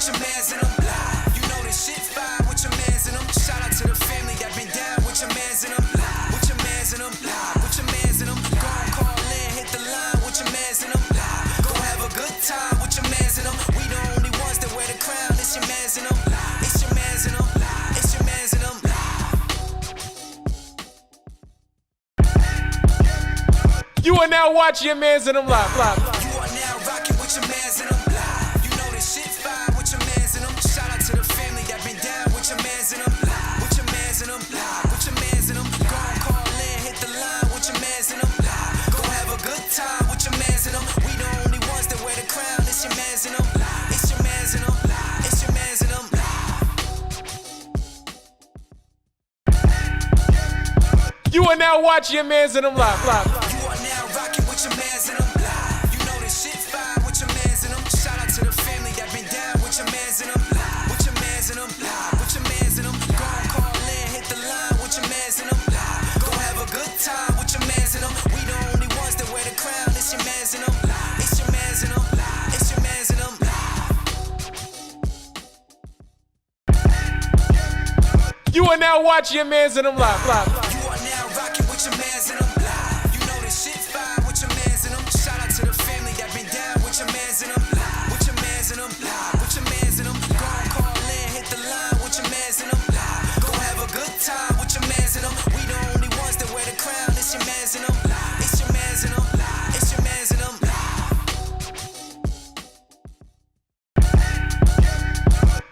with your mans in them. You know this shit fire with your mans in them. Shout out to the family that been down with your mans in them. With your mans in them. With your mans in them. Go and call in, hit the line with your mans in them. Go have a good time with your mans in them. We the only ones that wear the crown. It's your mans in them. It's your mans in them. It's your mans in them. You are now watching Yah Mans in them live. You are now rocking with your mans in them. You know this shit fire with your mans in them. Shout out to the family that been down with your mans in them. With your mans in them. With your mans in them. Go and call in, hit the line with your mans in them. Go have a good time with your mans in them. We the only ones that wear the crown. It's your mans in them. It's your mans in them. It's your mans in them. You are now watching Yah Mans in them live. You are now rocking with your mans in them. You know this shit fire with your mans in them. Shout out to the family that been down with your mans in them. With your mans in them. With your mans in them. Go and call in, hit the line with your mans in them. Go have a good time with your mans in them. We the only ones that wear the crown. It's your mans in them. It's your mans in them. It's your mans in them. You are now watching Yah Mans in them live. You are now rocking with your mans in them. You know this shit fire with your mans in them. Shout out to the family that been down with your mans in them. With your mans in them. With your mans in them. Go and call in, hit the line with your mans in them. Go have a good time with your mans in them. We the only ones that wear the crown. It's your mans in them. It's your mans in them. It's your mans in them.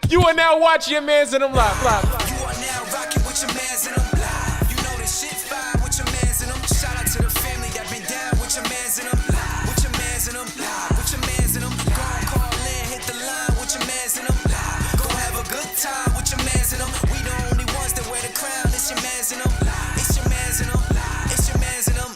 You are now watching Yah Mans in them live. You are now rocking with your mans in them. You know this shit fire with your mans in them. Shout out to the family that been down with your mans in them. With your mans in them. With your mans in them. Go and call in, hit the line with your mans in them. Go have a good time with your mans in them. We the only ones that wear the crown. It's your mans in them. It's your mans in them. It's your mans in them.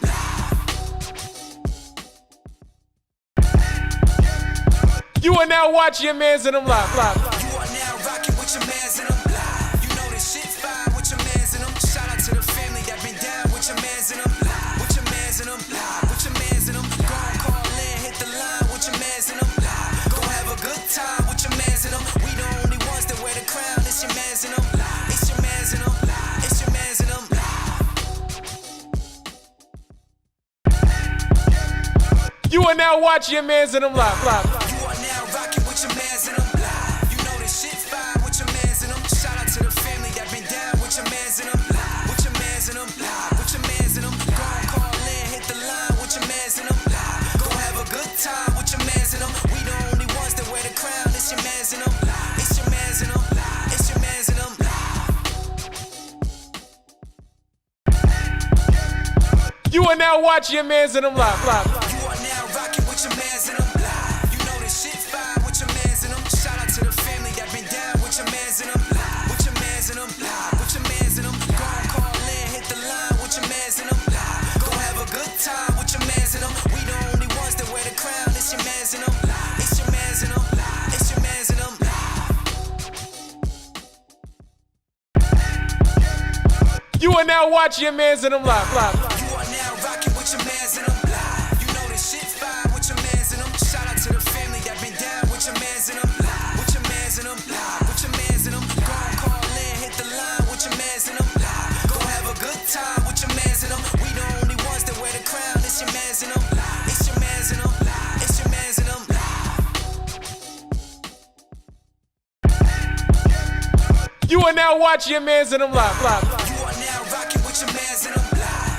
You are now watching Yah Mans in them live. You are now rocking with your mans in them. You know this shit fire with your mans in them. Shout out to the family that been down with your mans in them. With your mans in them. With your mans in them. Go and call in, hit the line with your mans in them. Go have a good time with your mans in them. We the only ones that wear the crown. It's your mans in them. It's your mans in them. It's your mans in them. You are now watching Yah Mans in them live. You are now rocking with your mans in them. You know this shit fire with your mans in them. Shout out to the family that been down with your mans in them. With your mans in them. With your mans in them. Go and call in, hit the line with your mans in them. Go have a good time with your mans in them. We the only ones that wear the crown. It's your mans in them. It's your mans in them. It's your mans in them. You are now watching Yah Mans in them live. You are now rocking with your mans in them. You know this shit fire with your mans in them. Shout out to the family that been down with your mans in them. With your mans in them. With your mans in them. Go and call in, hit the line with your mans in them. Go have a good time with your mans in them. We the only ones that wear the crown. It's your mans in them. It's your mans in them. It's your mans in them. You are now watching Yah Mans in them live. You are now rocking with your mans in them. You know this shit fire with your mans in them. Shout out to the family that been down with your mans in them. With your mans in them. With your mans in them. Go and call in, hit the line with your mans in them. Go have a good time with your mans in them. We the only ones that wear the crown. It's your mans in them. It's your mans in them. It's your mans in them. You are now watching Yah Mans in them live. You are now rocking with your mans in them.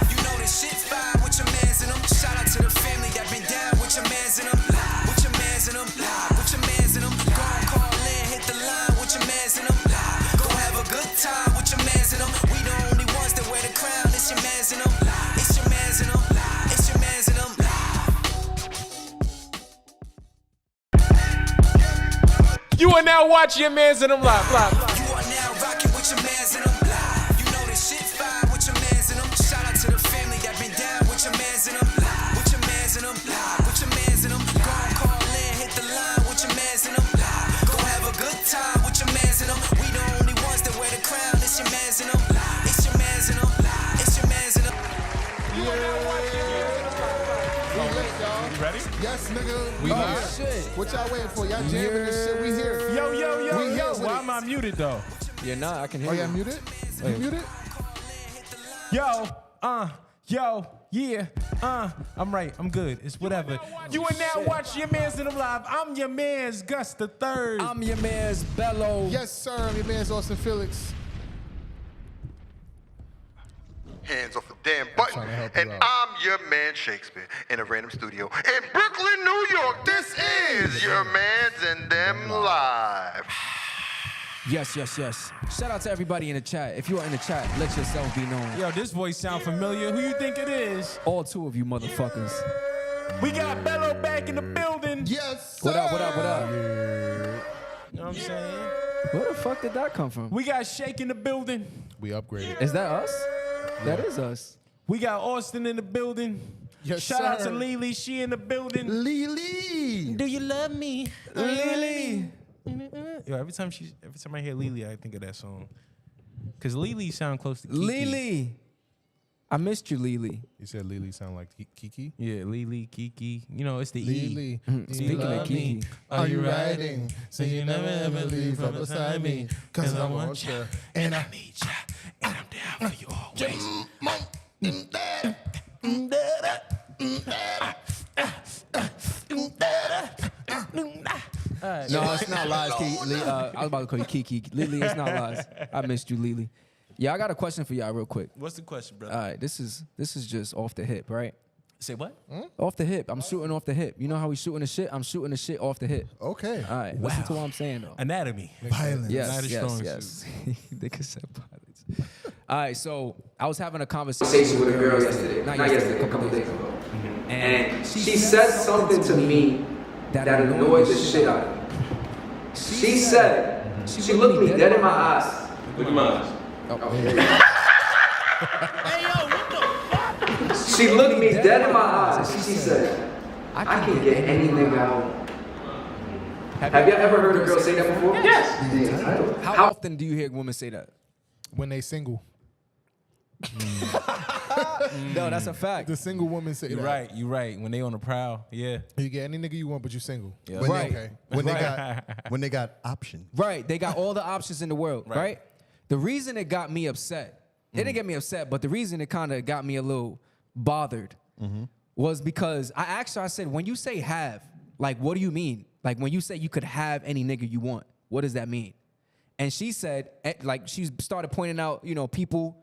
You know this shit fire with your mans in them. Shout out to the family that been down with your mans in them. With your mans in them. With your mans in them. Go and call in, hit the line with your mans in them. Go have a good time with your mans in them. We the only ones that wear the crown. It's your mans in them. It's your mans in them. It's your mans in them. You are now watching Yah Mans in them live. You are now rocking with your mans in them. You know this shit fire with your mans in them. Shout out to the family that been down with your mans in them. With your mans in them. With your mans in them. Go and call in, hit the line with your mans in them. Go have a good time with your mans in them. We the only ones that wear the crown. It's your mans in them. It's your mans in them. It's your mans in them. Ready? Yes, nigga. We here. Shit. What y'all waiting for? Y'all jamming this shit. We here. Yo, I'm muted though. You're not. I can hear Oh, you. yeah, muted? You muted? Yo, yeah, I'm right. I'm good. It's whatever. You are now watching Your Mans in them live. I'm your man's Gus the Third. I'm your man's Bello. Yes, sir. I'm your man's Austin Felix. Hands off the damn button. trying to help you And out. I'm your man Shakespeare in a random studio in Brooklyn, New York. This is your man's and them live. Yes. Shout out to everybody in the chat. If you are in the chat, let yourself be known. Yo, this voice sound familiar. Who you think it is? All two of you motherfuckers. We got Bello back in the building. Yes, What sir. up? You know what I'm saying? Where the fuck did that come from? We got Shake in the building. We upgraded. Is that us? That is us. We got Austin in the building. Yes, Shout out sir. to Lily. She in the building. Lily. Do you love me, Lily? Yo, every time I hear Lily, I think of that song. Cause Lily sound close to Kiki. Lily. I missed you, Lily. You said Lily sound like Kiki? Yeah, Lily, Kiki. You know, it's the E. Lily. Speaking of Kiki. Are you riding? So you never ever leave from beside me. Cause I want you. And I need ya, and I'm down for you always. No, it's not lies, Kiki. I was about to call you Kiki. Lily, it's not lies. I missed you, Lily. Yeah, I got a question for y'all real quick. What's the question, brother? All right, this is just off the hip, right? Say what? Off the hip. I'm shooting off the hip. You know how we shooting the shit? I'm shooting the shit off the hip. Okay. All right, listen to what I'm saying, though. Anatomy. Violence. Yes, Not a yes, strong yes. Nigga said violence. All right, so I was having a conversation with a girl yesterday. Not yesterday, a couple days ago. And she said something to me that annoyed the shit out of me. She said, she looked me dead in my eyes. Look at my eyes. She looked me dead in my eyes and she said, I can get any nigga I want. Have you ever heard a girl say that before? Yes. How often do you hear women say that? When they single. No, that's a fact. The single woman say You're that. right. You're right. When they on the prowl, yeah. You get any nigga you want, but you single. Yeah. When Right. they, when they got options. Right, they got all the options in the world, right? The reason it got me upset, it didn't get me upset, but the reason it kind of got me a little bothered was because I asked her, I said, when you say have, like, what do you mean? Like, when you say you could have any nigga you want, what does that mean? And she said, like, she started pointing out, you know, people,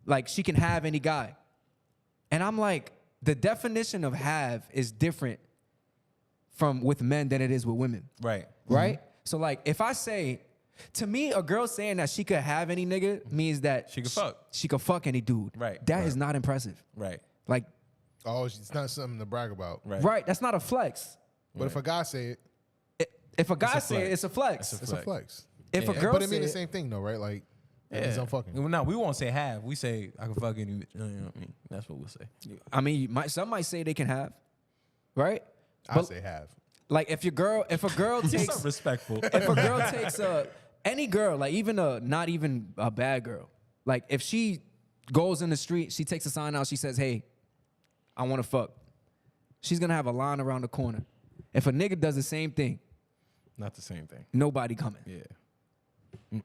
like, she can have any guy. And I'm like, the definition of have is different with men than it is with women. Right. Right? So, like, if I say, to me, a girl saying that she could have any nigga means that She could fuck. She could fuck any dude. Right. That is not impressive. Right. Like, Oh, it's not something to brag about. Right. that's not a flex. But if a guy say it, If a guy a say it, flex. it's a flex. it's a flex. If a Yeah. girl But it say mean the it, same thing though, right? Like, that means I'm fucking. No, we won't say have. We say I can fuck any. You know what I mean? That's what we'll say. I mean, some might say they can have, right? I But, say have. like, if a girl You're so takes, respectful. if a girl takes any girl, like even not even a bad girl, like if she goes in the street, she takes a sign out, she says, "Hey, I want to fuck." She's gonna have a line around the corner. If a nigga does the same thing, Not the same thing. nobody coming. Yeah.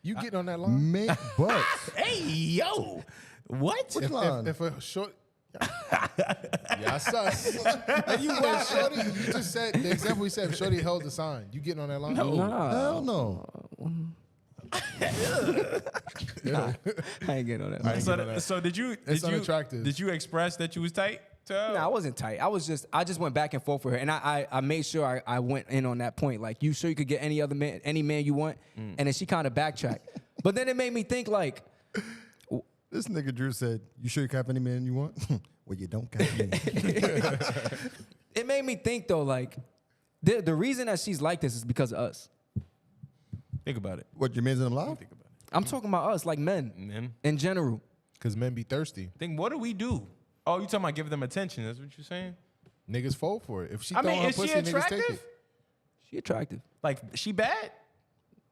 You getting on that line? Make but Hey yo, what? If a short. Yeah, sus. If Shorty, you just said the example we said. If Shorty held the sign, you getting on that line? No. hell no. I ain't getting on that. ain't getting on that. So did you? It's unattractive. Did you express that you was tight? To her? No, I wasn't tight. I just went back and forth with her, and I made sure I went in on that point. Like, you sure you could get any man you want? And then she kind of backtracked. But then it made me think, like, This nigga Drew said, "You sure you can have any man you want?" Well, you don't got me. it made me think though, like, the reason that she's like this is because of us. Think about it. What, your man's in them live? Think about it. I'm talking about us, like men Men. in general. Because men be thirsty. Think. What do we do? Oh, you talking about giving them attention? That's what you're saying? Niggas fold for it. If she I throwing mean, her is she pussy, niggas take attractive? it. She attractive. Like she bad?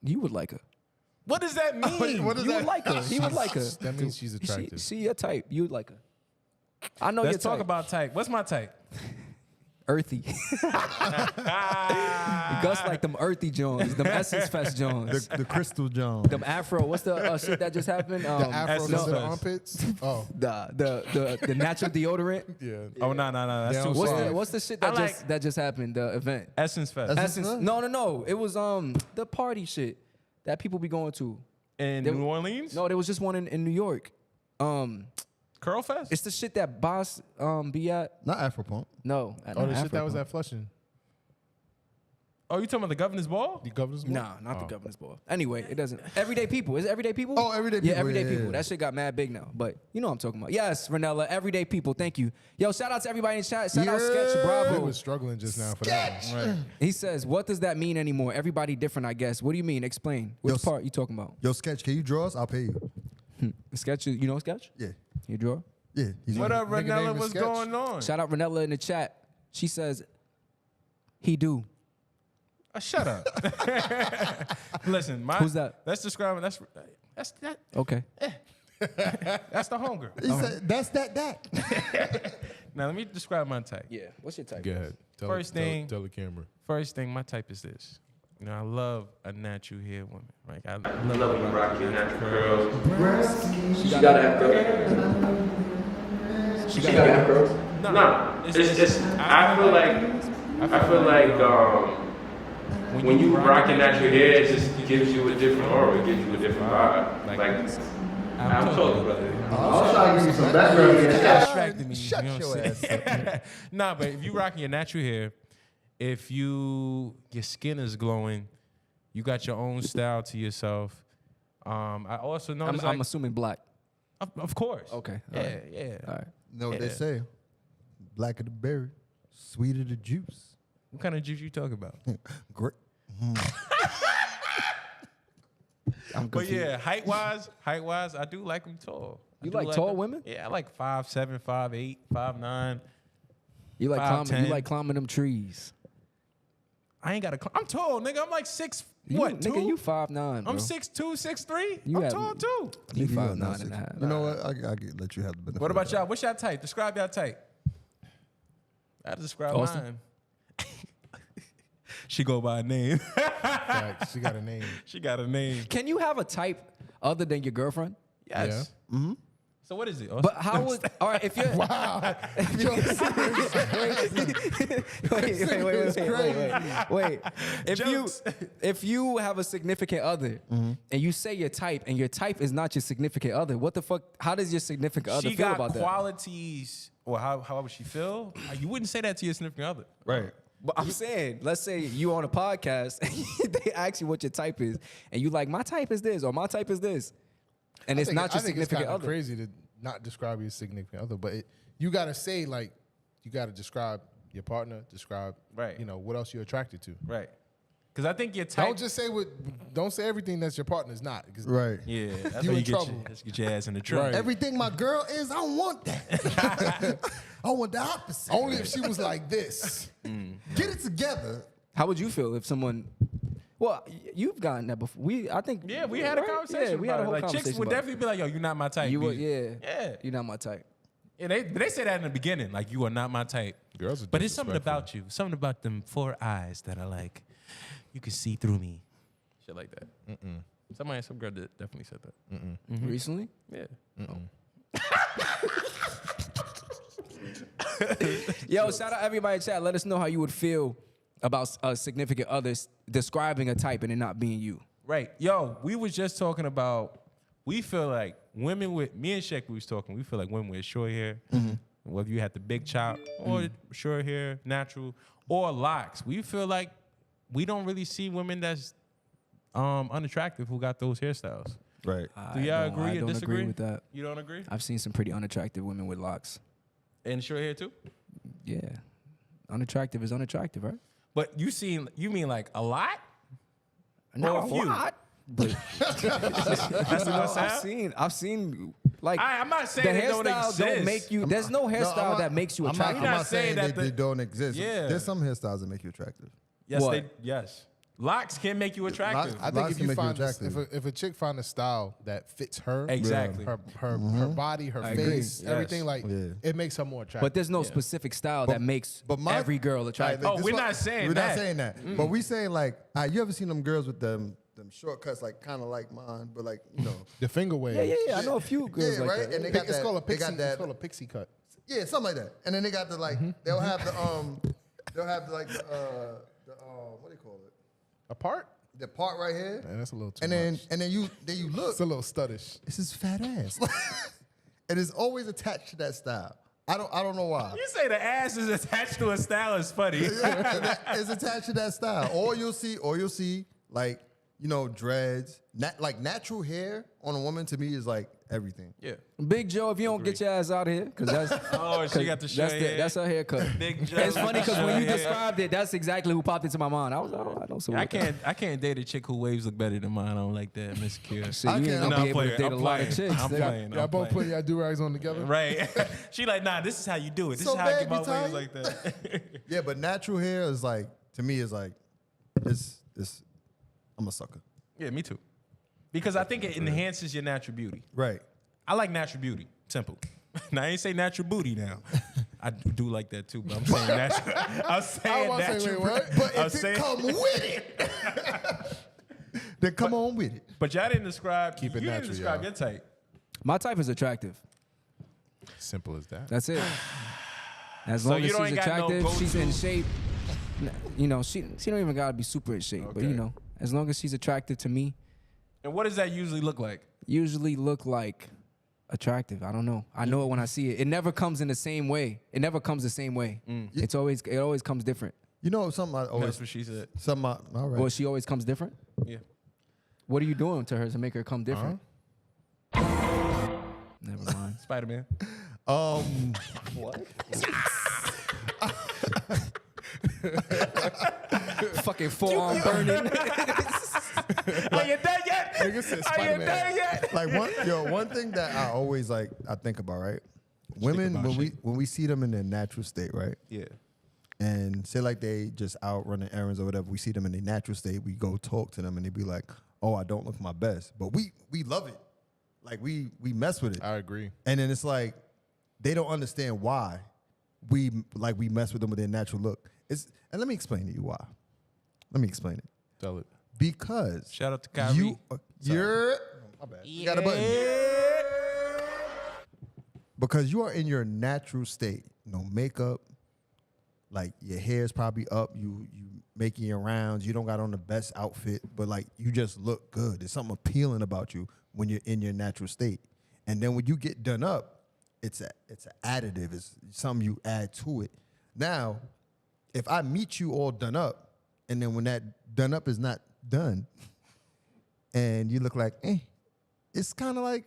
You would like her. What does that mean? What does You that would like her. He would like her. That means she's attractive. She your type. You would like her. I know Let's your talk type. about type. What's my type? earthy. Gus like them earthy Jones, them Essence Fest Jones. The Crystal Jones. Them Afro, what's the shit that just happened? The Afro Essence to the Fest. armpits. Oh, The natural deodorant. yeah. Oh no, that's Yeah, too What's soft. the what's the shit I that just happened? The event. Essence Fest Essence. Fest? No. It was the party shit that people be going to. in They- New Orleans? No, there was just one in New York. Curl Fest? It's the shit that Boss be at. Not Afropunk. No. Oh, the shit that was at Flushing. Oh, you talking about the Governor's Ball? The governor's ball? Nah, not the governor's ball. Anyway, it doesn't. Everyday people. Is it everyday people? Oh, Everyday Yeah, People. everyday Yeah, people. yeah. That shit got mad big now. But you know what I'm talking about. Yes, Renella, everyday people. Thank you. Yo, shout out to everybody in chat. Shout out Sketch We Bravo. was struggling just now for that one. Right. He says, what does that mean anymore? Everybody different, I guess. What do you mean? Explain. Which Yo, part you talking about? Yo, Sketch, can you draw us? I'll pay you. Sketch, you know Sketch? Yeah. You draw? Yeah. He's What on. up, Nigga Renella? name is What's Sketch. going on? Shout out Renella in the chat. She says, he do. Shut up. Listen, Who's that? Let's describe it. That's that. Okay. That's the hunger. He said, that's that. Now let me describe my type. Yeah. What's your type? Go ahead. First thing- Tell the camera. First thing, my type is this. You know, I love a natural hair woman. Like I love Love when you rock your natural curls. She gotta have curls. She gotta have curls. No, it's I feel like when you rock your natural hair, it just gives you a different aura, it gives you a different vibe. Like I'm told, brother. I'll try to give you some background here. distracted me. Shut you know your what I'm ass saying? Nah, but if you rocking your natural hair, if your skin is glowing, you got your own style to yourself. I also noticed, I'm assuming black. of course. Okay. Yeah, Alright. yeah. All right. know what they Yeah. say. Blacker the berry, sweeter the juice. What kind of juice you talking about? Great. I'm But confused. yeah, height wise, I do like them tall. I You do like tall them. women? Yeah, I like 5'7", 5'8", 5'9". You like 5'10". climbing them trees. I ain't got to. I'm tall, nigga. I'm like 6. You, What? nigga, two? you 5'9", bro. I'm 6'2", 6'3". You I'm have- tall too. You You are 5'9" not and a half. You know what? I let you have the benefit. What of about that. y'all? What's y'all type? Describe y'all type. I describe Austin? mine. She go by a name. Facts. She got a name. She got a name. Can you have a type other than your girlfriend? Yes. Mm-hmm. So what is it? But how would all right if you're wait. Jokes. If you have a significant other and you say your type and your type is not your significant other, what the fuck? How does your significant other She feel got about that? qualities, or how would she feel? You wouldn't say that to your significant other. Right. But I'm saying, let's say you on a podcast and they ask you what your type is, and you like, my type is this or my type is this, and it's not your I think it's significant kinda other. crazy to not describe your significant other, but you gotta say like you gotta describe your partner, describe Right. You know what else you're attracted to. Right. Because I think your type. Don't just say don't say everything that's your partner's not. 'cause Right. Yeah, that's You how in you trouble. get your ass in the trunk. Right. Everything my girl is, I don't want that. I want the opposite. Only if she was like this. Get it together. How would you feel if someone? Well, you've gotten that before. I think. Yeah, we had a right? conversation. Yeah, we had a about whole it. Like conversation. chicks would about it. definitely be like, "Yo, you're not my type." You B. would, yeah, Yeah. You're not my type. Yeah, they say that in the beginning, like you are not my type. Girls are But it's something disrespectful. about you, something about them 4 eyes that are like, you can see through me, shit like that. Some girl definitely said that. Recently, Yeah. yo, shout out everybody in chat. Let us know how you would feel about a significant others describing a type and it not being you. Right. Yo, we was just talking about, we feel like women with, me and Shaq, we was talking, we feel like women with short hair, whether you had the big chop or short hair, natural, or locks, we feel like we don't really see women that's unattractive who got those hairstyles. Right. Do y'all agree I or don't disagree? agree with that. You don't agree? I've seen some pretty unattractive women with locks. And short hair too? Yeah, unattractive is unattractive, right? But you mean like a lot? No, a few. But That's the one I've seen like I'm not saying the they don't hairstyle exist. don't make you. There's no hairstyle that makes you I'm attractive. not not saying saying that they don't exist. Yeah. There's some hairstyles that make you attractive. Yes, What? yes. Locks can make you attractive. I think Locks if can you make you find this, attractive. if a chick find a style that fits her, Exactly. her body, her I agree. face, Yes. everything, like Yeah. it makes her more attractive. But there's no specific style that makes every girl attractive. Oh, we're not saying we're that. not saying that. But we saying like, you ever seen them girls with them shortcuts, like kind of like mine, but like the finger waves. Yeah. I know a few girls Yeah, like right? that. And they got It's that. called a They pixie. got that. It's called a pixie cut. Yeah, something like that. And then they got the like. They'll have the like the what do you call it? A part? The part right here. Man, that's a little too And then much. you look. It's a little studdish. It's his fat ass. And it's always attached to that style. I don't know why. You say the ass is attached to a style is funny. It's attached to that style. Or you'll see like, dreads. Like natural hair on a woman to me is like everything. Yeah. Big Joe, if you don't get your ass out of here, because that's Oh, she got the short hair. that's her haircut. Big Joe. It's funny because when you Yeah. described it, that's exactly who popped into my mind. I was like, I don't see I can't date a chick who waves look better than mine. I don't like that, Miss Kira. So you ain't can't- gonna No, be able to date a lot of chicks. I'm playing. Y'all I'm both playing. put y'all do-rags on together? Right. She like, nah, this is how you do it. This So is how I bad, get my you tired? waves like that. Yeah, but natural hair is like, to me, is like, it's I'm a sucker. Yeah, me too. Because I think it enhances your natural beauty. Right. I like natural beauty. Simple. Now I ain't say natural booty now. I do like that too, but I'm saying natural. I'm saying wanna say, natural. wait, what? But I'm if it saying- come with it, then come on with it. But y'all didn't describe. Keep it you natural, didn't describe y'all. your type. My type is attractive. Simple as that. That's it. As So long you as don't she's ain't got no attractive, she's in go-to- shape. She don't even gotta be super in shape, but Okay. as long as she's attractive to me, And what does that usually look like? usually look like attractive. I don't know. I know it when I see it. It never comes in the same way. It never comes the same way. It always comes different. You know, something I always, That's what she said. all right. Well, she always comes different. Yeah. What are you doing to her to make her come different? Never mind. Spider-Man. Fucking forearm burning. Are you done yet? Nigga said Are you Spider-Man. done yet? Like one thing that I always I think about, right? Women, about when we see them in their natural state, right? Yeah. And say like they just out running errands or whatever, we see them in their natural state, we go talk to them and they be like, oh, I don't look my best. But we love it. Like we mess with it. I agree. And then it's like they don't understand why we mess with them with their natural look. And let me explain to you why. Let me explain it. Tell it. Because Shout out to Kyrie. you're my bad. You got a button. Because you are in your natural state. No makeup. Like your hair's probably up. You making your rounds. You don't got on the best outfit, but like you just look good. There's something appealing about you when you're in your natural state. And then when you get done up, it's an additive. It's something you add to it. Now, if I meet you all done up, and then when that done up is not done, and you look like, it's kind of like,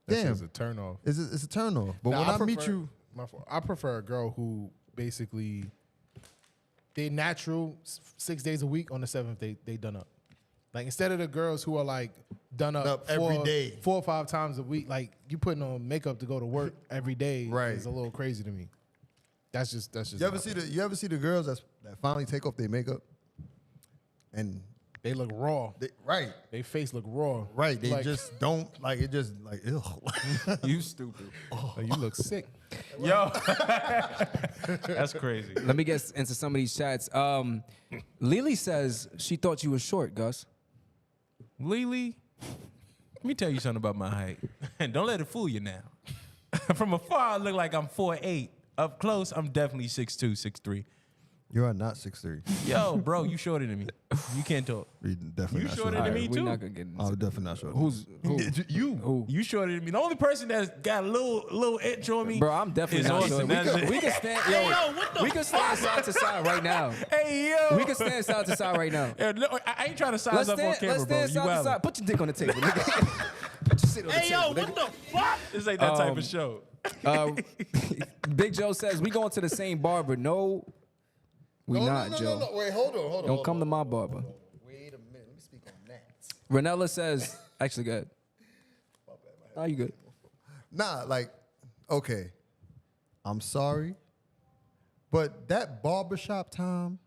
That's damn, just a turn off. it's a turn off. But Now, when I meet prefer- you, my fault. I prefer a girl who basically they natural 6 days a week. On the 7th they done up. Like instead of the girls who are like done up every day. 4 or 5 times a week. Like you putting on makeup to go to work every day Right. is a little crazy to me. That's just. you ever see the girls that finally take off their makeup, and They look raw. right, They face look raw. right, they Like, just don't like it. Just like ugh. You stupid. you look sick. Yo. That's crazy. Let me get into some of these chats. Lily says she thought you were short, Gus. Lily, let me tell you something about my height. And don't let it fool you now. From afar, I look like I'm 4'8". Up close, I'm definitely 6'2", 6'3". You are not 6'3". Yo, bro, you shorter than me. You can't talk. You're definitely You not shorter short. than me We're too. not gonna get into I'm definitely not short. who's who? you? You shorter than me. The only person that's got a little itch on me. Bro, I'm definitely is not Austin. short. That's We it. can stand. Hey, yo, what the we can stand side to side right now. Hey, yo. We can stand side to side right now. Yeah, no, I ain't trying to size up on camera, let's bro. stand You side to wildin'. side. Put your dick on the table, nigga. Put your shit on the Hey, yo, table, what the fuck? This ain't that type of show. Big Joe says we going to the same barber. No, we not, Joe. No. Wait, hold on. Don't come to my barber. Wait a minute. Let me speak on that. Renella says, actually, good. Oh, you good? Nah, like, okay. I'm sorry, but that barbershop time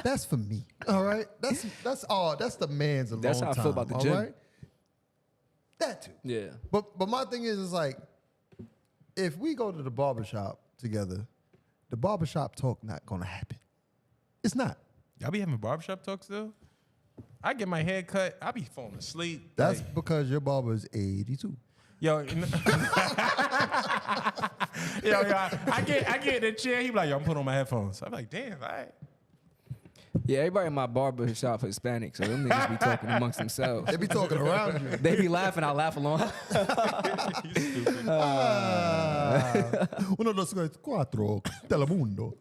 That's for me. All right. That's all. That's the man's alone That's how I feel time, about the all gym. right? That too. Yeah. But my thing is like, if we go to the barbershop together, the barbershop talk not gonna happen. It's not. Y'all be having barbershop talks still? I get my hair cut. I be falling asleep. That's Like, because your barber is 82. yo, I get in the chair. He be like, yo, I'm putting on my headphones. I'm like, damn, all right. Yeah, everybody in my barber shop Hispanic, so them niggas be talking amongst themselves. They be talking around you. They be laughing, I laugh along. Uno, dos, tres, cuatro. Telemundo.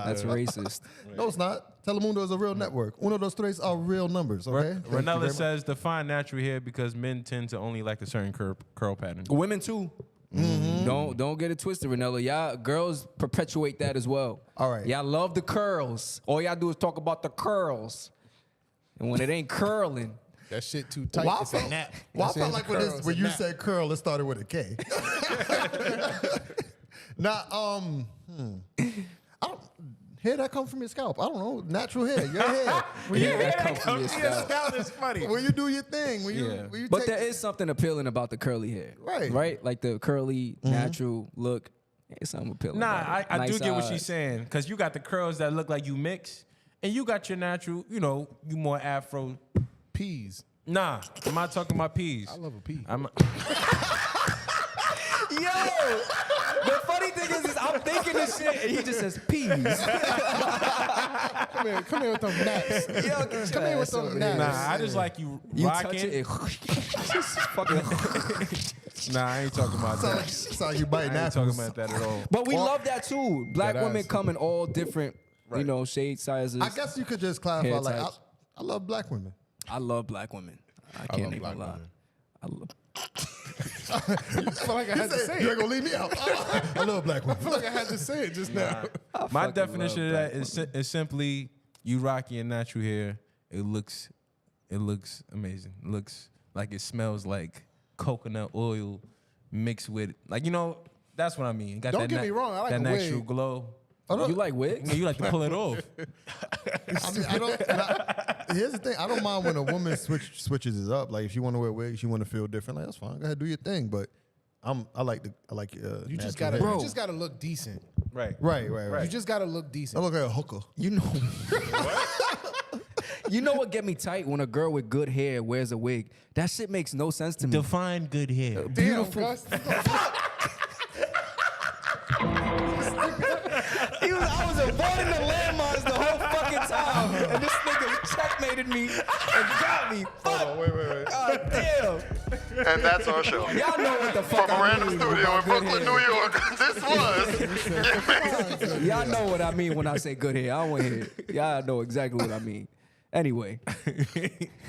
That's racist. No, it's not. Telemundo is a real network. Uno, dos, tres are real numbers. Okay. Thank you very Ranella much. says define natural hair because men tend to only like a certain curl pattern. Women too. Don't get it twisted, Ranella. Y'all girls perpetuate that as well. All right. Y'all love the curls. All y'all do is talk about the curls. And when it ain't curling, That shit too tight. Well, I It's a felt, nap. well, I That shit felt ain't like curl, it's when a you nap. said curl, it started with a K. Now, I don't, hair that come from your scalp. I don't know, natural hair, your hair. that come from your scalp. Is funny. When you do your thing, when Yeah. you But take there is something appealing about the curly hair. Right. Right? Like the curly, natural look. There's something appealing Nah, about it. I do Nice get what eyes. she's saying because you got the curls that look like you mix, and you got your natural, you more afro. Peas. Nah, I'm not talking about peas. I love a pea. I'm, Yo! The funny thing is I'm thinking this shit and he just says peas. Come here with them naps. Yo, get your Come here with ass over them here. naps. nah, I just like you You rocking. touch it, just fucking. Nah, I ain't talking about that. Sound like you I biting ain't talking apples. about that at all. But we love that too. Black That women ass. come in all different, shade sizes. I guess you could just clarify, Hair like, types. I love black women. I love black women. I can't love even black lie. women. I love. I feel like I had to say You it. ain't gonna leave me out. I love black I women. feel like I had to say it just now. My fucking definition of love that is simply you rock your natural hair. It looks amazing. It looks like it smells like coconut oil mixed with that's what I mean. Got Don't that get me wrong, I like that a natural wig. glow. You like wigs? Yeah, you like to pull it off. I mean, here's the thing. I don't mind when a woman switches it up. Like if you want to wear wigs, you want to feel different. Like that's fine. Go ahead, do your thing. But I like. You just natural gotta, hair. you just gotta look decent. Right. Right. You just gotta look I decent. look like a hooker. You know. You know what get me tight when a girl with good hair wears a wig? That shit makes no sense to me. Define good hair. Beautiful. Gus. I was avoiding the landmines the whole fucking time, and this nigga checkmated me and got me. Fuck. Wait. God damn. And that's our show. Y'all know what the fuck From a I random mean. studio in with good Brooklyn, hair. New York, this was Y'all know what I mean when I say good hair. I don't want to hear it. Y'all know exactly what I mean. Anyway,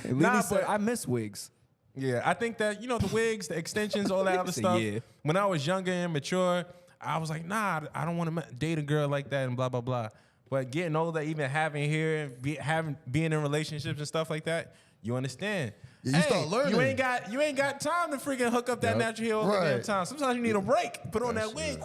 and Nah, Lily said, but- I miss wigs. Yeah, I think that the wigs, the extensions, all that other Say, stuff. yeah. When I was younger and mature, I was like, nah, I don't want to date a girl like that and blah blah blah. But getting older, even having hair, being in relationships and stuff like that, you understand. Yeah, you start learning. You ain't got time to freaking hook up that natural hair all the damn Right. time. Sometimes you need a break. Put on that wig.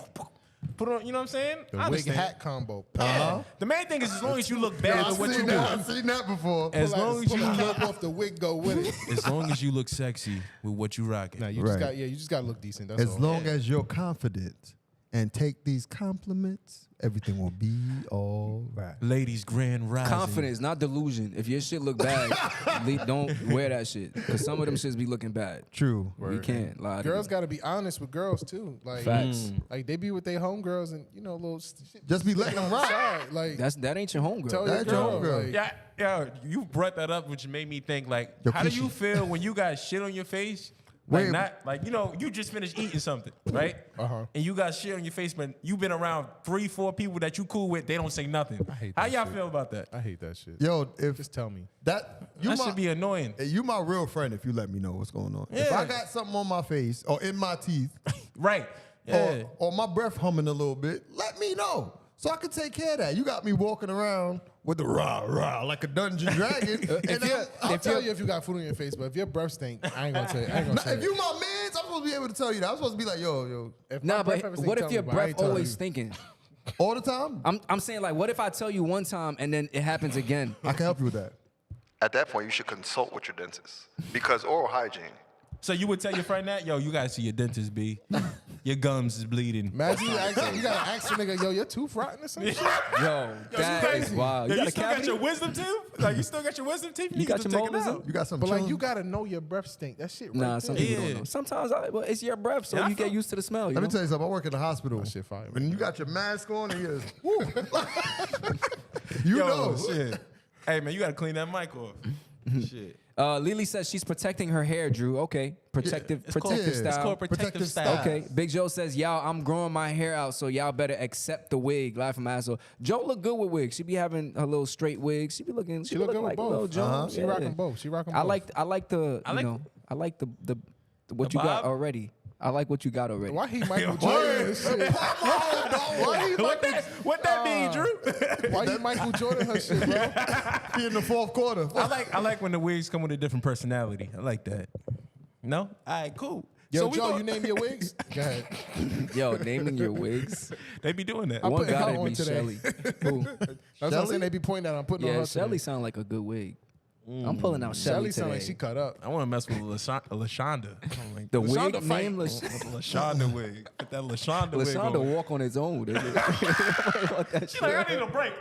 Put on, you know what I'm saying? The I wig understand. hat combo. Yeah. The main thing is as long as you look bad at what you do. I've seen that before. As long as Pull you the look, cap off the wig, go with it. as long as you look sexy with what you rocking. Nah, you Right. just gotta look decent. That's As all. long as you're confident and take these compliments, everything will be all right. Ladies, grand rising. Confidence, not delusion. If your shit look bad, don't wear that shit. Because some of them shits be looking bad. True. You can't lie to Girls me. gotta be honest with girls too. Like, Facts. like they be with their homegirls and little shit. Just be letting them rock. Side. Like, That ain't your homegirl. tell your that's your girl. homegirl. Like, Yeah, you brought that up, which made me think like, Yo, how do Keisha. you feel when you got shit on your face? Wait. You just finished eating something, right? And you got shit on your face, but you been around 3-4 people that you cool with, they don't say nothing. I hate How that y'all shit. feel about that? I hate that shit. Yo, if Just tell me. that That should be annoying. you my real friend if you let me know what's going on. If Yeah. I got something on my face or in my teeth Right. Yeah. or my breath humming a little bit, let me know so I can take care of that. You got me walking around with the rah like a dungeon dragon. I'll tell you if you got food on your face, but if your breath stink, I ain't gonna tell you. I ain't gonna Nah, say if it. you my mans, I'm supposed to be able to tell you that. I'm supposed to be like, yo. If my Nah, breath but ever what stink, if your tell me, but I breath ain't telling always you. stinking? All the time? I'm saying like, what if I tell you one time and then it happens again? I can help you with that. At that point, you should consult with your dentist because oral hygiene. So you would tell your friend that, yo, you gotta see your dentist, B. Your gums is bleeding. Imagine you gotta ask a nigga, yo, your tooth rotten or some shit. Yo, that is wild. Yo, You got you a still got cavity? your wisdom tooth? Like you still got your wisdom teeth? You got your take it molars out. in? You got some But like, chilling? you gotta know your breath stink. That shit right Nah, there. some people Yeah. don't know. Sometimes it's your breath, so Yeah, I you get feel- used to the smell. You Let me know? tell you something. I work in the hospital. That shit fire. When you got your mask on and you're just, woo. You Yo, know. shit. Hey man, you gotta clean that mic off. Shit. Lily says she's protecting her hair, Drew. Okay. Protective It's called- protective yeah, style. It's called protective style. Okay. Big Joe says, y'all, I'm growing my hair out, so y'all better accept the wig. Live from asshole. Joe look good with wigs. She be having her little straight wigs. She be looking. She look good with like both. little Joe. She rocking both. She rocking I both. like the I like- I like the what The you got bob? already. I like what you got already. Why he Michael Jordan and shit? Why he Michael? What that mean, Drew? Why you Michael Jordan her shit, bro? He in the fourth quarter. I like when the wigs come with a different personality. I like that. No? All right, cool. Yo, So we Joe, go- you name your wigs? Go ahead. Yo, naming your wigs. They be doing that. I'm One putting her gotta on be today. Shelly. Who? That's what I'm saying. They be pointing out. I'm putting on Yeah, her Shelly today. sound like a good wig. I'm pulling out Shelly Shelly sound today. like she cut up. I want to mess with Lashonda. Like, The Lashonda wig fight. name Lashonda wig. Put that Lashonda wig Lashonda on. walk on his own. With it. Want that She's like, I shit. need a break.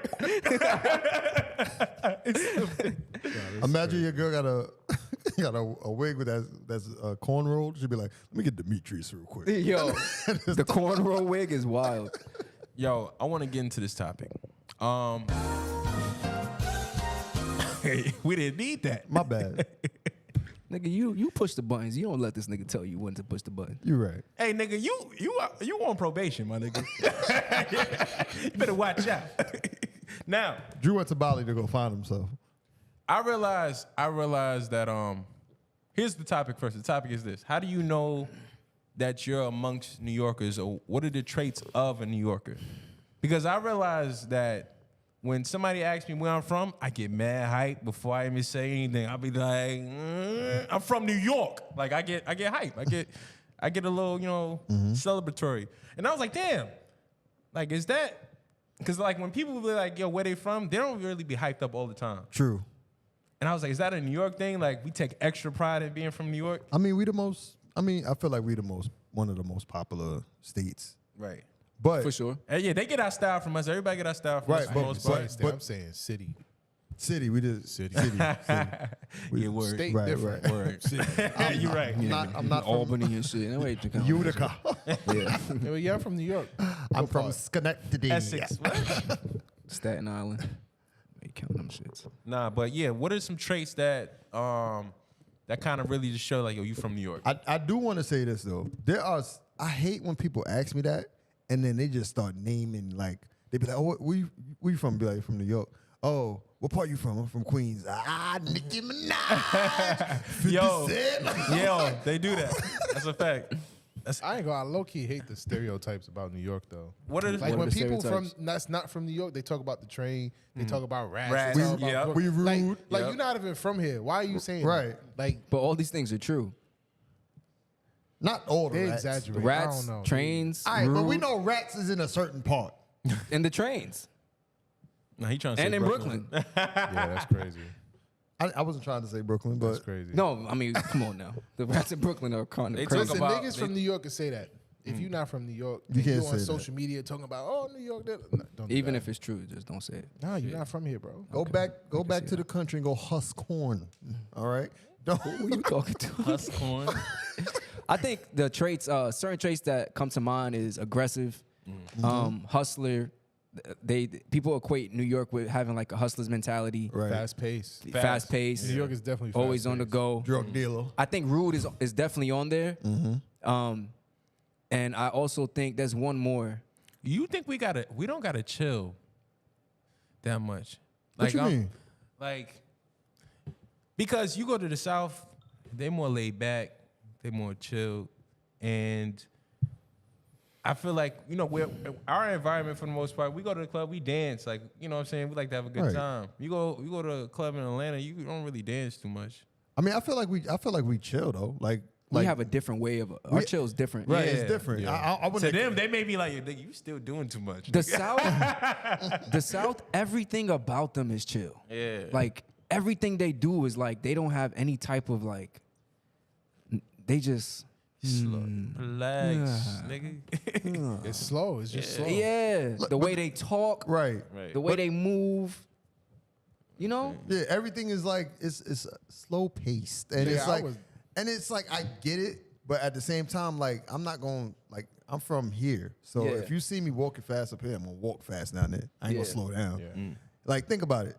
Imagine your girl got a wig with that's cornrowed. She'd be like, let me get Demetrius real quick. Yo, the cornrow wig is wild. Yo, I want to get into this topic. We didn't need that. My bad. Nigga, you push the buttons. You don't let this nigga tell you when to push the button. You're right. Hey, nigga, you on probation, my nigga. You better watch out. Now, Drew went to Bali to go find himself. I realized that here's the topic first. The topic is this: how do you know that you're amongst New Yorkers, or what are the traits of a New Yorker? Because I realized that when somebody asks me where I'm from, I get mad hype before I even say anything. I'll be like, I'm from New York. Like I get hype. I get a little, celebratory. And I was like, damn. Like, is that? Because like when people be like, yo, where they from? They don't really be hyped up all the time. True. And I was like, is that a New York thing? Like we take extra pride in being from New York? I mean, I feel like one of the most popular states. Right. But For sure. And yeah, they get our style from us. Everybody get our style from Right, us for but- the most But, part. but- I'm saying city. City, we did City. Yeah, word. State Right, different. right. Word. City. You're right. I'm not from Albany and shit. No, wait, Utica. Yeah. Yeah, well, yeah, I'm from New York. I'm from Schenectady. Essex. What? Staten Island. They count them shits. Nah, but yeah, what are some traits that that kind of really just show like, yo, you from New York? I do want to say this though. I hate when people ask me that and then they just start naming like they be like, oh, where you from? Be like, from New York. Oh, what part you from? I'm from Queens. Nicki Minaj. 50 Yo, Cent. yo, they do that. That's a fact. I ain't gonna low key hate the stereotypes about New York though. What are Like What when are the people from stereotypes? that's not from New York, they talk about the train, they talk about rats, Rats, they talk about yep. We Like rude. Yep. you're not even from here. Why are you saying Right. that? Like But all these things are true. Not all the they rats. exaggerate. I Rats, don't know. trains, All right, but we rude, know rats is in a certain part. and the trains. No, he trying to say And in Brooklyn. Yeah, that's crazy. I wasn't trying to say Brooklyn, That's but crazy. No, I mean, come on now. The rats in Brooklyn are kind of They crazy. talk Listen, about- niggas from New York can say that. If you're not from New York, You and you can't on say that. social media talking about, oh, New York, don't do Even that. if it's true, just don't say it. Nah, you're not from here, bro. go back to the country and go husk corn. All right? Don't Who you talking to? Husk corn. I think the traits, certain traits that come to mind is aggressive, hustler. People equate New York with having like a hustler's mentality, Right. Fast pace. fast paced, New York is definitely fast always on the paced. go. drug dealer. I think rude is definitely on there. And I also think there's one more. You think we don't gotta chill that much? What you mean? Like, because you go to the South, they more laid back, they more chill, and I feel like, we're our environment for the most part, we go to the club, we dance, like, you know what I'm saying? We like to have a good Right. time. You go to a club in Atlanta, you don't really dance too much. I mean, I feel like we chill though. Like we Like- have a different way of our chill's different. Right, Yeah. it's different. Yeah. I To wouldn't. them, they may be like, "Nigga, you still doing too much." The South, everything about them is chill. Yeah. Like everything they do is like they don't have any type of like. They just Relax, nigga. It's slow. It's just slow. yeah. The way they talk, Right. Right. the way they move. You know, Yeah, everything is like it's slow paced, and Yeah, it's like, was- and it's like I get it, but at the same time, like I'm not going like I'm from here, so Yeah. if you see me walking fast up here, I'm gonna walk fast down there. I ain't Yeah. gonna slow down. Yeah. Like think about it.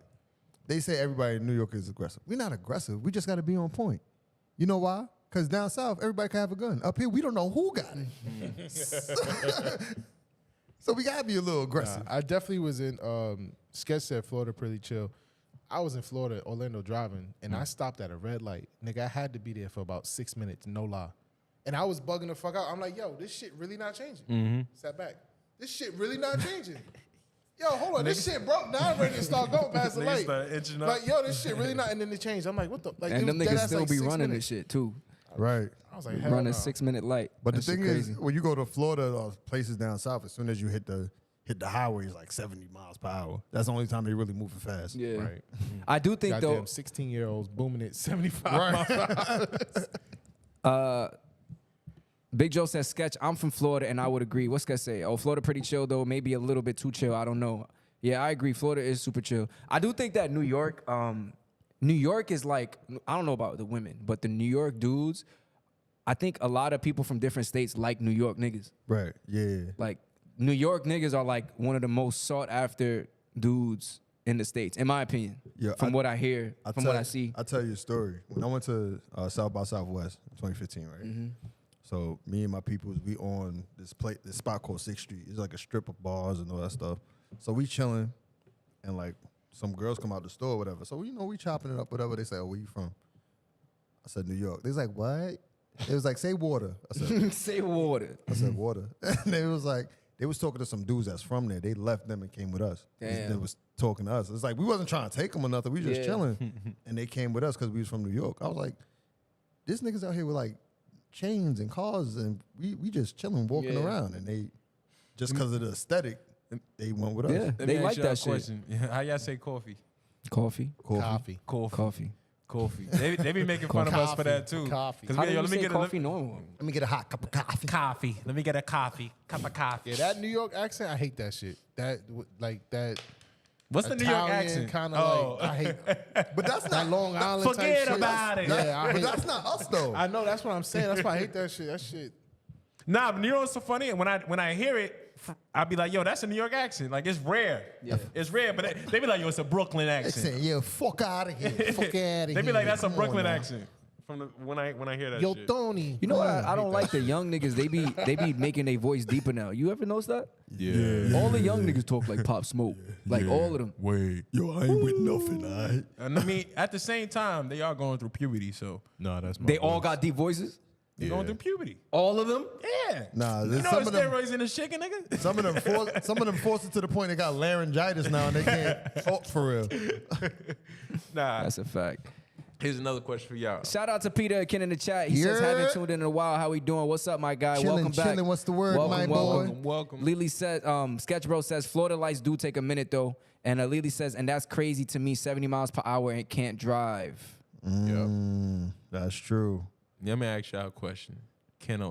They say everybody in New York is aggressive. We're not aggressive. We just got to be on point. You know why? Because down south, everybody can have a gun. Up here, we don't know who got it. So we gotta be a little aggressive. I definitely was in. Sketch said Florida pretty chill. I was in Florida, Orlando driving, and I stopped at a red light. Nigga, I had to be there for about 6 minutes, no lie. And I was bugging the fuck out. I'm like, yo, this shit really not changing. Sat back. This shit really not changing. Yo, hold on, this shit broke. Now I'm ready to start going past the Niggas light. started itching up. Like, yo, this shit really not. And then it changed. I'm like, what the? Like, and it them was dead niggas ass still like be 6 running minutes. this shit too. Right. I was like, hell Running no. 6 minute light. But That the shit thing crazy. is, when you go to Florida or places down south, as soon as you hit the highway, it's like 70 miles per hour. That's the only time they really moving fast. Yeah, Right. I do think Goddamn though. 16-year-olds booming at 75 miles. Big Joe says, Sketch, I'm from Florida, and I would agree. What's Sketch say? Oh, Florida pretty chill, though. Maybe a little bit too chill. I don't know. Yeah, I agree. Florida is super chill. I do think that New York is like, I don't know about the women, but the New York dudes, I think a lot of people from different states like New York niggas. Right. Yeah. Like, New York niggas are like one of the most sought after dudes in the States, in my opinion. Yeah, from what I hear, from what I see. I'll tell you a story. When I went to South by Southwest in 2015, right? Mm-hmm. So me and my peoples, we on this spot called 6th Street. It's like a strip of bars and all that stuff. So we chilling, and like some girls come out the store or whatever. So, you know, we chopping it up, whatever. They say, oh, where you from? I said, New York. They was like, what? It was like, say water. I said, Say water. I said, water. And they was like, they was talking to some dudes that's from there. They left them and came with us. Damn. They was talking to us. It's like, we wasn't trying to take them or nothing. We just Yeah. chilling. And they came with us because we was from New York. I was like, this niggas out here with like chains and cars, and we just chilling, walking Yeah. around. And they, just because of the aesthetic, they went with us. Yeah. Let They me ask like y'all a that shit. question. How y'all say coffee? Coffee. Coffee. Coffee. Coffee. They be making fun of us for that too. Coffee. 'Cause How we- do yo, you let me say get coffee normal? Let me get a hot cup of coffee. coffee. Let me get a coffee. Cup of coffee. Yeah, that New York accent, I hate that shit. Like that. What's the New York Italian accent? kind of like I hate But that's that not Long Island type Forget shit. about it. Yeah, I But hate. that's not us though. I know that's what I'm saying. That's why I hate that shit. That shit. Nah, but you know what's so funny? When I hear it, I'll be like, yo, that's a New York accent. Like, it's rare. Yeah. It's rare, but they be like, yo, it's a Brooklyn They accent. say, yeah, fuck out of here. Fuck out of here. They be like, that's a Come on Brooklyn now. accent. When I hear that Yo, shit. Tony. You know what? I don't like the young niggas. They be making their voice deeper now. You ever notice that? Yeah. All the young niggas talk like Pop Smoke. Like all of them. Wait. Yo, I ain't with nothing, all right? And I mean, at the same time, they are going through puberty, so No, that's my They all got deep voices. they're going through puberty. All of them. Yeah. Nah, you there's know some it's of them- steroids in the chicken, nigga. Some of them forced it to the point they got laryngitis now and they can't talk for real. Nah. That's a fact. Here's another question for y'all. Shout out to Peter Ken in the chat. He says, Yeah. haven't tuned in a while. How we doing? What's up, my guy? Chilling, welcome back. chilling. What's the word, welcome, my welcome. boy? Welcome. Lily says, Sketch Bro says, Florida lights do take a minute though. And Lily says, and that's crazy to me, 70 miles per hour and can't drive. That's true. Let me ask y'all a question. Can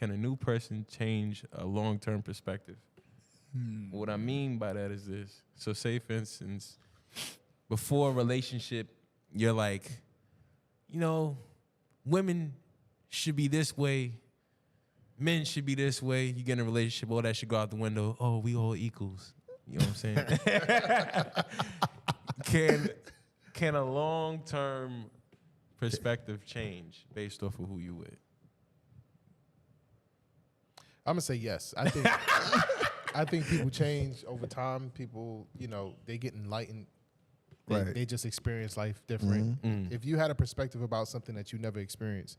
a new person change a long-term perspective? What I mean by that is this. So say, for instance, before a relationship, you're like, you know, women should be this way. Men should be this way. You get in a relationship, all that should go out the window. Oh, we all equals. You know what I'm saying? Can a long-term perspective change based off of who you with? I'm gonna say yes. I think I think people change over time. People, you know, they get enlightened. Right. They just experience life different. If you had a perspective about something that you never experienced,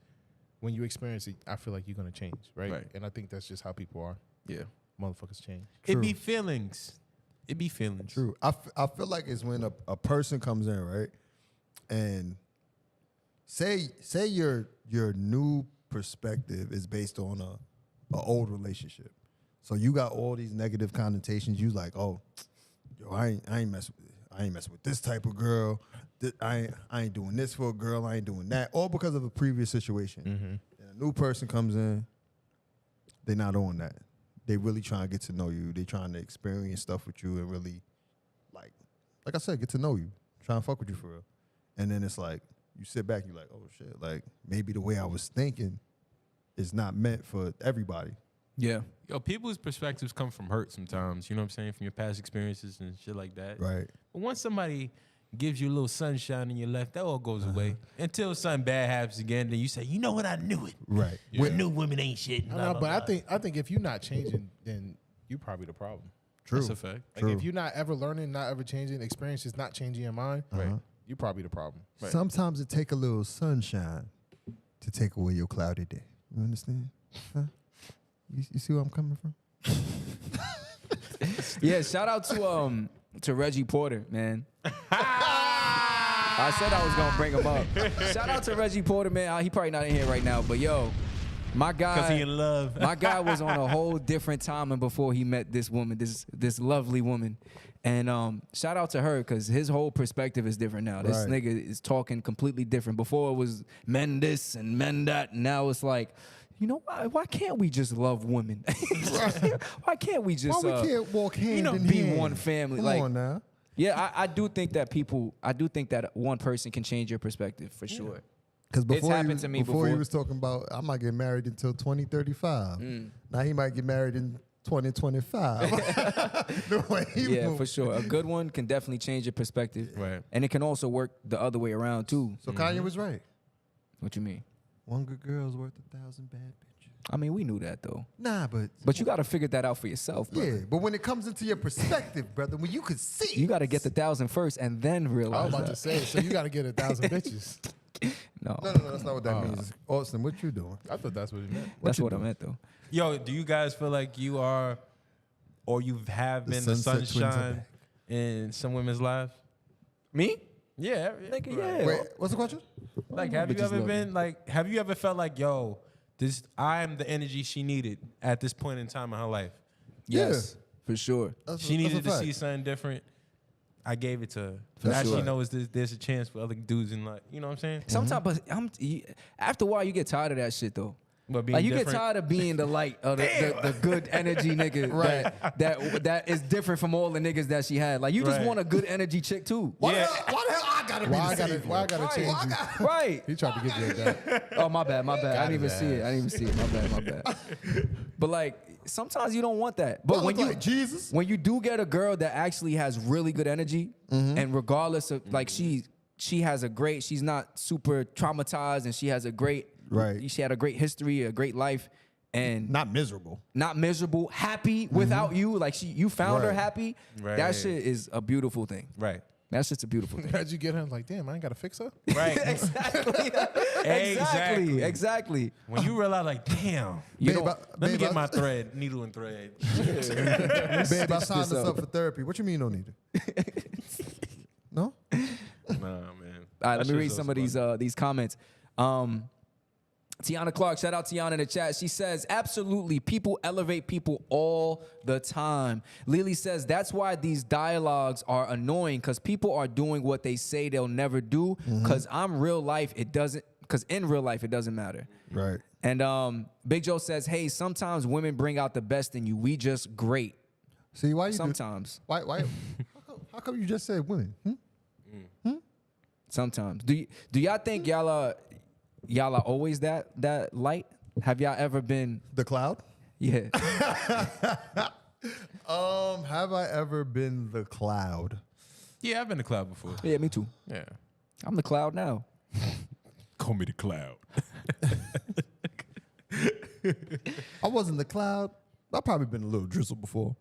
when you experience it, I feel like you're gonna change, right? Right. And I think that's just how people are. Yeah. Motherfuckers change. It be feelings. It be feelings. True. I feel like it's when a person comes in, right? And say your new perspective is based on a old relationship. So you got all these negative connotations. You like, oh, yo, I ain't messing with this type of girl. I ain't doing this for a girl. I ain't doing that. All because of a previous situation. And a new person comes in, they not on that. They really trying to get to know you. They trying to experience stuff with you and really, like I said, get to know you. Trying to fuck with you for real. And then it's like, you sit back, you're like, oh shit, like maybe the way I was thinking is not meant for everybody. Yeah. Yo, people's perspectives come from hurt sometimes, you know what I'm saying, from your past experiences and shit like that. Right. But once somebody gives you a little sunshine in your life, that all goes away. Until something bad happens again, then you say, you know what, I knew it. Right. When new women ain't shit. I know, but I think if you're not changing, then you probably the problem. True. That's a fact. Like if you're not ever learning, not ever changing, experiences not changing your mind, you're probably the problem. Right. Sometimes it take a little sunshine to take away your cloudy day. You understand? Huh? You see where I'm coming from? Yeah, shout out to Reggie Porter, man. I said I was gonna bring him up. Shout out to Reggie Porter, man. He probably not in here right now, but yo, my guy, Because he in love. my guy was on a whole different timing before he met this woman, this lovely woman. And shout out to her because his whole perspective is different now. This Right. nigga is talking completely different. Before it was men this and men that. And now it's like, you know, why can't we just love women? Why can't we just Why we can't walk hand in be hand? one family? Come Like, on now. yeah, I do think that one person can change your perspective for sure. Because before, happened to me he before. was talking about, I might get married until 2035. Now he might get married in 2025. The way he Yeah, moved. for sure. A good one can definitely change your perspective. Right. And it can also work the other way around too. So Kanye was right. What you mean? One good girl's worth 1,000 bad bitches. I mean, we knew that though. Nah, But you got to figure that out for yourself, bro. yeah. But when it comes into your perspective, brother, when you could see, You got to get the 1,000 first and then I realize was about that. to say, so you got to get 1,000 bitches. No, No, that's not what that means. Austin, what you doing? I thought that's what he meant. that's what I meant though. Yo, do you guys feel like you are, or you have The been the Sunset Twins are sunshine back. in some women's lives? Me? Yeah. Nigga, right. yeah. Wait, what's the question? Like, have you bitches ever love been me. like, have you ever felt like, yo, I am the energy she needed at this point in time in her life? Yes, for sure. She needed to see something different. I gave it to her. Now sure. she knows there's a chance for other dudes in life. You know what I'm saying? Sometimes, but after a while, you get tired of that shit though. But being Like you different. get tired of being the light of the good energy nigga that is different from all the niggas that she had. Like you just Right. want a good energy chick too. Why Yeah. the hell I gotta be Why I the gotta, savior? why I gotta change you? Right. He tried to give you that. Oh my bad. I didn't even his see it. I didn't even see it. My bad. But like sometimes you don't want that. But I when look you like Jesus. when you do get a girl that actually has really good energy, and regardless of like she has a great, she's not super traumatized, and she has a great Right. She had a great history, a great life, and Not miserable. not miserable, happy without you. Like you found her Right. happy. Right. That shit is a beautiful thing. Right. That shit's a beautiful thing. How'd you get her? Like, damn, I ain't got to fix her. Right. Exactly. Exactly. When you realize, like, damn, You Babe, don't, let me get my thread, needle and thread. Babe, I signed this us up. up for therapy. What you mean you don't need it? No? Nah, man. All right, let me read some of these comments. Tiana Clark, shout out Tiana in the chat. She says, absolutely, people elevate people all the time. Lily says, that's why these dialogues are annoying, because people are doing what they say they'll never do, because in real life, it doesn't matter. Right. And Big Joe says, hey, sometimes women bring out the best in you. We just great. See, why you do- Sometimes. Why how come you just said women? Sometimes. Do y'all think y'all are always that light? Have y'all ever been? The cloud? Yeah. Have I ever been the cloud? Yeah, I've been to cloud before. Yeah, me too. Yeah. I'm the cloud now. Call me the cloud. I wasn't the cloud. I've probably been a little drizzle before.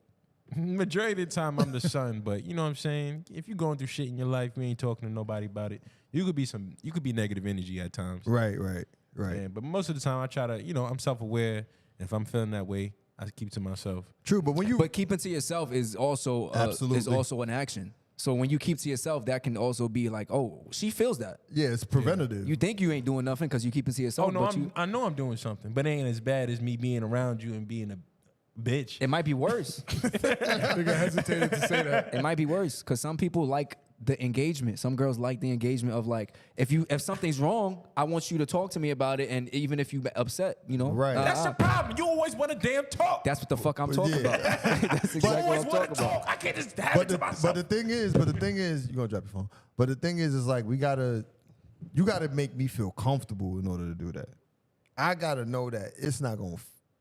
Majority of the time, I'm the sun, but you know what I'm saying? If you're going through shit in your life, you ain't talking to nobody about it. You could be negative energy at times. Right. Yeah, but most of the time, I try to, I'm self-aware. If I'm feeling that way, I keep it to myself. True, but when you But keeping to yourself is also Absolutely. an action. So when you keep to yourself, that can also be like, oh, she feels that. Yeah, it's preventative. You think you ain't doing nothing because you keep it to yourself. Oh no, but I know I'm doing something, but it ain't as bad as me being around you and being a bitch. it might be worse. Nigga hesitated to say that. It might be worse because some people like the engagement. Some girls like the engagement of like, if something's wrong, I want you to talk to me about it, and even if you upset, you know, Right. That's the problem. You always want to damn talk. that's what the fuck I'm talking Yeah. about. That's you exactly always what I'm want to talking about. talk. I can't just have it to myself. But the thing is, you're gonna drop your phone. But the thing is like you gotta make me feel comfortable in order to do that. I gotta know that it's not gonna.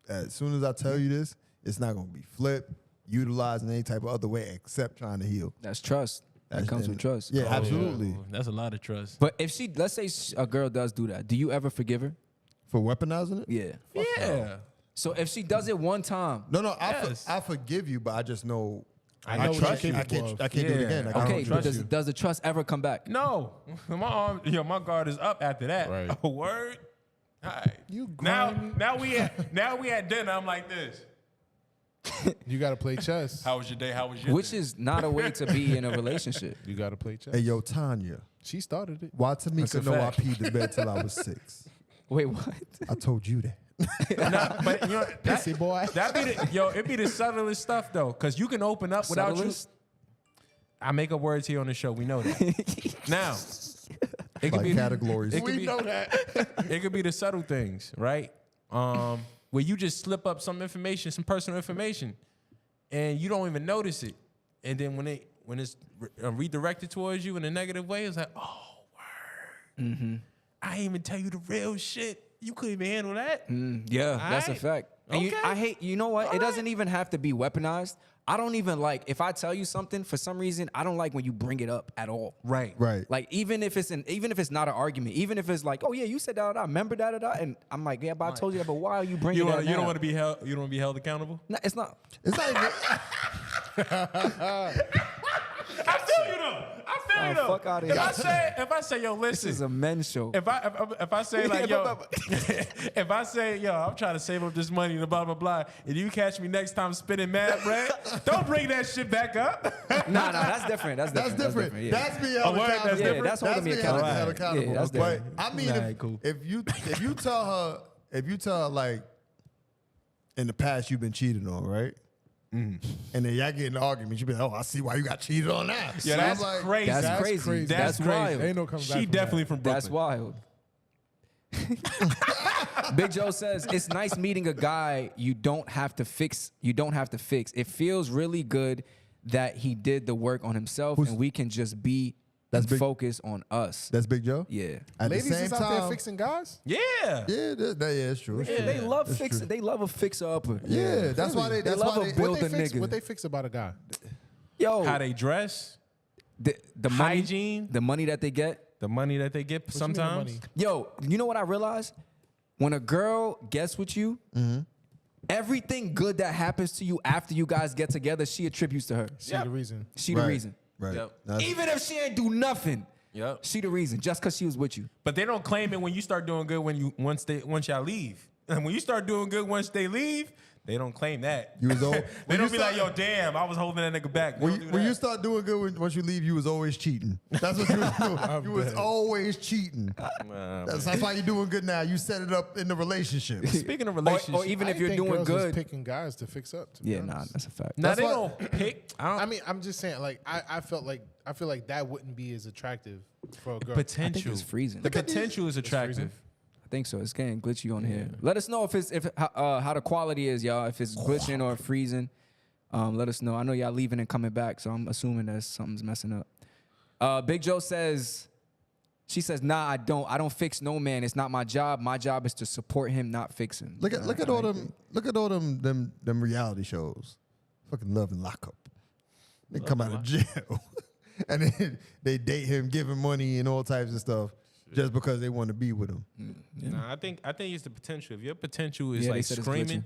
As soon as I tell you this, it's not gonna be flipped, utilized in any type of other way except trying to heal. That's trust. That comes with trust. Yeah, absolutely. That's a lot of trust. But if she, let's say a girl does do that, do you ever forgive her? For weaponizing it? Yeah. Yeah. So if she does it one time, No, Yes. I forgive you, but I just know I know what trust you're you. I capable can't of. do it Yeah. again. Like, I okay, don't but trust you. does the trust ever come back? No, my arm, my guard is up after that. Right. A word. All right. You now grimy. now we at dinner. I'm like this. You gotta play chess. How was your day? How was your Which day? is not a way to be in a relationship. You gotta play chess. Hey, yo, Tanya, She started it. why That's a Tamika know I fact. peed the bed till I was 6? Wait, what? I told you that. Nah, but you know, Pissy boy. That be it be the subtlest stuff though, because you can open up without you. Subtlest? I make up words here on the show. We know that. Now, it could Like be categories. It could We be, know that. It could be the subtle things, right? Where you just slip up some information, some personal information, and you don't even notice it. And then when it's redirected towards you in a negative way, it's like, oh, word. Mm-hmm. I ain't even tell you the real shit. You couldn't even handle that. Yeah, that's a Alright. fact. And Okay. I hate, you know what? It Alright. doesn't even have to be weaponized. I don't even like, if I tell you something, for some reason, I don't like when you bring it up at all. Right. Right. Like even if it's not an argument, even if it's like, oh yeah, you said that, remember that, and I'm like, yeah, but I told you that, but why are you bringing that? You don't now? want to be held. You don't want to be held accountable. No, it's not. It's not even. I feel you though. I feel you though. fuck outta here. If I say, yo, This listen. is a men's show. If I say like yo, if I say yo, I'm trying to save up this money and blah blah blah, and you catch me next time spending mad bread, don't bring that shit back up. Nah, that's different. That's That's different. different. Yeah. That's being held word, that's accountable. different? That's holding me being accountable. held accountable. Yeah, that's but different. I mean, Nah, cool. if you tell her like in the past you've been cheated on, right? And then y'all get in an argument, you be like, oh, I see why you got cheated on now. Yeah, So that's I'm like, crazy. That's crazy. That's That's wild. crazy. Ain't no coming back She from definitely that. from Brooklyn. That's wild. Big Joe says it's nice meeting a guy you don't have to fix. It feels really good that he did the work on himself, and we can just be That's big- focused on us. That's Big Joe? Yeah. At Ladies the same is out there time, fixing guys. Yeah. yeah, it's true. It's Yeah, true. they love That's fix. true. They love a fixer upper. Yeah, that's why they. That's love why a they. build- What they a fix? nigga. What they fix about a guy? Yo, How they dress, the money, hygiene, the money that they get. the money that they get What you mean sometimes. money? Yo, you know what I realized? When a girl gets with you, everything good that happens to you after you guys get together, she attributes to her. See the reason. She Right, the reason. Right. Yep. That's- Even if she ain't do nothing, Yep. she the reason. Just because she was with you. But they don't claim it when you start doing good once y'all leave. And when you start doing good once they leave, they don't claim that. You was old. They don't be like, yo, damn, I was holding that nigga back. They don't do When you that. start doing good, once you leave, you was always cheating. That's what you was doing. You was always cheating. That's why you're doing good now. You set it up in the relationship. Speaking of relationships, Or even I if you're think doing girls was good. picking guys to fix up. To be Yeah, nah, honest. that's a fact. now That's they why- don't pick. I mean, I'm just saying. Like, I feel like that wouldn't be as attractive for a girl. I think Potential. it's freezing. The potential is attractive. I think so. It's getting glitchy on here. Let us know if how the quality is, y'all. If it's glitching or freezing, let us know. I know y'all leaving and coming back, so I'm assuming that something's messing up. Big Joe says, she says, nah, I don't fix no man. It's not my job. My job is to support him, not fix him. Look at all them reality shows. Fucking Love and Lockup. They come out of jail. And then they date him, give him money and all types of stuff just because they want to be with him. Nah, I think it's the potential. If your potential is Yeah, they like said it's screaming, glitching.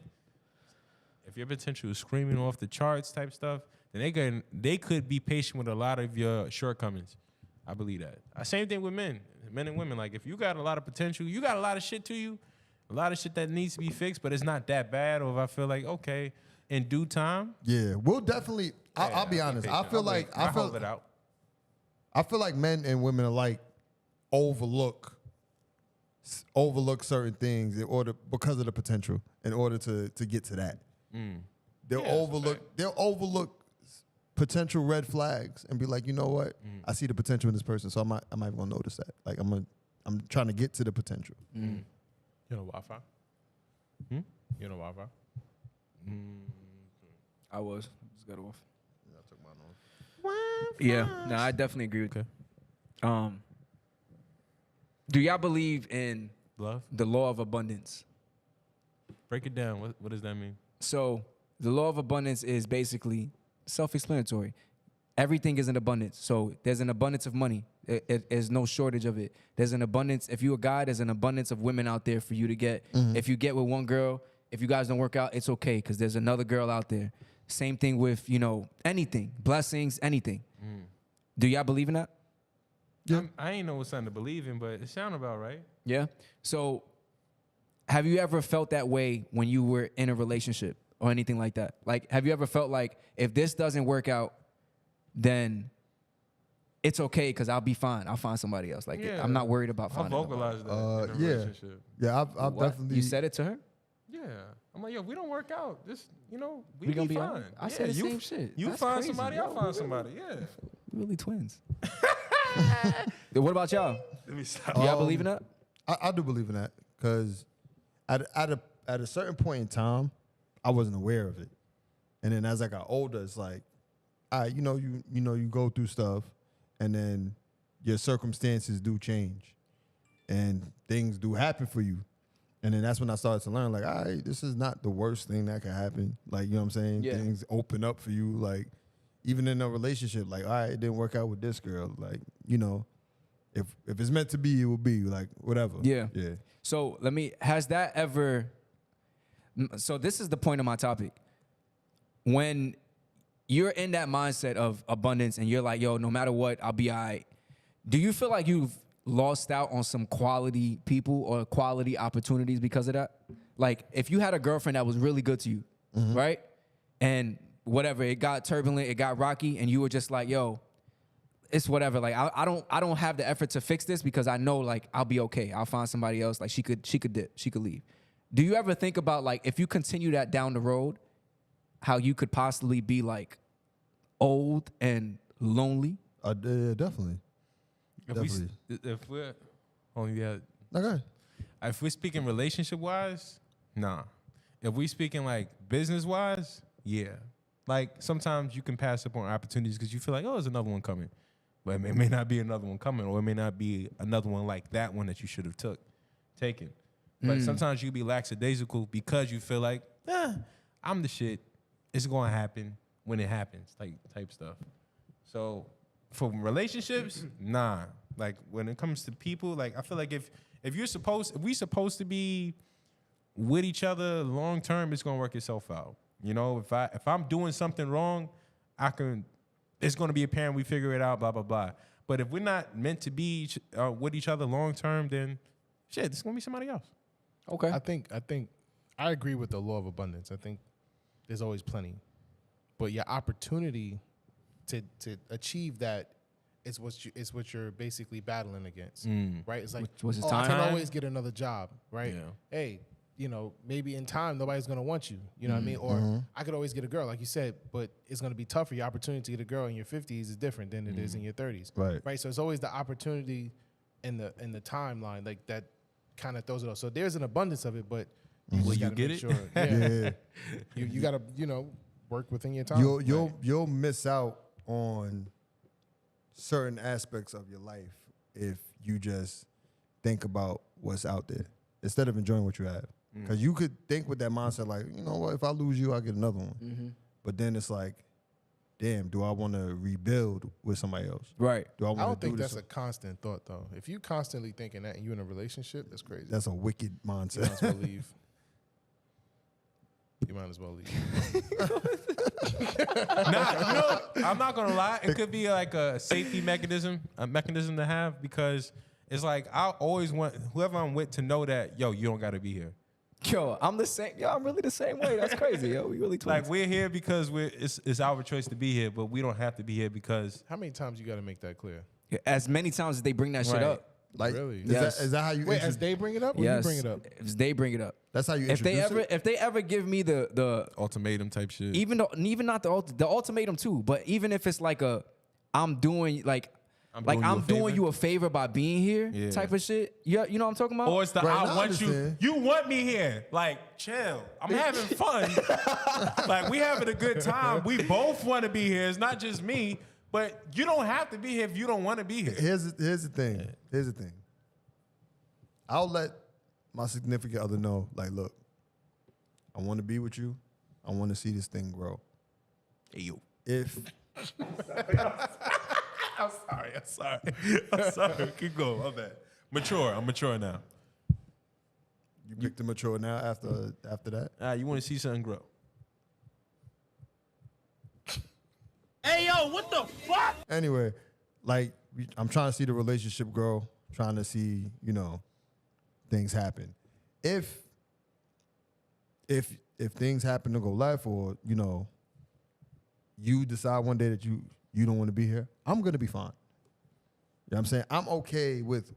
if your potential is screaming off the charts type stuff, then they could be patient with a lot of your shortcomings. I believe that. Same thing with men and women. Like if you got a lot of potential, you got a lot of shit to you, a lot of shit that needs to be fixed, but it's not that bad. Or if I feel like okay, in due time, Yeah, we'll definitely. I'll be honest. I feel like I hold it out. I feel like men and women alike overlook certain things in order because of the potential in order to get to that. They'll overlook potential red flags and be like, you know what? I see the potential in this person, so I'm not gonna notice that. Like I'm trying to get to the potential. You know Wi-Fi? You know Wi-Fi? I was. Just got off. I took mine off. Yeah. No, I definitely agree with that. Do y'all believe in Love? the law of abundance? Break it down. What does that mean? So the law of abundance is basically self-explanatory. Everything is in abundance. So there's an abundance of money. There's no shortage of it. There's an abundance. If you're a guy, there's an abundance of women out there for you to get. If you get with one girl, if you guys don't work out, it's okay because there's another girl out there. Same thing with, anything, blessings, anything. Do y'all believe in that? Yeah. I ain't know what's something to believe in, but it sound about right. Yeah. So have you ever felt that way when you were in a relationship or anything like that? Like, have you ever felt like if this doesn't work out, then it's okay because I'll be fine. I'll find somebody else. Like, Yeah. I'm not worried about I finding nobody. vocalized that in a Yeah. relationship. Yeah, I've What? definitely. You said it to her? Yeah. I'm like, yo, we don't work out. This, we We gonna be be fine. honest. I said the you, same shit. You That's find crazy, somebody, yo. I'll find somebody. Yeah. We're really twins. What about y'all? Let me stop. Do y'all believe in that? I do believe in that because at a certain point in time, I wasn't aware of it, and then as I got older, it's like, you go through stuff, and then your circumstances do change, and things do happen for you, and then that's when I started to learn, like, all right, this is not the worst thing that could happen. Like, you know what I'm saying? Yeah. Things open up for you, like even in a relationship, like, all right, it didn't work out with this girl, like, if it's meant to be, it will be, like, whatever. Yeah. Yeah. So has that ever, so this is the point of my topic. When you're in that mindset of abundance and you're like, yo, no matter what, I'll be all right. Do you feel like you've lost out on some quality people or quality opportunities because of that? Like, if you had a girlfriend that was really good to you, right? And whatever, it got turbulent, it got rocky, and you were just like, yo, it's whatever. Like, I don't have the effort to fix this because I know, like, I'll be okay. I'll find somebody else. Like, she could dip, she could leave. Do you ever think about, like, if you continue that down the road, how you could possibly be, like, old and lonely? Yeah, definitely. If we're, Okay. if we're speaking relationship wise, nah. If we speaking like business wise, yeah. Like sometimes you can pass up on opportunities because you feel like, oh, there's another one coming. But it may not be another one coming, or it may not be another one like that one that you should have taken. But sometimes you can be lackadaisical because you feel like, I'm the shit. It's going to happen when it happens, type stuff. So for relationships, nah. Like when it comes to people, like I feel like if we supposed to be with each other long term, it's gonna work itself out. If I'm doing something wrong, it's gonna be apparent. We figure it out. Blah blah blah. But if we're not meant to be with each other long term, then shit, it's gonna be somebody else. Okay. I think I agree with the law of abundance. I think there's always plenty, but your opportunity to achieve that is what you're basically battling against, right? It's like, Which is I time. can always get another job, right? Yeah. Hey, maybe in time nobody's gonna want you. You know what I mean? Or I could always get a girl, like you said, but it's gonna be tougher. Your opportunity to get a girl in your 50s is different than it is in your 30s. Right. Right. So it's always the opportunity in the timeline, like that kind of throws it off. So there's an abundance of it, but you Will just you gotta get make it? sure. Yeah. you gotta, work within your time. You'll miss out on certain aspects of your life if you just think about what's out there instead of enjoying what you have. Because you could think with that mindset, like, you know what, if I lose you, I'll get another one. But then it's like, damn, do I want to rebuild with somebody else? Right. Do I I want don't to think do that's this? a constant thought, though. If you constantly thinking that and you in a relationship, that's crazy. That's a wicked You might mindset. as well leave. You might as well leave. I'm not gonna lie. It could be like a safety mechanism to have because it's like I always want whoever I'm with to know that you don't got to be here. Yo, I'm the same. Yo, I'm really the same way. That's crazy. Yo, we really twins. Like we're here because it's our choice to be here, but we don't have to be here because How many times you got to make that clear? As many times as they bring that shit Right. up. Like, Really? is that how you? Wait, as they bring it up, or you bring it up? If they bring it up. That's how you If they introduce ever it? if they ever give me the Ultimatum type shit. even not the ultimatum too, but even if it's like I'm doing you a favor by being here Yeah. type of shit. You know what I'm talking about? Or it's the Right, I now I want you. understand. You want me here. Like, chill. I'm having fun. Like, we having a good time. We both want to be here. It's not just me. But you don't have to be here if you don't want to be here. Here's the thing. Here's the thing. I'll let my significant other know, like, look, I want to be with you. I want to see this thing grow. Hey, you. If I'm sorry. Keep going. I'm bad. Mature. I'm mature now. you picked the mature now after that, You want to see something grow. anyway, like I'm trying to see the relationship grow, trying to see, things happen. If things happen to go left, or you decide one day that you don't want to be here, I'm gonna be fine. You know what I'm saying? I'm okay with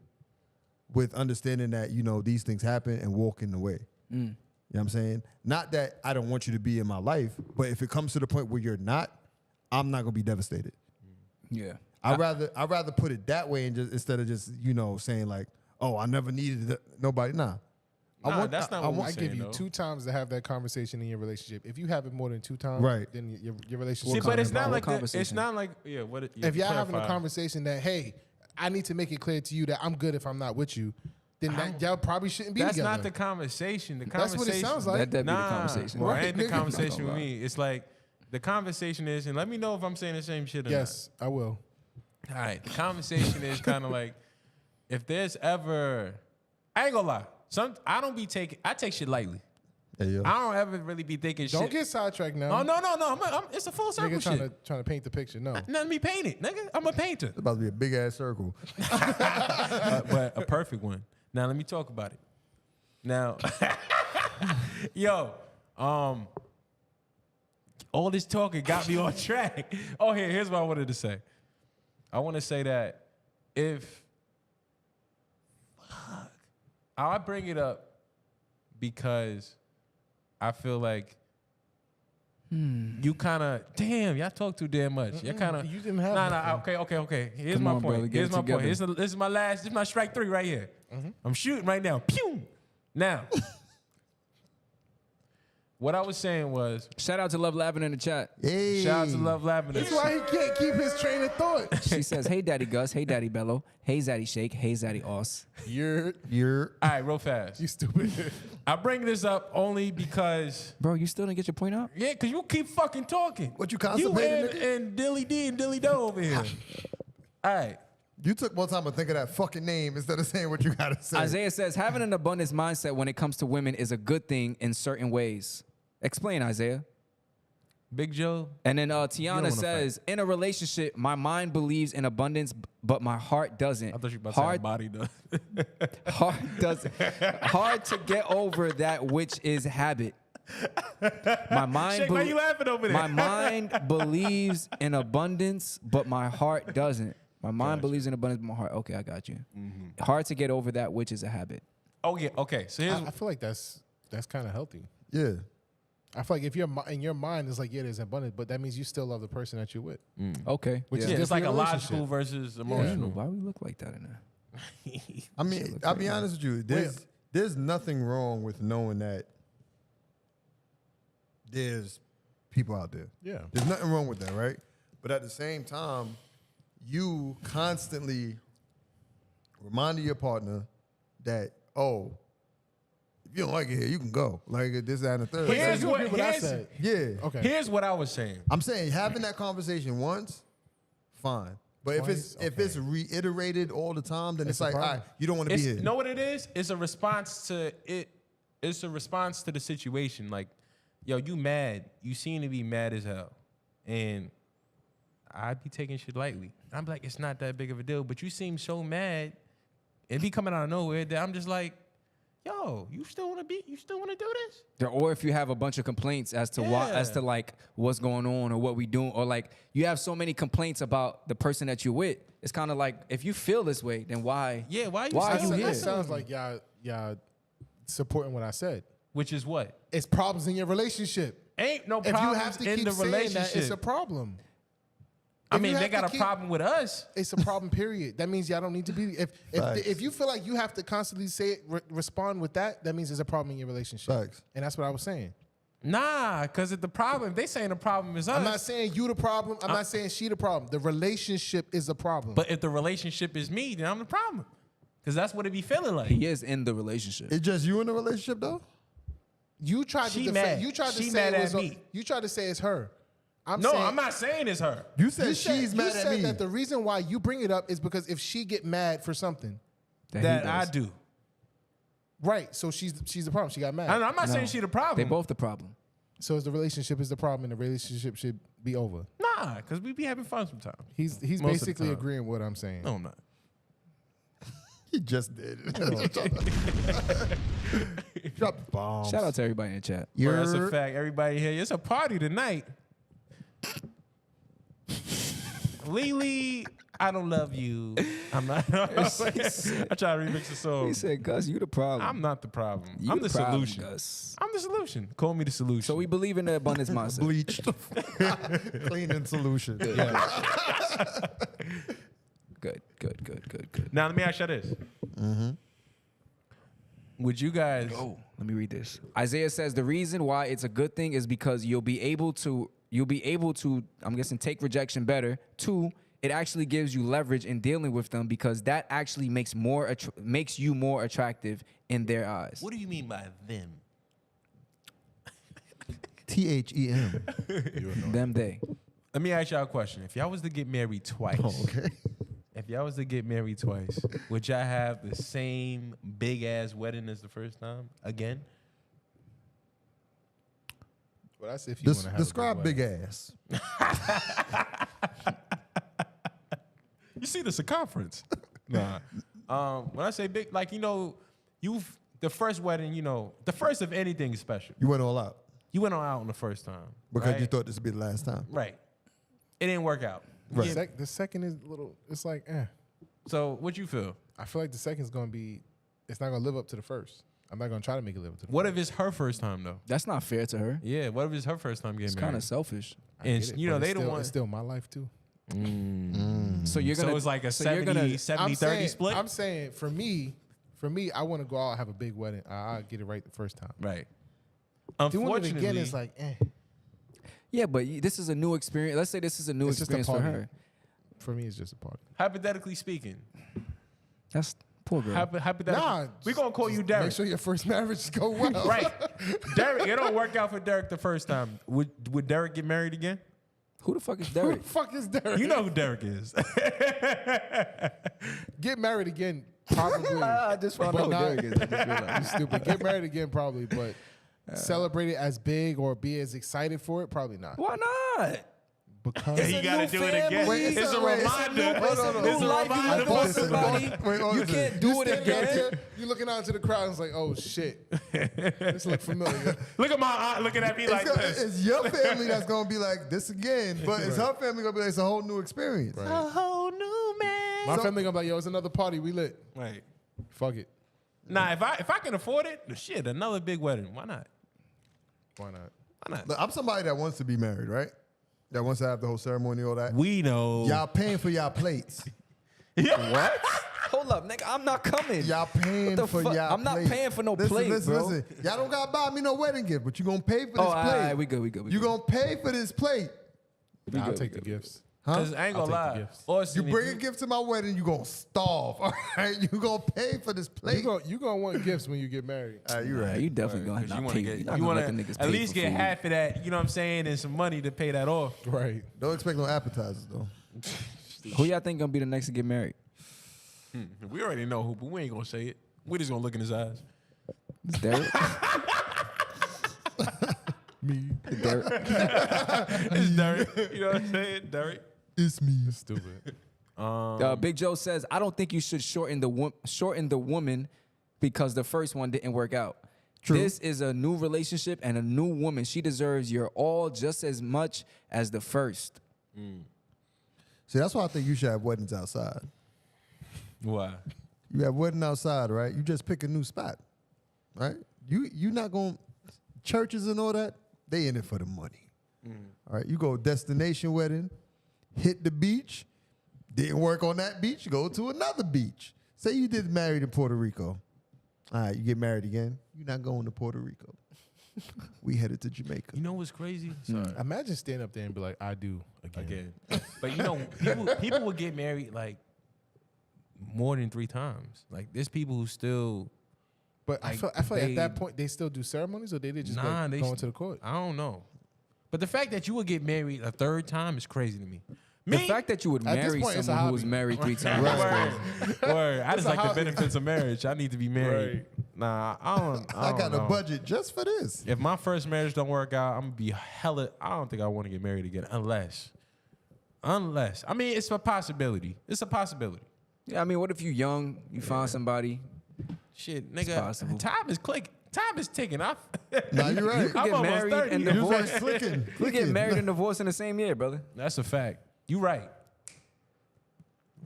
understanding that, these things happen and walking away. You know what I'm saying? Not that I don't want you to be in my life, but if it comes to the point where you're not, I'm not gonna be devastated. Yeah. I'd rather put it that way and just instead of just saying like, oh, I never needed nobody. Nah, That's not what we're I saying, give you though. 2 times to have that conversation in your relationship. If you have it more than 2 times, Right. then your relationship. See, but it's not What like it's conversation? not like What if y'all having a clarify. conversation that, hey, I need to make it clear to you that I'm good if I'm not with you, then y'all probably shouldn't be That's together. not the conversation. The That's conversation. what it sounds like. That'd be the Nah, conversation. bro, Right, ain't the nigga. conversation with me. It's like the conversation is, and let me know if I'm saying the same shit or Yes, I will. not. All right, the conversation is kind of like, if there's ever, I ain't gonna lie, I take shit lightly. Hey, yo. I don't ever really be thinking shit. Don't get sidetracked now. Oh no. It's a full circle Nigga trying shit. to paint the picture. No. Let me paint it, nigga. I'm a painter, It's about to be a big ass circle. but a perfect one. Now let me talk about it. Now, yo, all this talking got me on track. Oh, here's what I wanted to say. I want to say that I bring it up because I feel like you kind of, damn, y'all talk too damn much. You kind of, you didn't have nothing. Okay. Here's Come my on, point. brother, get Here's it my point. together. This is my strike 3 right here. I'm shooting right now. Pew! Now, what I was saying was, Shout out to Love Lavin in the chat. Hey. shout out to Love Lavender. That's why he can't keep his train of thought. She says, "Hey, Daddy Gus. Hey, Daddy Bello. Hey, Zaddy Shake. Hey, Zaddy Oss." You're All right, real fast. you stupid. I bring this up only because, Bro, you still didn't get your point out? yeah, because you keep fucking talking. What, you You constipated, and Dilly D and Dilly Doe over here. All right. You took more time to think of that fucking name instead of saying what you gotta say. Isaiah says, "Having an abundance mindset when it comes to women is a good thing in certain ways." Explain, Isaiah. Big Joe. And then wanna Tiana says, "In a relationship, my mind believes in abundance, but my heart doesn't. I thought you were about to say hard, body does. hard doesn't. Hard to get over that which is habit. My mind, Shake, why you laughing over there? my mind believes in abundance, but my heart doesn't. My mind believes in abundance, but my heart. Okay, I got you. Hard to get over that which is a habit. Oh, yeah, okay. So here's, I feel like that's kind of healthy. Yeah. I feel like if in your mind it's like, yeah, there's abundance, but that means you still love the person that you're with. Okay, Which yeah. is yeah, good it's for like a your logical relationship. versus Damn, emotional. why we look like that in there? I mean, I'll be honest with you. There's nothing wrong with knowing that there's people out there. Yeah. There's nothing wrong with that, right? But at the same time, you constantly reminding your partner that, oh, if you don't like it here, you can go. Like this, that, and the third. Here's You what, agree with I here's, said. Yeah. Okay. here's what I was saying. I'm saying having that conversation once, fine. But Twice? if it's reiterated all the time, then it's a like, all problem. right, you don't want to be It's, here. know what it is? It's a response to it. It's a response to the situation. Like, yo, you mad. You seem to be mad as hell. And I'd be taking shit lightly. I'm like, it's not that big of a deal. But you seem so mad and be coming out of nowhere that I'm just like, yo, you still want to do this? Or if you have a bunch of complaints as to why, as to like what's going on or what we doing, or like you have so many complaints about the person that you're with, It's kind of like if you feel this way, then why? Yeah, why Why are are you That here? sounds like y'all supporting what I said. Which is what? It's problems in your relationship. Ain't no If you problems have to in keep the saying that, relationship. it's a problem. I If mean, you they have to got a keep- problem with us. It's a problem. Period. That means y'all don't need to be. If you feel like you have to constantly say it, respond with that, that means there's a problem in your relationship. Facts. And that's what I was saying. Nah, because the problem, if they saying the problem is us. I'm not saying you the problem. I'm not saying she the problem. The relationship is the problem. But if the relationship is me, then I'm the problem. Because that's what it be feeling like. He is in the relationship. It's just you in the relationship though. you tried She to mad. defend. You tried to She say mad it at was me. You tried to say it's her. No, I'm not saying it's her. You said You she's mad you at said me. that the reason why you bring it up is because if she get mad for something, he That I does. do. right? So she's the problem. She got mad. I'm not saying she the problem. They both the problem. So the relationship is the problem, and the relationship should be over. Nah, because we be having fun sometimes. He's Most of the basically time. agreeing with what I'm saying. No, I'm not. He just did. Drop the bombs. Shout out to everybody in the chat. Well, that's a fact. Everybody here, it's a party tonight. Lily, I don't love you. I'm not. I try to remix the song. He said, "Gus, you the problem. I'm not the problem. You I'm the problem, solution. Gus." I'm the solution. Call me the solution. So we believe in the abundance mindset. Bleached. Cleaning solution. Good. Now let me ask you this. Would you guys? Oh, let me read this. Isaiah says the reason why it's a good thing is because you'll be able to, I'm guessing, take rejection better. 2, it actually gives you leverage in dealing with them because that actually makes you more attractive in their eyes. What do you mean by them? THEM. Them they. Let me ask y'all a question. If y'all was to get married twice, Okay. if y'all was to get married twice, would y'all have the same big ass wedding as the first time again? Well, that's if you want to have Describe a big wedding. ass. You see the circumference. Nah. When I say big, like, the first wedding, the first of anything is special. You went all out You went on out on the first time. because right? you thought this would be the last time. Right. It didn't work out. Right. Yeah. The second is a little. It's like, So what you feel? I feel like the second's gonna be. It's not gonna live up to the first. I'm not gonna try to make it live up to the What first. if it's her first time though? That's not fair to her. Yeah. What if it's her first time getting It's married? kind of selfish. I and get it, you know but they it's the still, one. It's still my life too. So you're gonna. So it's like a so you're 70, gonna- 70 30 split. I'm saying for me, I want to go out and have a big wedding. I'll get it right the first time. Right. Doing it Unfortunately, again is like, Yeah, but this is a new experience. Let's say this is a new It's just a experience for party. her. For me, it's just a party. hypothetically speaking, That's poor girl. hypothetically, Nah, we gonna call you Derek. Make sure your first marriage go well. Right. Derek, it don't work out for Derek the first time. Would Derek get married again? Who the fuck is Who the Derek? fuck is Derek? You know who Derek is. Get married again, probably. I just found But out who not- Derek is. I just realized. You stupid. Get married again, probably, but celebrate it as big or be as excited for it, probably not. Why not? Because Yeah, you gotta new do it again. family. It's a It's a reminder. new- it's a It's new a life. You reminder live for with Listen, somebody. wait, You can't do it again. You're looking out into the crowd and it's like, oh shit, this look familiar. Look at my aunt looking at me like this. It's your family that's gonna be like this again, but it's her family gonna be like it's a whole new experience. A whole new man. My family gonna be like, yo, it's another party, we lit. Right. Fuck it. Nah, if I can afford it, shit, another big wedding. Why not? Why not? Why not? Look, I'm somebody that wants to be married, right? That wants to have the whole ceremony, all that. We know. Y'all paying for y'all plates. What? Hold up, nigga. I'm not coming. Y'all paying What the for fuck? y'all I'm not plate. paying for no listen, plate, listen, bro. Listen. Y'all don't gotta buy me no wedding gift, but you gonna pay for this Oh, all plate. right, we good. You gonna pay for this plate. Nah, I'll good, take we the good. gifts. Because I ain't I'll gonna take the lie. gifts. Austin, You if bring a gift to my wedding, you gonna starve. All right, you gonna pay for this plate. You gonna want gifts when you get married. You Nah, right. you definitely gonna 'cause not you pay. wanna You're get, not you gonna wanna let the niggas at pay least for get food. half of that. You know what I'm saying, and some money to pay that off. Right. Don't expect no appetizers though. Who y'all think gonna be the next to get married? We already know who, but we ain't gonna say it. We just gonna look in his eyes. It's Derek. Me. Derek. It's Derek. You know what I'm saying, Derek. It's me. Stupid. Big Joe says, I don't think you should shorten the woman because the first one didn't work out. True. This is a new relationship and a new woman. She deserves your all just as much as the first. See, that's why I think you should have weddings outside. Why? You have wedding outside, right? You just pick a new spot, right? You not going churches and all that. They in it for the money. All right, you go destination wedding, hit the beach. Didn't work on that beach. Go to another beach. Say you did married in Puerto Rico. All right, you get married again. You're not going to Puerto Rico. We headed to Jamaica. You know what's crazy? Sorry. Imagine standing up there and be like, I do again. But you know, people would get married like more than 3 times. Like there's people who still. But Like, I feel like they- at that point they still do ceremonies, or they just Nah, go into the court. I don't know. But the fact that you would get married a 3rd time is crazy to me. The fact that you would At this marry point, it's a someone who was hobby. married 3 times. is crazy. Word. I just a like the hobby. benefits of marriage. I need to be married. Right. Nah, I don't I got know. a budget just for this. If my first marriage don't work out, I'm gonna be hella. I don't think I want to get married again unless. I mean, it's a possibility. It's a possibility. Yeah, I mean, what if you young, you find somebody? Shit, nigga. possible. Time is clicking. Time is ticking. Nah, you're right. You I'm get almost married 30. and You You was like divorced. clicking. We get married and divorced in the same year, brother. That's a fact. You right.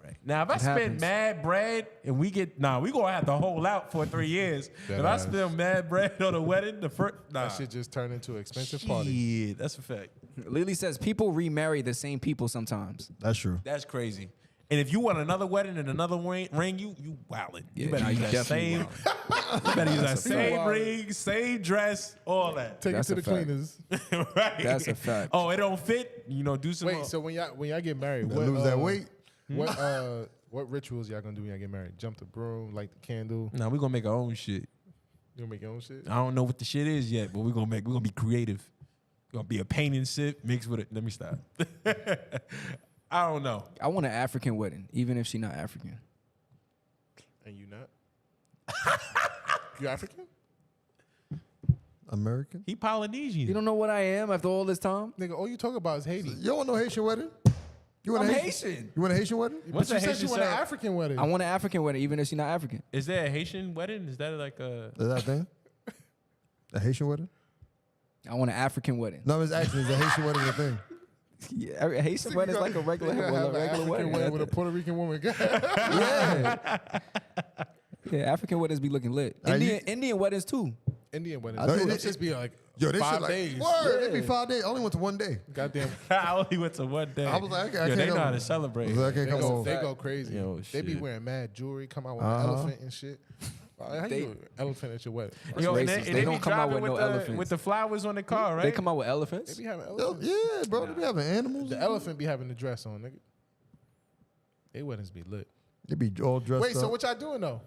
Right. Now, if I spend happens. mad bread and we get, we gonna have to hold out for 3 years. That If I ass. spend mad bread on a wedding, the first, That shit just turned into an expensive party. Yeah, that's a fact. Lily says people remarry the same people sometimes. That's true. That's crazy. And if you want another wedding and another ring, you wildin'. You Yeah, better nah, use you that definitely same. You better use that a same fact. ring, same dress, all that. Take That's it to a the fact. cleaners. Right. That's a fact. Oh, it don't fit. Do some. Wait, so when y'all get married, Gotta lose that weight. What rituals y'all gonna do when y'all get married? Jump the broom, light the candle. Nah, we gonna make our own shit. You gonna make your own shit? I don't know what the shit is yet, but we're gonna be creative. Gonna be a paint and sip mixed with it. Let me stop. I don't know. I want an African wedding, even if she's not African. And you not? You African? American. He Polynesian. You don't know what I am after all this time? Nigga, all you talk about is Haiti. You don't want no Haitian wedding? You want I'm a Haitian. You want a Haitian wedding? What's But a you said Haitian you want an ceremony? African wedding. I want an African wedding, even if she's not African. Is there a Haitian wedding? Is that like a? Is that a thing? A Haitian wedding? I want an African wedding. No, it's actually is a Haitian wedding a thing. Yeah, a Haitian wedding is like a regular, You gotta well, have a an regular African wedding. wedding with a Puerto Rican woman. Yeah. Yeah, African weddings be looking lit. you- Indian weddings too. Indian weddings. I do. Them just be like Yo, they 5 shit like days. word. It'd be 5 days. I only went to 1 day. Goddamn. I only went to one day. I was like, I Yo, can't they go. know how to celebrate. I was like, I They can't come go, home. they go crazy. Yo, They be shit. wearing mad jewelry, come out with an elephant and shit. How They- you do an elephant at your wedding? Yo, and racist. they They be don't come out driving with no the, elephants. with the flowers on the car, right? They come out with They elephants. be having Yo, elephants. yeah, bro. They be having animals. The elephant be having the dress on, nigga. They weddings be lit. They be all dressed Wait, up. so what y'all doing though?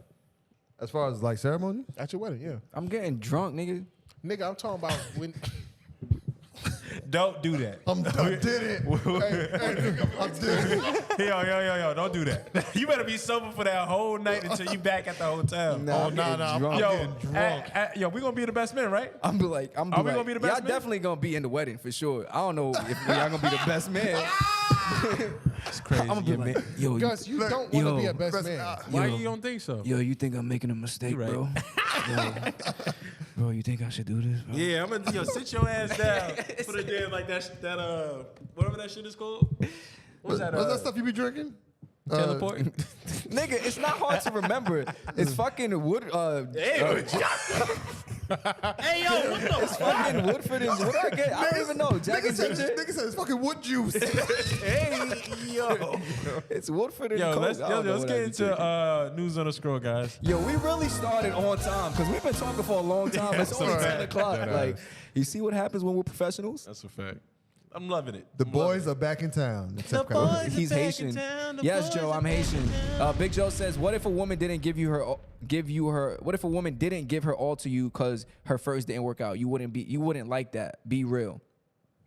As far as like ceremony? At your wedding, yeah. I'm getting drunk, nigga. Nigga, I'm talking about when Don't do that. I did it. I did it. Yo, don't do that. You better be sober for that whole night until you back at the hotel. Nah, I'm getting drunk. Yo, we gonna be the best men, right? I'm be like, Are we gonna be the best y'all men? definitely gonna be in the wedding for sure. I don't know if y'all gonna be the best man. It's crazy. I'm gonna be like, yo, Gus, you don't want to be yo, a best man. Why you don't think so? yo, you think I'm making a mistake, You right. bro? Yo, bro, you think I should do this? Bro? Yeah, I'm gonna sit your ass down. Put it there like that whatever that shit is called. What's that? What's that stuff you be drinking? Teleport. Nigga, it's not hard to remember. It's fucking Wood. Hey, yo, what the It's fucking Woodford and what I get? I don't even know. Jack and Ginger. Nigga said it's fucking wood juice. Hey, yo. It's Woodford and Yo, Coke. let's I don't know let's what get I be drinking. into news on the scroll, guys. Yo, we really started on time because we've been talking for a long time. Yeah, It's so only bad. 10 o'clock. That Like, ass. you see what happens when we're professionals? That's a fact. I'm loving it. The boys are back in town. Except He's Haitian. Yes, Joe, I'm Haitian. Big Joe says, "What if a woman didn't give you her? What if a woman didn't give her all to you because her first didn't work out? You wouldn't like that. Be real."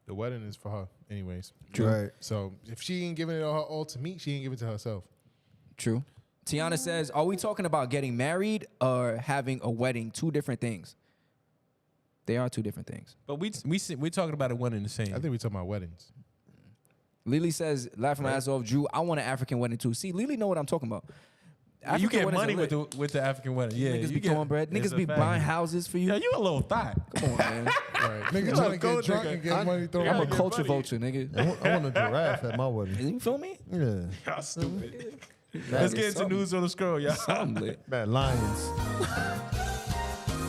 The wedding is for her, anyways. Right. So if she ain't giving it all to me, she ain't giving it to herself. True. Tiana says, "Are we talking about getting married or having a wedding? Two different things." They are two different things. But we're talking about it one and the same. I think we talking about weddings. Lily says, laughing my ass off, Drew, I want an African wedding too. See, Lily know what I'm talking about. You get weddings money are with lit. the African wedding. Yeah, Niggas you be get throwing bread. it's Niggas a be fact. buying houses for you. Yeah, you a little thought. Come on, man. Right. Nigga You trying to a gold get drunk nigga. and get money thrown. I'm a get culture money. vulture, nigga. I want a giraffe at my wedding. You feel me? Yeah. Y'all stupid. Let's get into news on the scroll, y'all. Something lit. Man, lions.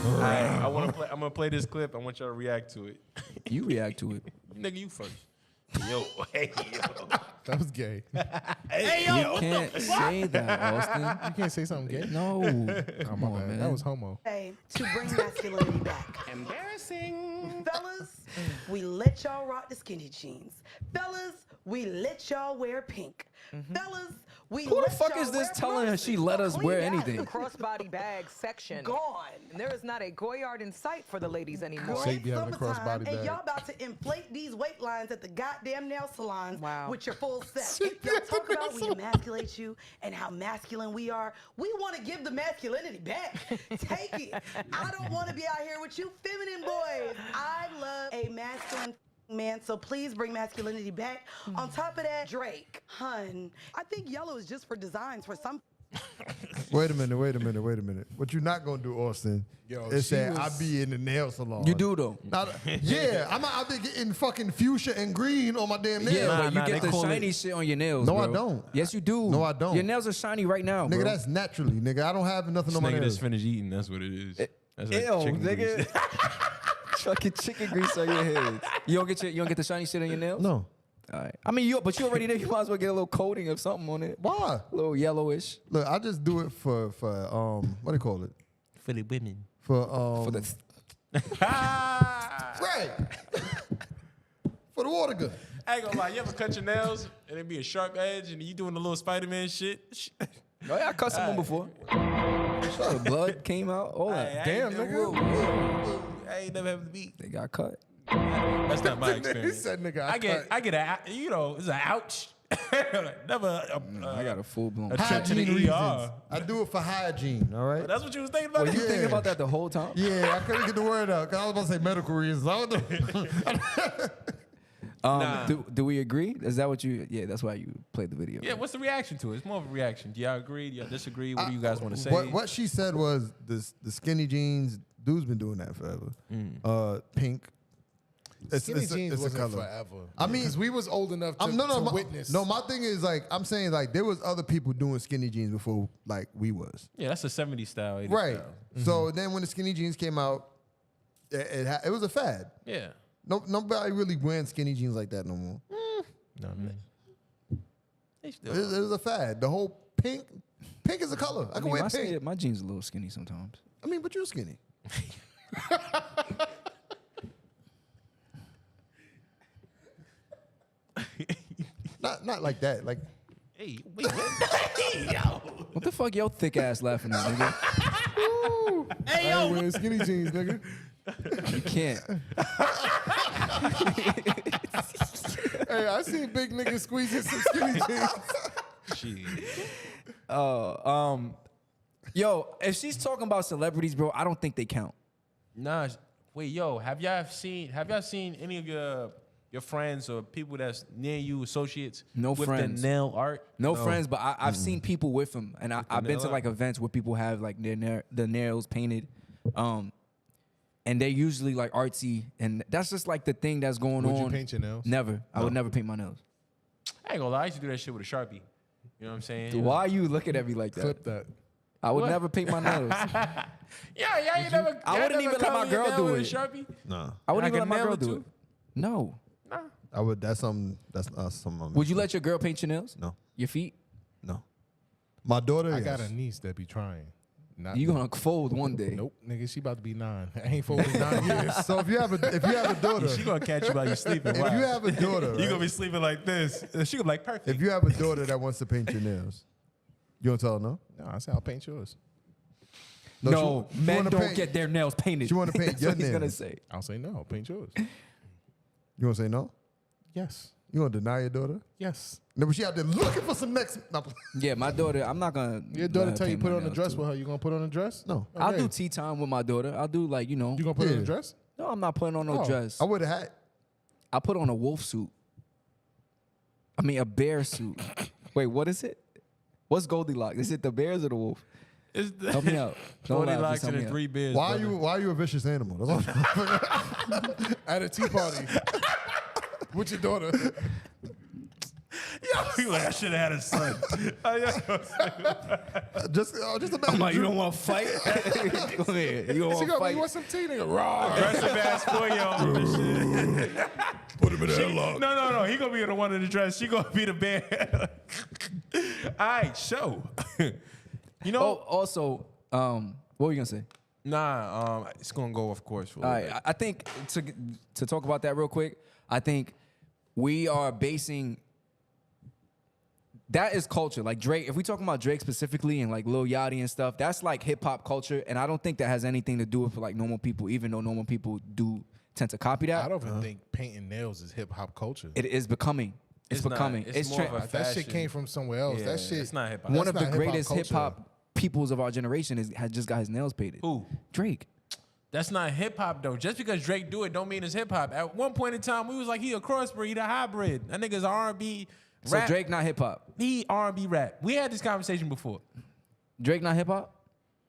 I'm gonna play this clip. I want y'all to react to it. You react to it. Nigga, you first. Yo, hey, yo. That was gay. Hey, You yo. can't say that, Austin. You can't say something gay. No. Come on, man. That was homo. Say, to bring masculinity back. Embarrassing. Fellas, we let y'all rock the skinny jeans. Fellas, we let y'all wear pink. Fellas, we Who the let fuck y'all is this wear telling her she let us clean wear that. anything? Crossbody bag section. Gone. And there is not a Goyard in sight for the ladies anymore. Shake be having a Summertime, crossbody and bag. y'all about to inflate these weight lines at the goddamn nail salons Wow. with your full set. If y'all talk about we emasculate you and how masculine we are, we want to give the masculinity back. Take it. I don't want to be out here with you feminine boys. I love a masculine man, so please bring masculinity back. On top of that, Drake, hun, I think yellow is just for designs for some. Wait a minute. What you not gonna do, Austin? Yo, is she say was- I be in the nail salon. You do, though. Yeah, I'm out there getting fucking fuchsia and green on my damn nails. Yeah, Nah, but you nah, get they the call shiny it- shit on your nails, No, bro. I don't. Yes, you do. No, I don't. Your nails are shiny right now, Nigga, bro. that's naturally, nigga. I don't have nothing This on my nigga nails. just finished eating. That's what it is. That's like Ew, chicken nigga. grease. Fucking chicken grease on your head. You don't get the shiny shit on your nails? No. All right. I mean, you already there. You might as well get a little coating of something on it. Why? A little yellowish. Look, I just do it for what do you call it? For the women. For For the right. For the water gun. I ain't gonna lie. You ever cut your nails and it be a sharp edge and you doing the little Spider-Man shit? Oh yeah, I cut someone before. The blood came out. All that. Damn, nigga. I ain't never have to beat. They got cut. That's not my He experience. said, nigga, I get a, it's an ouch. Never I got a full blown. a trip to the Hygiene ER. reasons. I do it for hygiene, all right? That's what you was thinking about? Were you Yeah. thinking about that the whole time? Yeah, I couldn't get the word out because I was about to say medical reasons. I don't know. Do we agree? Is that what you? Yeah, that's why you played the video. Yeah, what's the reaction to it? It's more of a reaction. Do y'all agree? Do y'all disagree? What do you guys want to say? What she said was the skinny jeans. Dude's been doing that forever. Pink. Skinny jeans it's a wasn't color. forever. I mean, 'cause we was old enough to, no, to my, witness. No, my thing is like I'm saying like there was other people doing skinny jeans before like we was. Yeah, that's a 70s style. 80s Right. Style. So then when the skinny jeans came out, it was a fad. Yeah. Nobody really wearing skinny jeans like that no more. No, man. They It still. was a fad. The whole pink is a color. I I can mean, wear pink. my jeans are a little skinny sometimes. I mean, but you're skinny. Not like that. Like Hey, wait, hey, yo. What the fuck, yo, thick ass laughing at, nigga? I ain't wearing skinny jeans, nigga. You can't. Hey, I seen big niggas squeezing some skinny jeans. Shit. Yo, if she's talking about celebrities, bro, I don't think they count. Nah, wait, yo, have y'all seen any of your friends or people that's near you, associates, No with friends. the nail art? No friends, but I've seen people with them, and I've been to nail like art? events where people have like the nails painted, and they're usually like artsy, and that's just like the thing that's going Would on. you paint your nails? Never. I would never paint my nails. I ain't gonna lie, I used to do that shit with a Sharpie. You know what I'm saying? Why are you looking at me like that? Clip that. I would What? never paint my nails. Yeah, you never. I wouldn't even let my girl do it. Sharpie? no. I wouldn't Like even a let my nail girl or do two? it. No. I would. That's something. That's something. Would you let your girl paint your nails? No. Your feet? No. My daughter. I got yes. a niece that be trying. Not You gonna fold one day? Nope, nigga, she about to be 9. I ain't folding 9 years. So if you have a daughter, She gonna catch you while you sleeping. if you have a daughter, You right? gonna be sleeping like this. And she gonna be like, perfect. If you have a daughter that wants to paint your nails, you gonna tell her no? No, I said I'll paint yours. No, she men wanna don't paint- get their nails painted. she wanna paint That's your what he's gonna nails. say. I'll say no, paint yours. You gonna say no? Yes. You gonna deny your daughter? Yes. No, but she out there looking for some next. No. Yeah, my daughter. I'm not gonna. Your let daughter her tell you paint put my on a nails, dress too. with her. You gonna put on a dress? No. I'll Okay. do tea time with my daughter. I'll do like You gonna put on Yeah. a dress? No, I'm not putting on no Oh. dress. I wear the hat. I put on a wolf suit. I mean a bear suit. Wait, what is it? What's Goldilocks? Is it the bears or the wolf? It's the Help me out. Don't lie, Goldilocks just help and me the out. 3 bears. Why brother. are you a vicious animal? That's all. At a tea party with your daughter. You like, I should have had a son. just imagine. I'm like, you don't want to fight? Go ahead. You don't She want to go, fight? you want some tea, nigga? Raw. Aggressive ass 4-year-old. Put him in a headlock. No. He gonna be the one in the dress. She gonna be the bear. All right, show. You know. Oh, also, what were you gonna say? Nah. It's gonna go off course for a All little right, bit. I think to talk about that real quick, I think we are basing that is culture. Like Drake, if we talking about Drake specifically and like Lil Yachty and stuff, that's like hip hop culture, and I don't think that has anything to do with like normal people, even though normal people do tend to copy that. I don't even think painting nails is hip hop culture. It is becoming. It's It's not. becoming. It's more of a That shit fashion. came from somewhere else. Yeah, that shit. it's not hip hop. one That's of the not hip-hop greatest culture. hip hop peoples of our generation has just got his nails painted. Who? Drake. That's not hip hop though. Just because Drake do it don't mean it's hip hop. At one point in time, we was like, he a crossbreed, a hybrid. That nigga's R&B So rap. Drake not hip hop. He R&B rap. We had this conversation before. Drake not hip hop.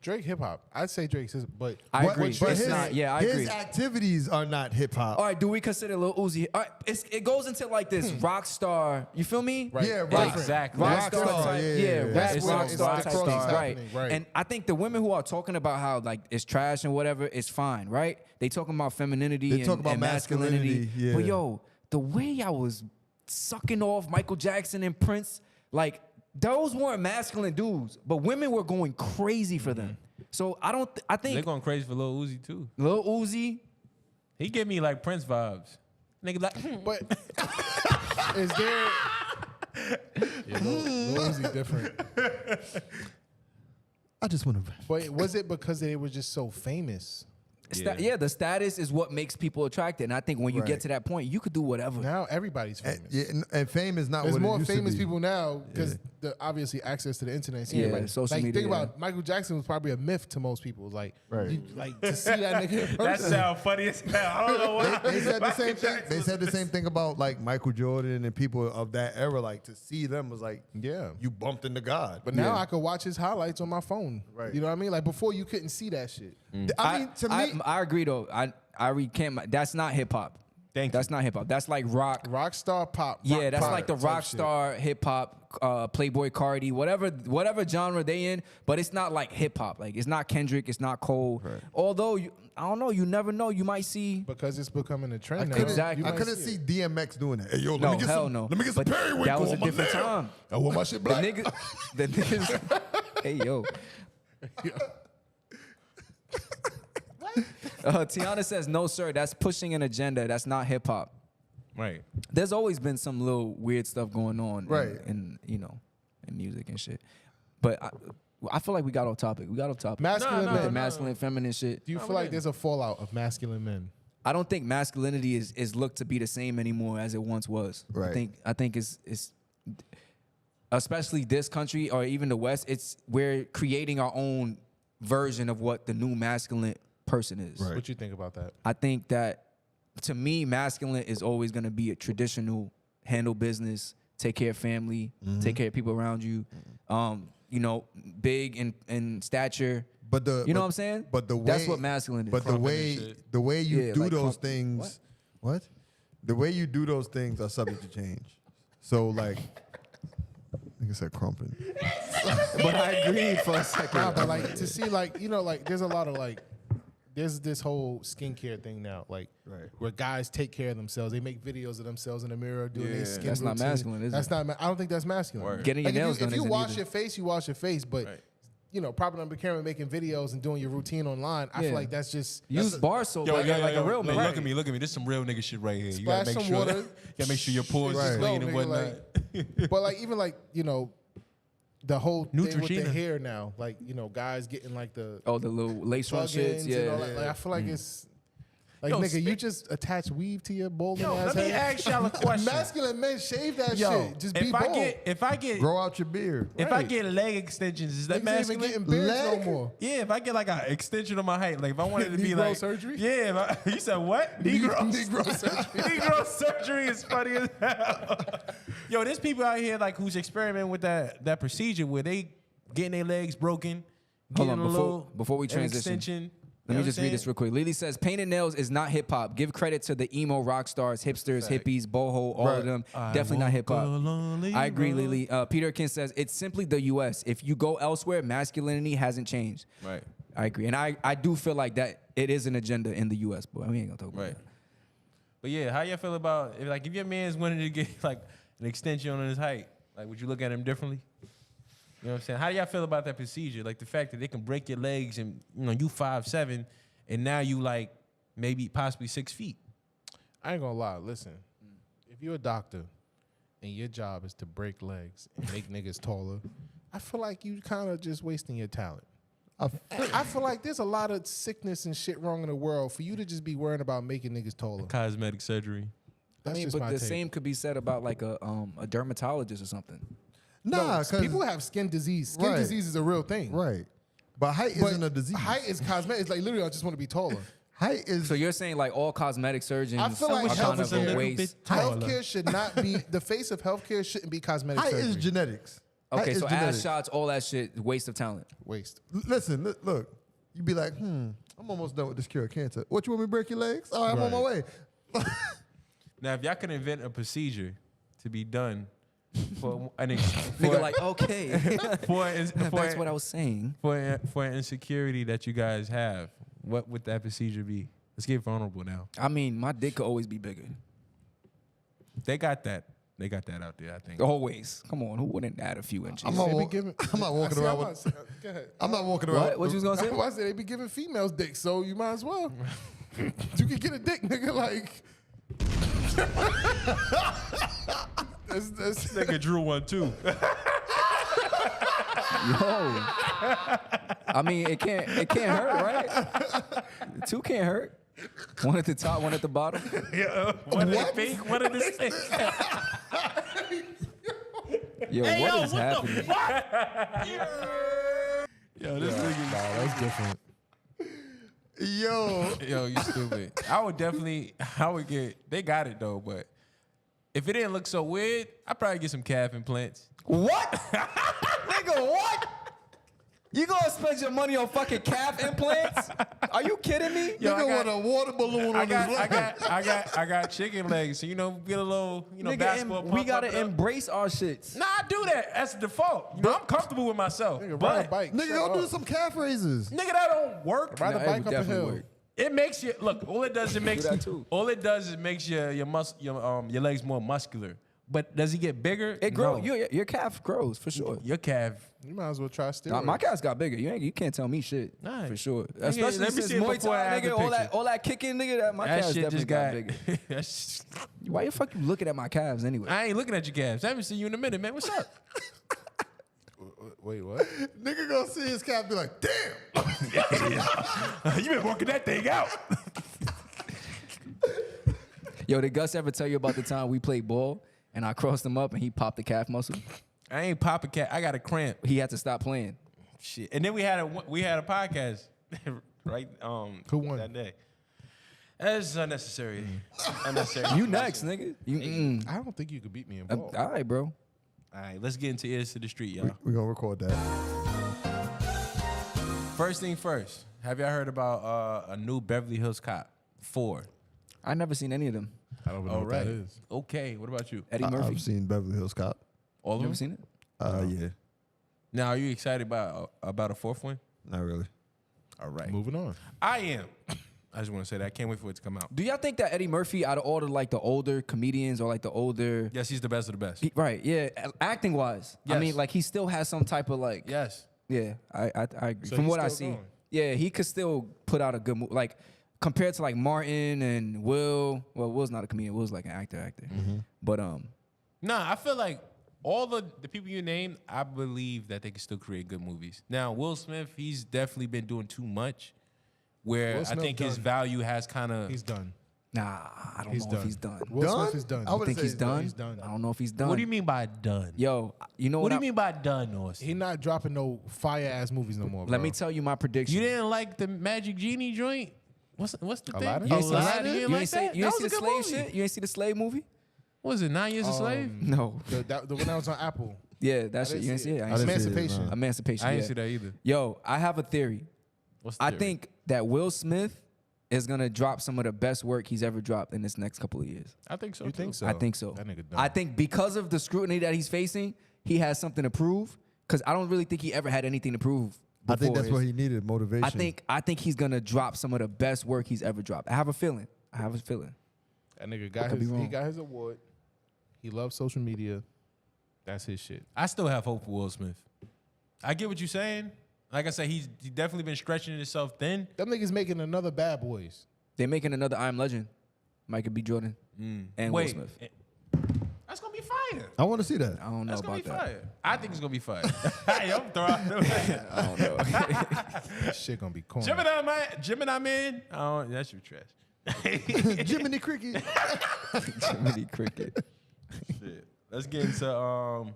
Drake hip hop. I'd say Drake's his, but I What- agree. but It's his, not. Yeah, I his agree. activities are not hip hop. All right, do we consider Lil Uzi? All right, it goes into like this rock star. You feel me? Right. Yeah, Like, right. Exactly. Rock Rock star star, type, yeah. rap That's where rock it's star the type cross thing, right? happening, right. And I think the women who are talking about how like it's trash and whatever, it's fine, right? They talking about femininity They and, talk about and masculinity. masculinity, But yeah. yo, the way I was sucking off Michael Jackson and Prince, like those weren't masculine dudes, but women were going crazy for them. So I don't. I They think going crazy for Lil Uzi too. Lil Uzi. He give me like Prince vibes. Nigga like, but is there? Yeah, Lil Uzi different. I just want to. But was it because they were just so famous? Yeah, the status is what makes people attracted, and I think when you Right. get to that point, you could do whatever. Now everybody's famous. And fame is not There's what more it used famous to be. people now because the obviously access to the internet. And Yeah, everybody. social like, media, Think yeah. about Michael Jackson was probably a myth to most people. Like, Right. like to see that nigga in that person. sound funny as hell. I don't know why. They said the Michael same thing. Jackson They was said the same thing about like Michael Jordan and people of that era. Like to see them was like, Yeah. you bumped into God. But now I could watch his highlights on my phone. Right. You know what I mean? Like before, you couldn't see that shit. I mean, to me, I agree though. I recant. That's not hip hop. Thank you. That's not hip hop. That's like rock. Rockstar pop. Yeah, rock that's pop like the type rock shit. star hip hop, Playboy Cardi, whatever genre they in. But it's not like hip hop. Like it's not Kendrick. It's not Cole. Although I don't know. You never know. You might see. Because it's becoming a trend I now. couldn't, Exactly. I You couldn't might see DMX doing that. Hey, yo, let No, me get hell some. no. Let me get some But periwinkle that was on a my different lip. time. I want my shit The black. niggas. Hey yo. Tiana says no, sir. That's pushing an agenda. That's not hip hop. Right. There's always been some little weird stuff going on, Right. in music and shit. But I feel like we got off topic. Masculine With the men. masculine, feminine shit. Do you feel like there's a fallout of masculine men? I don't think masculinity is looked to be the same anymore as it once was. Right. I think it's especially this country or even the West. We're creating our own version of what the new masculine person is. Right. What you think about that? I think that to me, masculine is always going to be a traditional handle business, take care of family, take care of people around you. Big in stature. But the You know what I'm saying? But the way That's what masculine is. But Crumping and the way you Yeah, do like those crump- things, what? The way you do those things are subject to change. So like, I said crumping. But I agreed for a second. Nah, but like to see like there's a lot of like there's this whole skincare thing now, like Right. where guys take care of themselves. They make videos of themselves in the mirror doing their skin That's not routine. masculine, is That's it? not. I don't think that's masculine. Word. Getting your Like, nails if done you isn't wash either. your face, you wash your face. But Right. propping up the camera, making videos, and doing your routine online, I Yeah. feel like that's just Use bar soap like a real man. Look at me. This is some real nigga shit right here. You gotta Splash make some sure. water. You gotta make sure your pores Just is go, clean and nigga, whatnot. But like even like the whole thing with the Neutrogena. hair now, like guys getting like the Oh, the little lace front shits. plugins and all Yeah. that. Like, I feel like it's like Yo, nigga, you speak- just attach weave to your balding Yo, ass let me head. ask y'all a question. Masculine men shave that Yo, shit. Just be bald. if I get Grow out your beard. if I Right. get leg extensions, is that Niggas ain't even masculine? getting beards Leg? no more. Yeah, if I get like an extension of my height, like if I wanted to be Negro like surgery? Yeah, you said what? Negro Negro surgery. Negro surgery is funny as hell. Yo, there's people out here like who's experimenting with that procedure where they getting their legs broken, Hold getting on, a little before we an transition. extension. Let me just read this real quick. Lily says, painted nails is not hip hop. Give credit to the emo rock stars, hipsters, hippies, boho, all of them. Definitely not hip hop. I agree, Lily. Peter Kin says, it's simply the U.S. If you go elsewhere, masculinity hasn't changed. Right. I agree. And I do feel like that it is an agenda in the U.S., but we ain't going to talk about Right. that. But yeah, how y'all feel about if your man's wanted to get like an extension on his height, like would you look at him differently? You know what I'm saying? How do y'all feel about that procedure? Like the fact that they can break your legs and you 5'7", and now you like maybe possibly 6 feet. I ain't gonna lie. Listen, if you're a doctor and your job is to break legs and make niggas taller, I feel like you kind of just wasting your talent. I feel like there's a lot of sickness and shit wrong in the world for you to just be worrying about making niggas taller. Cosmetic surgery. That's just but my the take. same could be said about like a dermatologist or something. Nah, No, people have skin disease. Skin Right. disease is a real thing. right. But height But isn't a disease. Height is cosmetic. It's like literally, I just want to be taller. Height is. So you're saying like all cosmetic surgeons I feel like are health kind is of a a little waste. Healthcare should not be the face of healthcare. Shouldn't be cosmetic height surgery. is genetics. Height Okay, is so genetics. ass shots, all that shit, waste of talent. Waste. Listen, look. You be like, I'm almost done with this cure of cancer. What, you want me to break your legs? All right, I'm on my way. Now, if y'all could invent a procedure to be done for an Nigga like, okay. for That's what I was saying. for an insecurity that you guys have, what would that procedure be? Let's get vulnerable now. I mean, my dick could always be bigger. They got that. They got that out there, I think. Always. Come on, who wouldn't add a few inches? I'm not, They be walk- giving- I'm not walking I see, around I'm with. not- Go ahead. I'm not walking around. What you was gonna say? I say they be giving females dick, so you might as well. You can get a dick, nigga. Like that's Nigga drew one too. Yo. I mean, it can't hurt, right? Two can't hurt. One at the top, one at the bottom. Yeah, one in the pink, one in the stick. Yo, what is happening? Yo, this nigga. that's different. Yo, you stupid. I would get, they got it though, but if it didn't look so weird, I'd probably get some calf implants. What? Nigga, what? You gonna spend your money on fucking calf implants? Are you kidding me? Yo, Nigga I got- want a water balloon I on his leg. I got chicken legs, so get a little, Nigga, basketball. we pump gotta up it up. embrace our shits. Nah, I do that. That's the default. I'm comfortable with myself. Nigga, ride a But bike. Nigga, shut go do up. some calf raises. nigga, that don't work. Ride Nah, a it bike would up a definitely hill. work. It makes you look. All it does, it makes that too. all it does is makes your legs more muscular. But does he get bigger? It grows. No. Your calf grows for sure. Your calf. You might as well try steroids. Nah, my calves got bigger. You can't tell me shit. Nah. For sure. Let me Especially see since it Muay before and Thai, after nigga, picture. all that kicking, nigga, that my That calves shit definitely just got got. bigger. Why the fuck you looking at my calves anyway? I ain't looking at your calves. I haven't seen you in a minute, man. What's up? Wait, what? Nigga gonna see his calf be like, damn. You been working that thing out. Yo, did Gus ever tell you about the time we played ball and I crossed him up and he popped the calf muscle? I ain't popping cat. I got a cramp. He had to stop playing. Shit. And then we had a podcast, right? Who won? that day? That's unnecessary. Unnecessary. You next, nigga. You, I don't think you could beat me in ball. all right, bro. All right, let's get into Ears to the Street, y'all. We gonna record that. First thing first. Have y'all heard about a new Beverly Hills Cop 4? I never seen any of them. I don't even know All what right. that is. Okay. What about you? Eddie Murphy. I've seen Beverly Hills Cop. All of You them? ever seen it? Yeah, Now, are you excited about a fourth one? not really. All right. Moving on. I am. I just want to say that. I can't wait for it to come out. Do y'all think that Eddie Murphy, out of all the older comedians or the older, Yes, he's the best of the best. right? Yeah, acting wise, I Yes. mean, he still has some type of Yes. yeah. I agree. So From he's what I still see, going? yeah, he could still put out a good movie. Compared to Martin and Will. Well, Will's not a comedian. Will's like an actor. But Nah, I feel like all the people you named, I believe that they can still create good movies. Now, Will Smith, he's definitely been doing too much, where Will I Smith think his done. value has kind of. He's done. nah, I don't He's know done. if he's done. Will Done? Smith is done. I You would think say he's done? he's done. I don't know if he's done. What do you mean by done? Yo, you know What do you I- mean by done, Austin? He not dropping no fire ass movies no more. Let bro. me tell you my prediction. You didn't like the Magic Genie joint? What's the thing? Aladdin? You ain't see, Aladdin? You you didn't ain't like see, that? you That ain't see was the a good slave movie. shit? You ain't see the slave movie? What was it, 9 Years a Slave? No. The one that was on Apple. Yeah, that's it. You didn't see it? I ain't see it. Emancipation. Emancipation. I yeah. didn't see that either. Yo, I have a theory. What's the I theory? think that Will Smith is gonna drop some of the best work he's ever dropped in this next couple of years. I think so. You too. think so? I think so. That nigga dumb. I think because of the scrutiny that he's facing, he has something to prove. Because I don't really think he ever had anything to prove. I think that's before what he needed, motivation. I think he's gonna drop some of the best work he's ever dropped. I have a feeling. That nigga got could be his. He wrong. got his award. He loves social media. That's his shit. I still have hope for Will Smith. I get what you're saying. Like I said, he's definitely been stretching himself thin. Them niggas making another Bad Boys. They're making another I Am Legend. Michael B. Jordan and Will Smith. That's gonna be fire. I want to see that. I don't know That's gonna about be that. fire. I think it's gonna be fire. Hey, I'm throwing. I don't know. That shit gonna be corny. Gemini man. Oh, that's your trash. Jiminy Cricket. Jiminy Cricket. Shit. Let's get into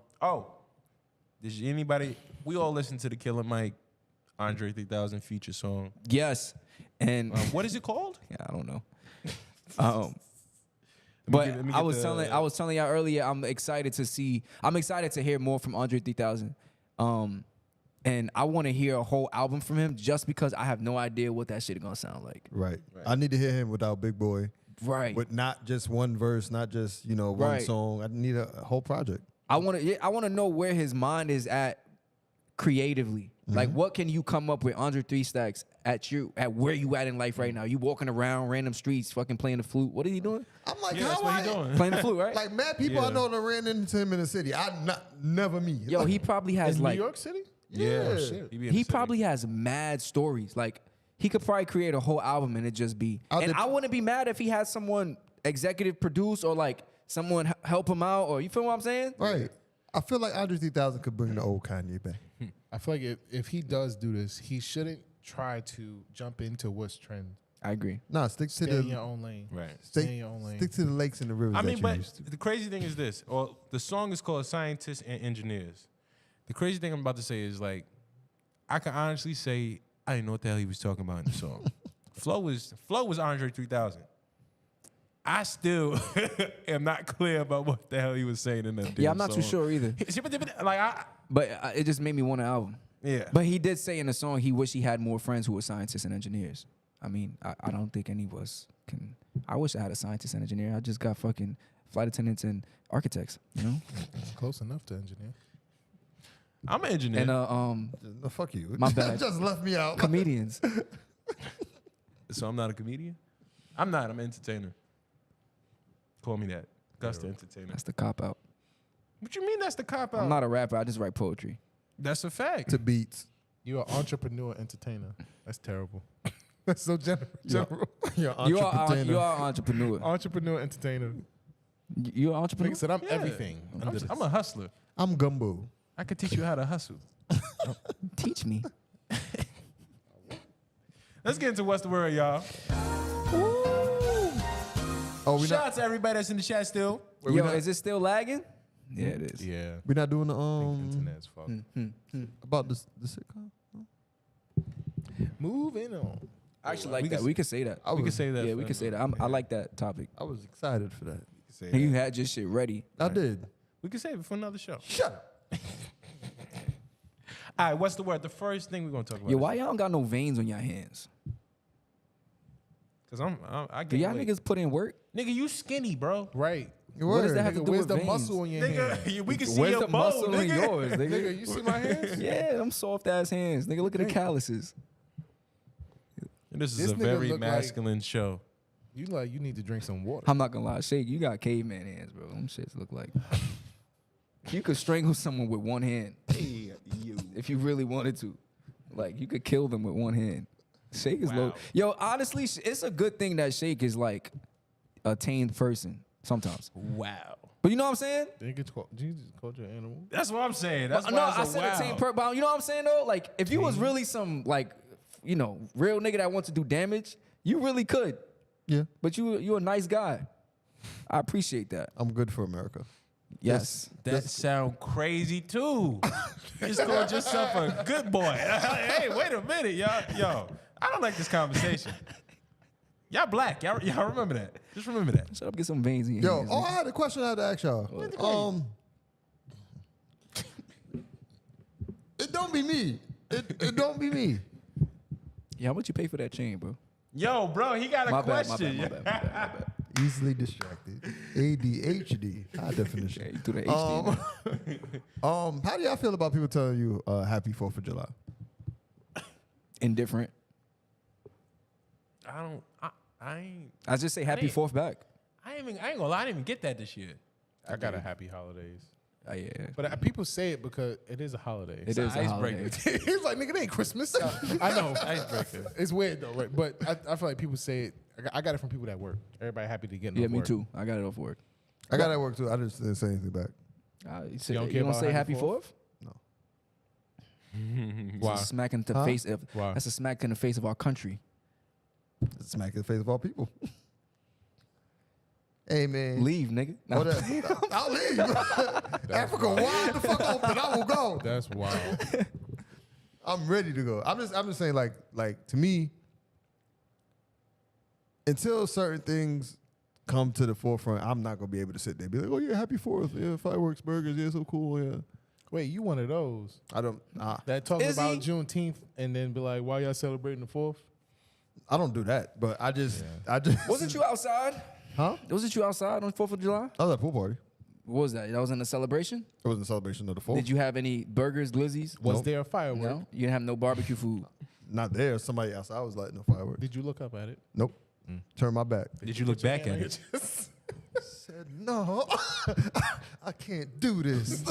did anybody? We all listen to the Killer Mike Andre 3000 feature song. Yes. And What is it called? yeah, I don't know. But let me I get was the- telling y'all earlier, I'm excited to hear more from Andre 3000. And I want to hear a whole album from him just because I have no idea what that shit is gonna sound like. Right. I need to hear him without Big Boy. Right. With not just one verse, not just, one Right. song. I need a whole project. I want to know where his mind is at creatively. Like, what can you come up with, Andre 3 Stacks, at where you at in life right now? You walking around random streets, fucking playing the flute. What are you doing? I'm like, Yeah, that's what he doing. Playing the flute, right? Like, mad people I Yeah. know that ran into him in the city. never me. Yo, he probably has In like New York City? Yeah, shit. be in the he city. probably has mad stories. Like, he could probably create a whole album and it just be. And I wouldn't be mad if he had someone executive produce or like someone help him out, or you feel what I'm saying? Right. I feel like Andre 3000 could bring the old Kanye back. I feel like if he does do this, he shouldn't try to jump into what's trend. I agree. Nah, stick to Stay in your the own lane. Right. Stay in your own lane. stick to the lakes and the rivers. I mean, that you but used to. the crazy thing is this, or the song is called Scientists and Engineers. The crazy thing I'm about to say is like, I can honestly say I didn't know what the hell he was talking about in the song. Flow was Andre 3000. I still am not clear about what the hell he was saying in that. Yeah, I'm not too sure either. Like But it just made me want an album. yeah. But he did say in the song he wished he had more friends who were scientists and engineers. I mean, I don't think any of us can. I wish I had a scientist and engineer. I just got fucking flight attendants and architects, you know? Close enough to engineer. I'm an engineer. And No, fuck you. My bad. Just left me out. comedians. So I'm not a comedian? I'm not. I'm an entertainer. Call me that. Gus the entertainer. That's the cop out. What you mean that's the cop out? I'm not a rapper. I just write poetry. That's a fact. To beats. You're an entrepreneur entertainer. That's terrible. That's so general. You're You are an entrepreneur. Entrepreneur entertainer. You an entrepreneur? Nigga said I'm Yeah. everything. I'm a hustler. I'm Gumbo. I could teach you how to hustle. Teach me. Let's get into what's the word, y'all. Oh, we Shout not out to everybody that's in the chat still. Yo, is it still lagging? Yeah, it is. Yeah. we not doing the Internet's fucked. about the sitcom. Moving on. I actually like that. We could say that. We can say that. Yeah, we for- can say that. I like that topic. I was excited for that. And you had your shit ready. I did. We can save it for another show. Shut up. All right, what's the word? The first thing we're gonna talk about. Yo, why y'all don't got no veins on your hands? Because I Do get y'all niggas put in work? Nigga, you skinny, bro. Right. What does that have Nigga, to do where's with the veins? muscle in your hand? Nigga, we can see Where's your the bow, muscle in nigga. yours, nigga? Nigga, you see my hands? Yeah, them soft ass hands. Nigga, look at the calluses. This is This a nigga very look like- masculine show. You need to drink some water. I'm not gonna lie, Shake, you got caveman hands, bro. Them shits look like you could strangle someone with one hand. If you really wanted to. Like, you could kill them with one hand. Shake is low. Yo, honestly, it's a good thing that Shake is like a tamed person sometimes. Wow. But you know what I'm saying? Jesus called you an animal. That's what I'm saying. That's why No, it's I a said wow. a tamed person. But you know what I'm saying though? Like, if you was really some like, real nigga that wants to do damage, you really could. Yeah. But you a nice guy. I appreciate that. I'm good for America. Yes. That sound crazy too. You just called yourself a good boy. Hey, wait a minute, y'all. Yo, I don't like this conversation. Y'all black. Y'all remember that. Just remember that. Shut up, get some veins in your Yo, hands, oh, nigga. I had a question I had to ask y'all. It don't be me. It don't be me. Yeah, how much you pay for that chain, bro? Yo, bro, he got a My bad, question. my bad. Easily distracted. ADHD. High definition. Yeah, you threw the HD. How do y'all feel about people telling you Happy 4th of July? Indifferent. I ain't. I just say happy ain't- 4th back. I ain't gonna lie. I didn't even get that this year. I got a happy holidays. Oh, yeah. But people say it because it is a holiday. It is a holiday. He's like, nigga, it ain't Christmas. I know. Icebreaker. It's weird though, right? But I feel like people say it. I got it from people that work. Everybody happy to get Yeah, off me work. too. I got it off work. I got that work too. I just didn't say anything back. You, say, don't you care don't about say happy happy 4th? Why? It's a smack in the face of. Why? That's a smack in the face of our country. Smack in the face of all people. Hey, man. Leave, nigga. What up? I'll leave. Africa wide the fuck open. I will go. That's wild. I'm ready to go. I'm just saying, like to me, until certain things come to the forefront, I'm not gonna be able to sit there and be like, oh yeah, happy 4th, yeah, fireworks, burgers, yeah, so cool, yeah. Wait, you one of those I don't that talk Is about he? Juneteenth and then be like, why y'all celebrating the 4th? I don't do that, but I just Wasn't you outside? Huh? Wasn't you outside on 4th of July? I was at a pool party. What was that? That was in a celebration? It wasn't a celebration of the 4th. Did you have any burgers, glizzies? Was Nope. there a firework? No? You didn't have no barbecue food? Not there. Somebody outside was lighting a firework. Did you look up at it? Nope. Turn my back. Did you look back at it? Said no. I can't do this.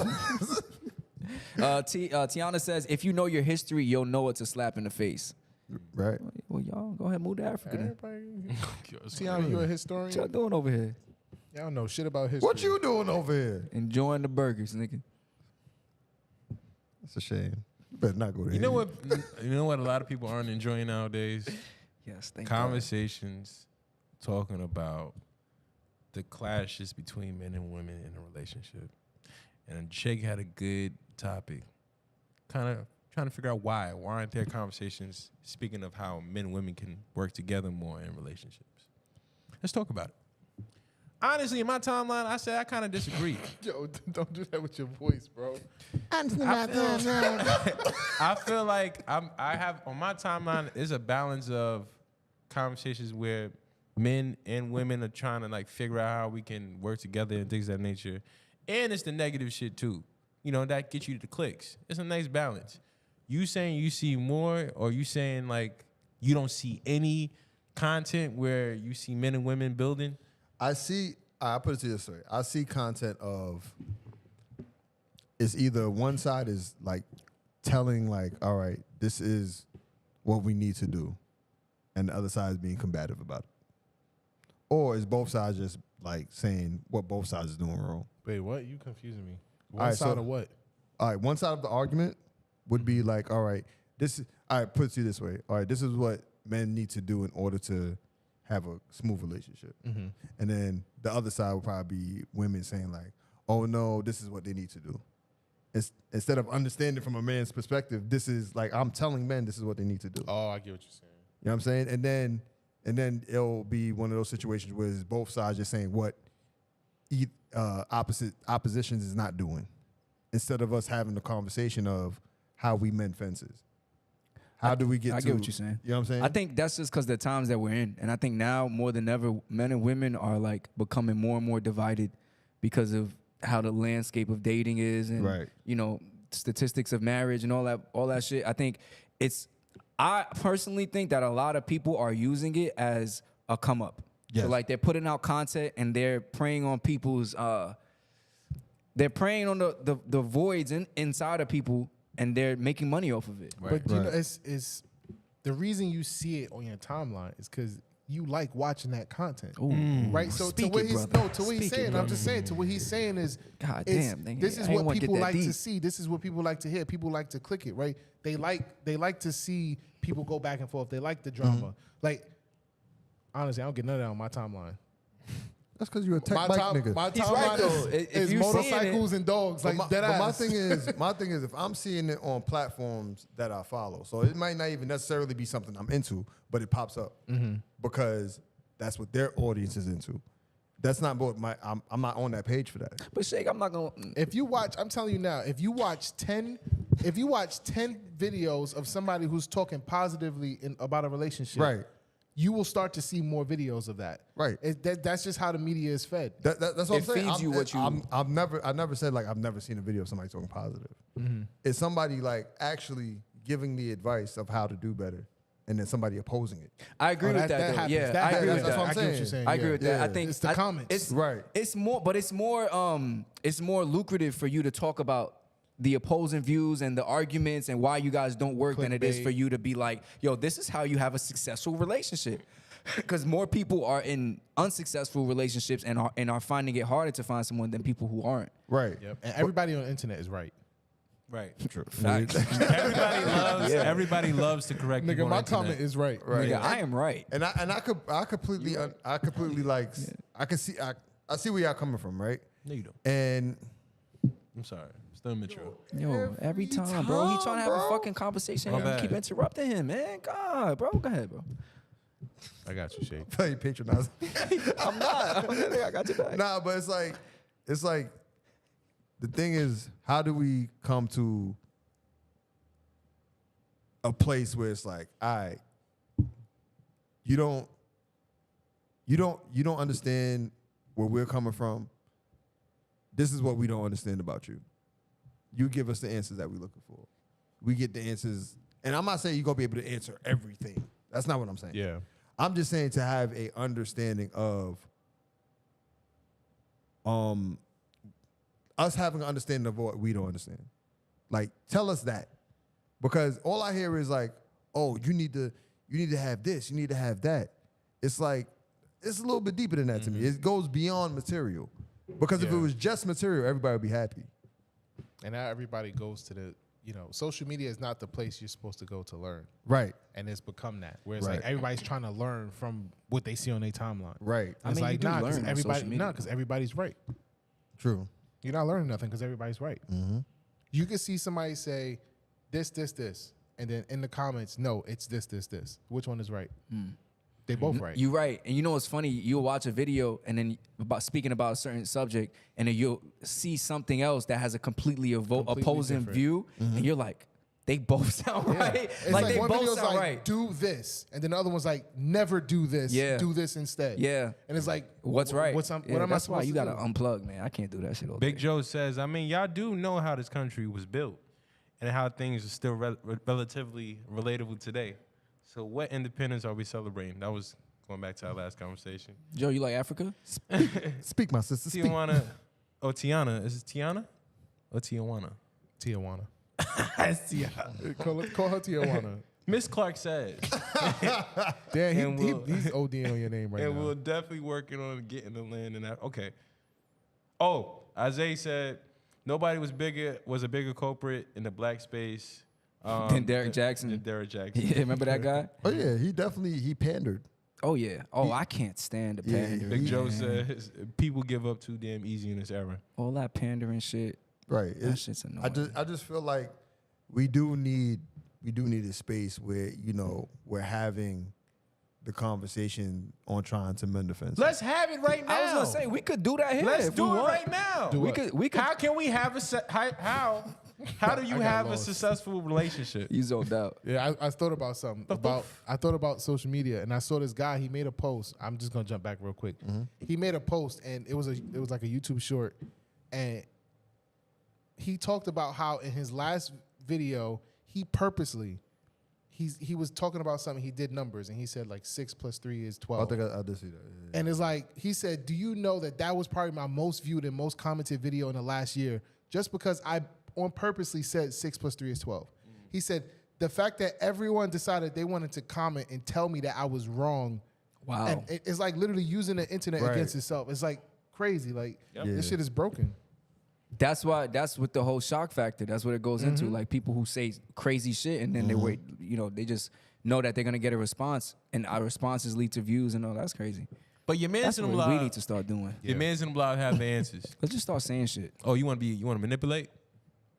Tiana says, if you know your history, you'll know it's a slap in the face. Right. Well, y'all go ahead, move to Africa then. Everybody. Tiana, you a historian? What y'all doing over here? Y'all know shit about history. What you doing over here? Enjoying the burgers, nigga. It's a shame. You better not go there. You know what? You know what? A lot of people aren't enjoying nowadays. Yes, thank God. Conversations talking about the clashes between men and women in a relationship. And Shake had a good topic, kind of trying to figure out why. Why aren't there conversations speaking of how men and women can work together more in relationships? Let's talk about it. Honestly, in my timeline, I said I kind of disagree. Yo, don't do that with your voice, bro. I feel like I have on my timeline is a balance of conversations where men and women are trying to like figure out how we can work together and things of that nature, and it's the negative shit too. You know that gets you the clicks. It's a nice balance. You saying you see more, or you saying like you don't see any content where you see men and women building? I put it to you this way. I see content of it's either one side is like telling like, all right, this is what we need to do, and the other side is being combative about it. Or is both sides just like saying what both sides is doing wrong? Wait, what? You confusing me. All One right, side so- of what? All right, one side of the argument would be like, all right, this is all right, put it to you this way. All right, this is what men need to do in order to have a smooth relationship. Mm-hmm. And then the other side would probably be women saying like, oh no, this is what they need to do. Instead of understanding from a man's perspective, this is like, I'm telling men this is what they need to do. Oh, I get what you're saying. You know what I'm saying? And then it'll be one of those situations where it's both sides just saying what oppositions is not doing, instead of us having the conversation of how we mend fences. How do we get I to... get what you're saying. You know what I'm saying? I think that's just because the times that we're in. And I think now more than ever, men and women are like becoming more and more divided because of how the landscape of dating is and, Right. you know, statistics of marriage and all that shit. I think I personally think that a lot of people are using it as a come up. Yes. So like they're putting out content and they're preying on people's, they're preying on the voids inside of people, and they're making money off of it. But you know, Right. it's the reason you see it on your timeline is because you like watching that content, right? So Speak to what it, he's brother. to what he's Speak it, saying, I'm brother. just saying to what he's saying is, God it's- damn, nigga, this I is ain't what wanna get people that like to deep. see. This is what people like to hear. People like to click it, right? They like to see people go back and forth. They like the drama. Like honestly, I don't get none of that on my timeline. That's because you're a tech My bike time, nigga. my He's timeline right, though. is If you seeing motorcycles and dogs. Like but dead my ass. thing is, if I'm seeing it on platforms that I follow, so it might not even necessarily be something I'm into, but it pops up because that's what their audience is into. That's not what I'm not on that page for that. But Shake, I'm not gonna. If you watch, I'm telling you now, if you watch 10 videos of somebody who's talking positively about a relationship, Right. you will start to see more videos of that. Right. That's just how the media is fed. That's what It I'm saying. feeds you what you- I never said like I've never seen a video of somebody talking positive. It's somebody like actually giving me advice of how to do better, and then somebody opposing it. I agree with that. though. happens. Yeah, That I agree happens. with That's that. what I'm I get what saying. you're saying. I agree with that. I Yeah. think It's the comments. It's Right. It's more, but it's more lucrative for you to talk about the opposing views and the arguments and why you guys don't work than it is Clickbait. for you to be like, yo, this is how you have a successful relationship. Because more people are in unsuccessful relationships and are finding it harder to find someone than people who aren't. Right. Yep. And everybody on the internet is right. Right. True. Everybody loves to correct people. Nigga, on my the internet. comment is right. Right. Nigga, I am right. And I completely like I see where y'all coming from, right? No, you don't. And I'm sorry. Still immature. Yo, every time, bro. He trying to have a bro. fucking conversation My and you bad. keep interrupting him, man. God, bro. Go ahead, bro. I got you, Shake. play patronizing. I'm not. I got your back. Nah, but it's like the thing is, how do we come to a place where it's like, all right, you don't understand where we're coming from. This is what we don't understand about you. You give us the answers that we're looking for. We get the answers, and I'm not saying you're gonna be able to answer everything. That's not what I'm saying. Yeah. I'm just saying to have a understanding of us having an understanding of what we don't understand. Like, tell us that. Because all I hear is like, oh, you need to have this, you need to have that. It's like, it's a little bit deeper than that to me. It goes beyond material. Because if it Yeah. was just material, everybody would be happy. And now everybody goes to the, social media is not the place you're supposed to go to learn. Right. And it's become that. Where it's Right. like everybody's trying to learn from what they see on their timeline. Right. I It's mean, like, you do nah, learn on everybody, social media. because everybody's right. True. You're not learning nothing because everybody's right. You can see somebody say this, and then in the comments, no, it's this. Which one is right? They both right. You're right. And you know what's funny? You'll watch a video and then speaking about a certain subject, and then you'll see something else that has a completely opposing different. view, and you're like, they both sound Yeah. right. It's Like they one both video's sound like, right. do this. And then the other one's like, never do this. Yeah. Do this instead. Yeah. And it's like, What's right? What am I That's why supposed you to gotta do? unplug, man. I can't do that shit all Big day. Joe says, I mean, y'all do know how this country was built and how things are still relatively relatable today. So what independence are we celebrating? That was going back to our last conversation. Joe, you like Africa? Speak, my sister. Speak. Tijuana. Oh, Tiana. Is it Tiana? Or Tijuana? Tijuana. It's Tiana. Call her Tijuana. Miss Clark says, Damn, And we'll- he's ODing on your name right and now. we're definitely working on getting the land and that. Okay. Oh, Isaiah said nobody was a bigger culprit in the black space Than Derrick Jackson. Than Derrick Jackson. Yeah, remember that guy? Oh yeah, he pandered. Oh yeah. Oh, I can't stand the Yeah, pandering. Big Joe man. says people give up too damn easy in this era. All that pandering shit. Right. That shit's annoying. I just feel like we do need a space where, we're having the conversation on trying to mend the fence. Let's have it right now. I was gonna say we could do that here. Let's if do we it want. right now. We could. How can we have how do you got have a lost. successful relationship? You zoned out. Yeah, I thought about something. I thought about social media, and I saw this guy. He made a post. I'm just gonna jump back real quick. He made a post, and it was like a YouTube short, and he talked about how in his last video he purposely he was talking about something. He did numbers, and he said like 6 + 3 is 12. I think I did see that. Yeah. And it's like, he said, do you know that was probably my most viewed and most commented video in the last year, just because I on purposely said 6 + 3 is 12. He said, the fact that everyone decided they wanted to comment and tell me that I was wrong. Wow. And it's like literally using the internet Right. against itself. It's like crazy. Like, Yeah. this shit is broken. That's with the whole shock factor. That's what it goes into. Like people who say crazy shit and then they wait, they just know that they're gonna get a response, and our responses lead to views, and all that's crazy. But your That's man's in the what blog. we need to start doing. Your man's in the blog have the answers. Let's just start saying shit. Oh, you want to manipulate?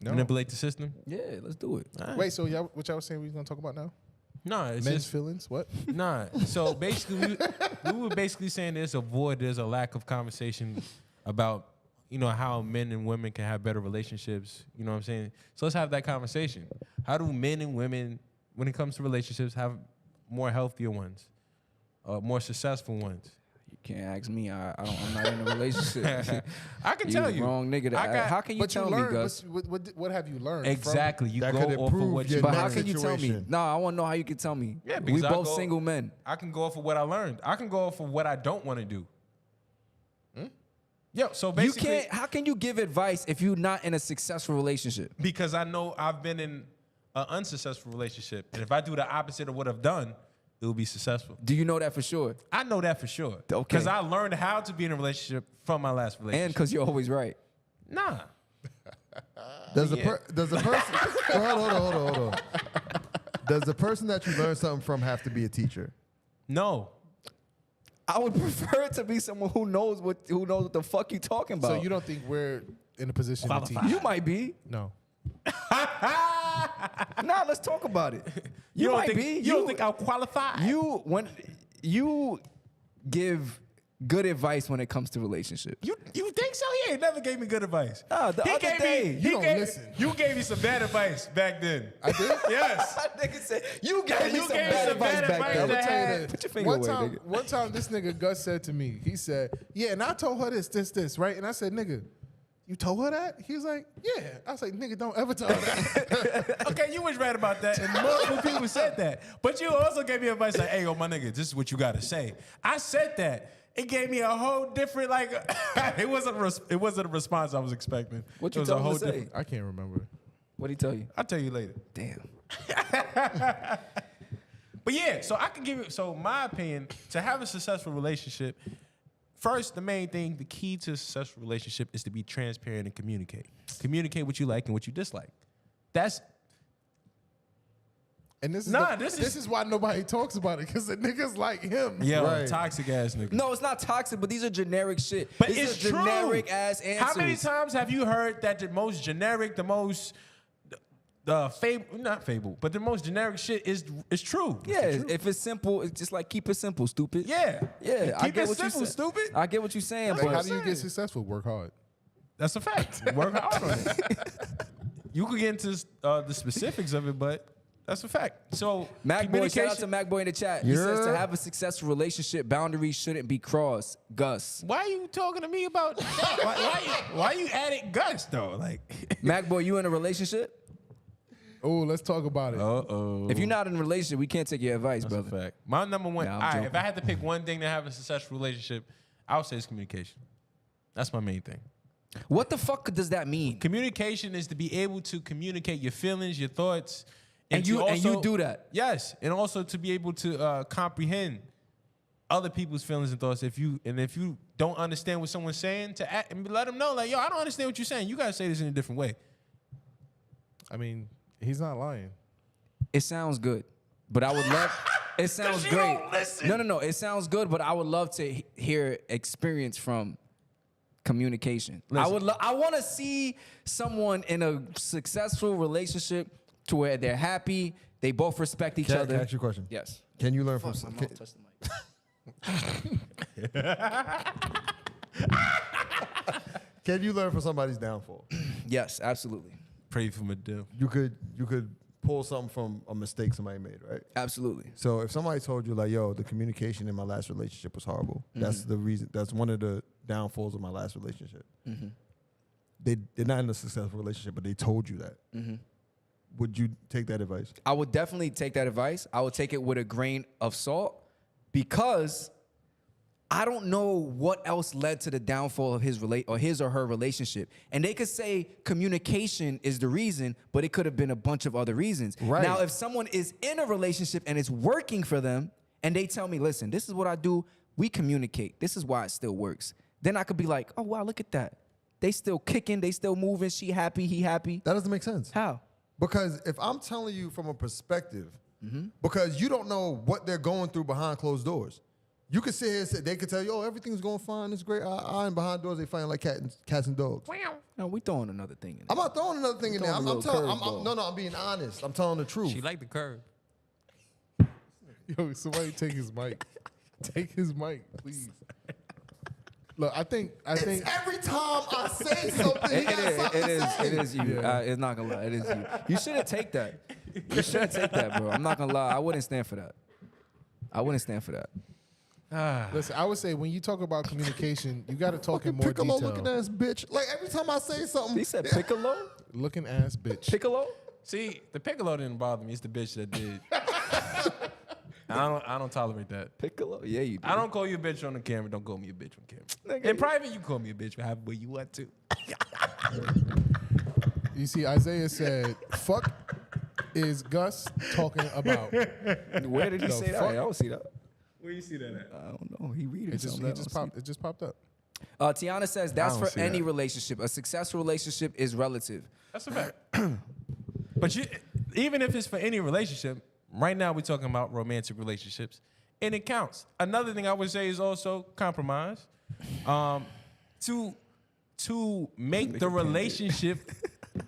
No. Manipulate the system? Yeah, let's do it. Wait, so y'all, what y'all was saying we was gonna talk about now? No, it's Men's just feelings? What? nah. So basically, we were basically saying there's a lack of conversation about how men and women can have better relationships. You know what I'm saying? So let's have that conversation. How do men and women, when it comes to relationships, have more healthier ones, more successful ones? You can't ask me. I'm not in a relationship. I can You tell the you. wrong nigga to ask. How can you But tell you me, learn. Gus? What have you learned? Exactly. You That go could off of improve what your you But next how learn. can you tell me? situation. No, I want to know how you can tell me. Yeah, we because I both go- single men. I can go off of what I learned. I can go off of what I don't want to do. Yo, so You basically, can't. How can you give advice if you're not in a successful relationship? because I know I've been in an unsuccessful relationship, and if I do the opposite of what I've done, it will be successful. Do you know that for sure? I know that for sure. Okay. Because I learned how to be in a relationship from my last relationship. And because you're always right. Nah. Does the Yeah. does the person hold on. Does the person that you learn something from have to be a teacher? No. I would prefer it to be someone who knows what the fuck you talking about. So you don't think we're in a position to teach? You might be. No. Nah, let's talk about it. You, don't might think, be. You don't think I'll qualify? When you give good advice when it comes to relationship. You think so? He ain't never gave me good advice. Ah, the He other gave day, me, you he don't gave, listen. You gave me some bad advice back then. I did? Yes. That nigga said you gave me you some gave me bad some advice bad back advice then. I'm gonna that tell you had- that. Put your finger one away, time, nigga. one time, this nigga Gus said to me, he said, "Yeah," and I told her this, right? And I said, "Nigga, you told her that?" He was like, "Yeah." I was like, "Nigga, don't ever tell her that." Okay, you was right about that, and multiple people said that. But you also gave me advice like, "Hey, yo, my nigga, this is what you gotta say." I said that. It gave me a whole different it wasn't a response I was expecting. What It you was a told him whole to say? different- I can't remember. What'd he tell you? I'll tell you later. Damn. But yeah, so I can give you. So my opinion, to have a successful relationship, first, the main thing, the key to a successful relationship is to be transparent and communicate. Communicate what you like and what you dislike. That's And this is Nah, the- this this is why nobody talks about it, because the niggas like him. Right. toxic ass nigga. No, it's not toxic, but these are generic shit. But these it's are true. generic ass answers. How many times have you heard that the most generic, the most not fable, but the most generic shit is true? Yeah, if it's simple, it's just like keep it simple, stupid. Yeah. Yeah, I Keep get it what simple, you say. stupid. I get what you're saying, Like, but how do you get successful? Work hard. That's a fact. Work hard on it. You could get into the specifics of it, but that's a fact. So Macboy, shout out to Macboy in the chat. He says to have a successful relationship, boundaries shouldn't be crossed. Gus. Why are you talking to me about that? Why you added Gus though? Like, Macboy, you in a relationship? Oh, let's talk about it. uh-oh. If you're not in a relationship, we can't take your advice, That's a brother. fact. My number one. Nah, I'm all right, joking. if I had to pick one thing to have a successful relationship, I would say it's communication. That's my main thing. What the fuck does that mean? Communication is to be able to communicate your feelings, your thoughts, And to you do that. Yes, and also to be able to comprehend other people's feelings and thoughts. If you don't understand what someone's saying, to act, and let them know, like, yo, I don't understand what you're saying. You gotta say this in a different way. I mean, he's not lying. It sounds good, but I would love. It sounds you great. don't listen. No. It sounds good, but I would love to hear experience from communication. Listen. I want to see someone in a successful relationship to where they're happy, they both respect each Can other. I ask you a question? Yes. Can you learn from My mouth touched the mic. Can you learn from somebody's downfall? Yes, absolutely. Pray for my deal. You could pull something from a mistake somebody made, right? Absolutely. So if somebody told you like, yo, the communication in my last relationship was horrible. That's the reason. That's one of the downfalls of my last relationship. They're not in a successful relationship, but they told you that. Would you take that advice? I would definitely take that advice. I would take it with a grain of salt because I don't know what else led to the downfall of his or her relationship. And they could say communication is the reason, but it could have been a bunch of other reasons. Right. Now, if someone is in a relationship and it's working for them and they tell me, listen, this is what I do, we communicate. This is why it still works. Then I could be like, oh, wow, look at that. They still kicking, they still moving, she happy, he happy. That doesn't make sense. How? Because if I'm telling you from a perspective, because you don't know what they're going through behind closed doors. You could sit here and say, they could tell you, oh, everything's going fine, it's great. And behind doors, they fighting like cats and dogs. No, we throwing another thing in there. I'm not throwing another thing in there. Throwing a little I'm being honest. I'm telling the truth. She like the curve. Yo, somebody take his mic. Take his mic, please. Look, I think Every time I say something, he got something to say. It is you. Yeah. It's not gonna lie. It is you. You shouldn't take that. You shouldn't take that, bro. I'm not gonna lie. I wouldn't stand for that. I wouldn't stand for that. Listen, I would say when you talk about communication, you got to talk in more Piccolo detail. looking ass bitch. Like every time I say something, He said Piccolo. Looking ass bitch. Piccolo. See, the piccolo didn't bother me. It's the bitch that did. I don't tolerate that. Piccolo. Yeah, you do. I don't call you a bitch on the camera. Don't call me a bitch on camera. Nigga, In private, you call me a bitch however way you want to. You see, Isaiah said, "Fuck is Gus talking about?" Where did he The say that? fuck? I don't see that. Where you see that at? I don't know. He reading It just, something. it just popped. It just popped up. Tiana says that's I don't for see any that. relationship. A successful relationship is relative. That's a fact. But even if it's for any relationship, right now we're talking about romantic relationships, and it counts. Another thing I would say is also compromise. To make the relationship.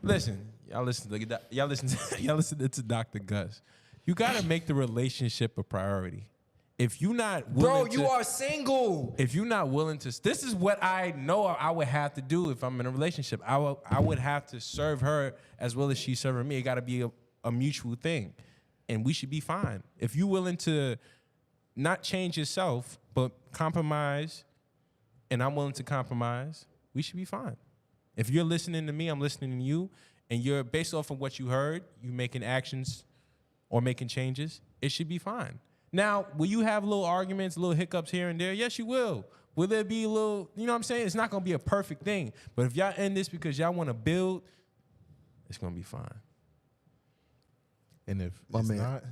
Listen, y'all listen to Dr. Gus. You gotta make the relationship a priority. If you're not willing Bro, you are single. if you're not willing to, this is what I know I would have to do if I'm in a relationship. I would have to serve her as well as she serving me. It got to be a mutual thing, and we should be fine. If you're willing to not change yourself, but compromise, and I'm willing to compromise, we should be fine. If you're listening to me, I'm listening to you, and you're based off of what you heard, you making actions or making changes, it should be fine. Now, will you have little arguments, little hiccups here and there? Yes, you will. Will there be a little, you know what I'm saying? It's not going to be a perfect thing. But if y'all end this because y'all want to build, it's going to be fine. And if My it's man. not,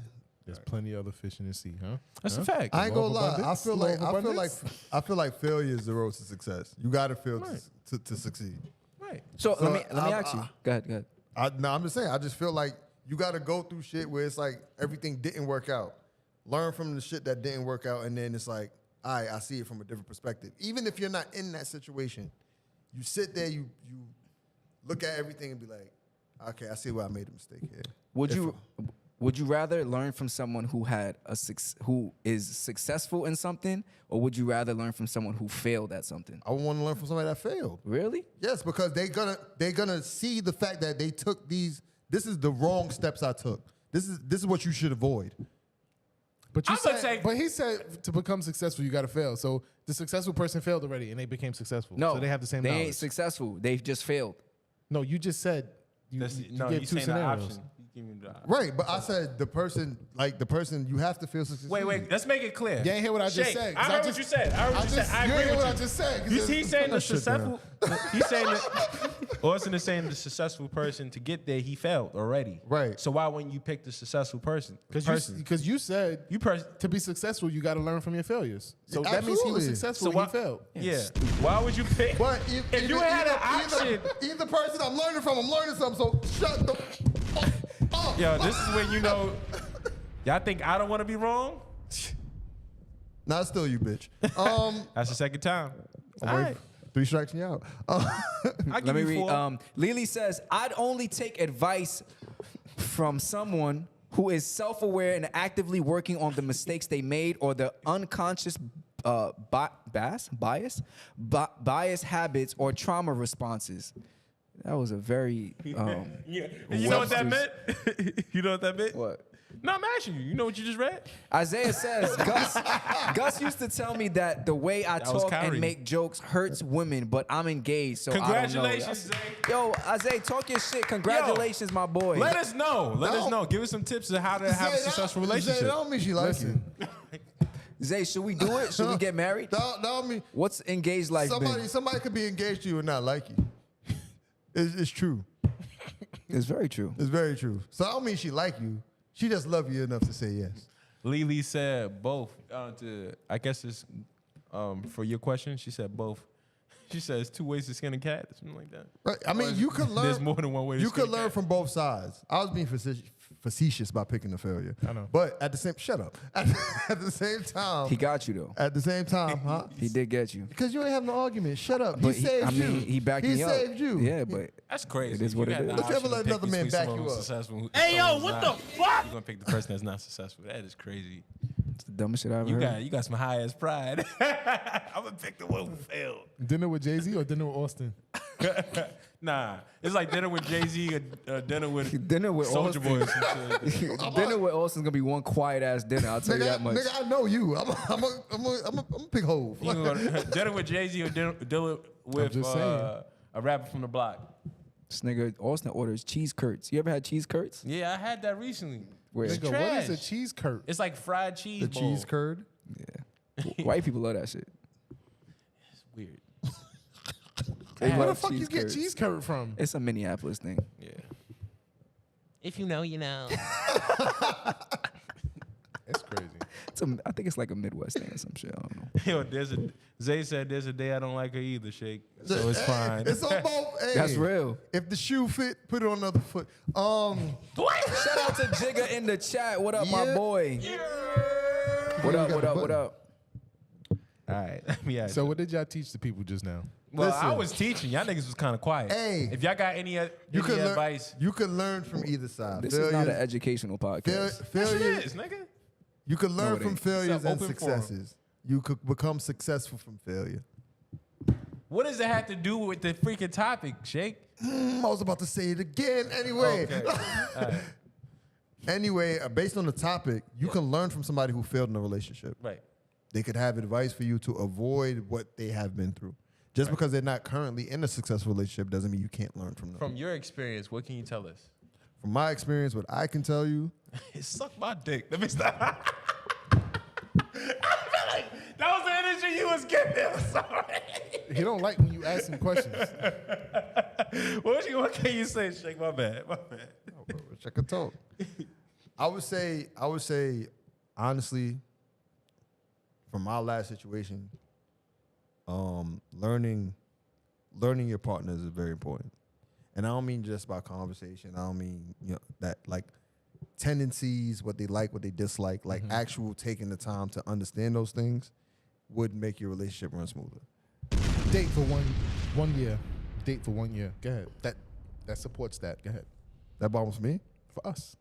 there's plenty of other fish in the sea, huh? That's Huh? a fact. I ain't gonna Law of lie. abundance? I feel like failure is the road to success. You got to fail Right. to succeed. Right. So, So, let me I- ask you. Go ahead. I'm just saying. I just feel like you got to go through shit where it's like everything didn't work out. Learn from the shit that didn't work out, and then it's like, all right, I see it from a different perspective. Even if you're not in that situation, you sit there, you look at everything and be like, okay, I see where I made a mistake here. Would you rather learn from someone who who is successful in something, or would you rather learn from someone who failed at something? I want to learn from somebody that failed. Really? Yes, because they're gonna see the fact that they took these. This is the wrong steps I took. This is what you should avoid. But you I'm gonna said, say- but he said to become successful, you got to fail. So the successful person failed already, and they became successful. No. so they have the same They knowledge. ain't successful. They've just failed. No, you just said you That's, gave no, you two saying the scenarios. option. You give me the option. Right, but I said the person you have to feel successful. Wait. Let's make it clear. You ain't hear what I just Shake, said. I 'cause heard what you said. I heard what you said. I you agree ain't hear with what you. I just said. 'cause He's it's- saying the that shit successful. He's saying that. Orson is saying the successful person to get there, he failed already. Right. So why wouldn't you pick the successful person? Because you said to be successful, you got to learn from your failures. So that means he was Absolutely. successful So when why he failed. Yeah. Why would you pick? But if you had an option. either person I'm learning from, I'm learning something. So shut the fuck up. Yo, this is when you know. Y'all think I don't want to be wrong? Nah, it's still you, bitch. That's the second time. All Wait, right. 3 strikes and you out. I Let give me you read. 4. Lily says, I'd only take advice from someone who is self-aware and actively working on the mistakes they made or the unconscious bias habits or trauma responses. That was a very You know what that meant? You know what that meant? what? No, I'm asking you. You know what you just read? Isaiah says, Gus used to tell me that the way I was talk Kyrie. and make jokes hurts women, but I'm engaged, so Congratulations, I Zay. don't know. Yo, Isaiah, talk your shit. Congratulations, my boy. Let us know. Let us No. know. Give us some tips on how to have a successful That relationship. don't mean she likes you. Zay, should we do it? Should we get married? That don't mean What's engaged life been? somebody could be engaged to you and not like you. It's true. It's very true. It's very true. So I don't mean she like you. She just love you enough to say yes. Lily said both. I guess it's for your question. She said both. She says 2 ways to skin a cat, something like that. Right. I mean, you could learn. There's more than one way to You skin could a learn cat. from both sides. I was being facetious by picking the failure. I know. But at the same, shut up. At the same time, He got you though. at the same time, huh? He did get you. Because you ain't have no argument. Shut up. But he saved you. he backed he me up. saved you. Yeah, but That's crazy. It is what You it had the is. Don't you ever option to let pick another man between back someone you who's up? successful. Hey, yo, someone who's what not. the fuck? You're gonna pick the person that's not successful. That is crazy. it's the dumbest shit I ever You heard. got some high ass pride. I'm gonna pick the one who failed. Dinner with Jay-Z or dinner with Austin? Nah, it's like dinner with Jay-Z or dinner with Dinner with Soulja Austin. Boy or some shit. Dinner with Austin's gonna be one quiet ass dinner. I'll tell you that much. Nigga, I know you. I'm a big hove. You can go to dinner with Jay-Z or dinner with just saying. a rapper from the block. This nigga Austin orders cheese curds. You ever had cheese curds? Yeah, I had that recently. Where? It's Nigga, what is a trash. cheese curd? It's like fried cheese. The bowl. cheese curd. Yeah. White people love that shit. It's weird. They Where the love fuck you get curds. cheese curd from? It's a Minneapolis thing. Yeah. If you know, you know. That's crazy. I think it's like a Midwest thing or some shit. I don't know. Yo, Zay said there's a day I don't like her either, Shake. So it's fine. It's on both. Hey, That's real. If the shoe fit, put it on the other foot. Shout out to Jigga in the chat. What up, my Yeah. boy? What up? What up? What up? All right. Let me ask So you. what did y'all teach the people just now? Well, I listen. was teaching. Y'all niggas was kind of quiet. Hey. If y'all got any You could learn. advice, You could learn from either side. This is not an educational podcast. yes, it failures. is, nigga. You could learn it from ain't. failures It's an and open forum. successes. You could become successful from failure. What does it have to do with the freaking topic, Shake? I was about to say it again. Anyway. Okay. All right. Anyway, based on the topic, you can learn from somebody who failed in a relationship. Right. They could have advice for you to avoid what they have been through. Just because they're not currently in a successful relationship doesn't mean you can't learn from them. From your experience, what can you tell us? From my experience, what I can tell you, Suck my dick. Let me stop. I feel like that was the energy you was giving. I'm sorry. He don't like when you ask him questions. What can you say, Shake? My bad. check a talk. I would say, honestly, from my last situation, learning your partners is very important. And I don't mean just by conversation. I don't mean, that like tendencies, what they like, what they dislike, like actual taking the time to understand those things would make your relationship run smoother. Date for one year. Date for 1 year. Go ahead. That supports that. Go ahead. That bomb was me? For us.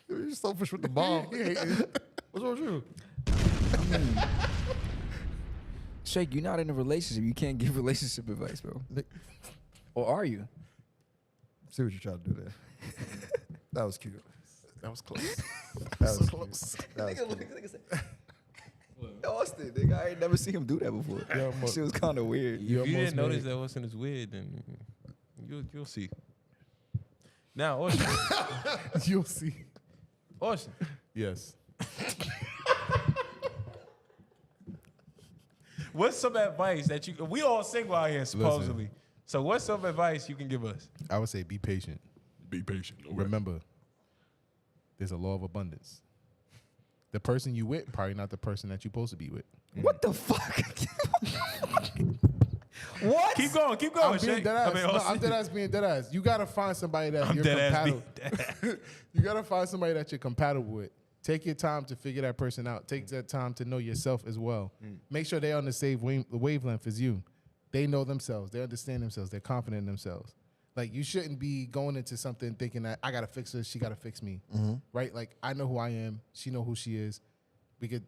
You're selfish with the bomb. What's wrong with you? Shake, you're not in a relationship. You can't give relationship advice, bro. Or are you? See what you tried to do there. That was cute. That was close. That was close. That was cute. Austin, nigga, I ain't never seen him do that before. Yeah, That shit was kind of weird. You If you almost didn't notice made- that Austin is weird, then you'll see. Now, Austin. You'll see. Austin. Yes. What's some advice that we all single out here, supposedly. So what's some advice you can give us? I would say be patient. Be patient. Remember, there's a law of abundance. The person you with probably not the person that you're supposed to be with. What the fuck? What? Keep going, I'm being Shake. dead ass. I mean, No, Austin. I'm dead ass being dead ass. You gotta find somebody that I'm you're dead ass compatible. You gotta find somebody that you're compatible with. Take your time to figure that person out. Take that time to know yourself as well. Make sure they're on the same wavelength as you. They know themselves. They understand themselves. They're confident in themselves. Like, you shouldn't be going into something thinking that I gotta fix her, she gotta fix me, right? Like, I know who I am. She know who she is. We could,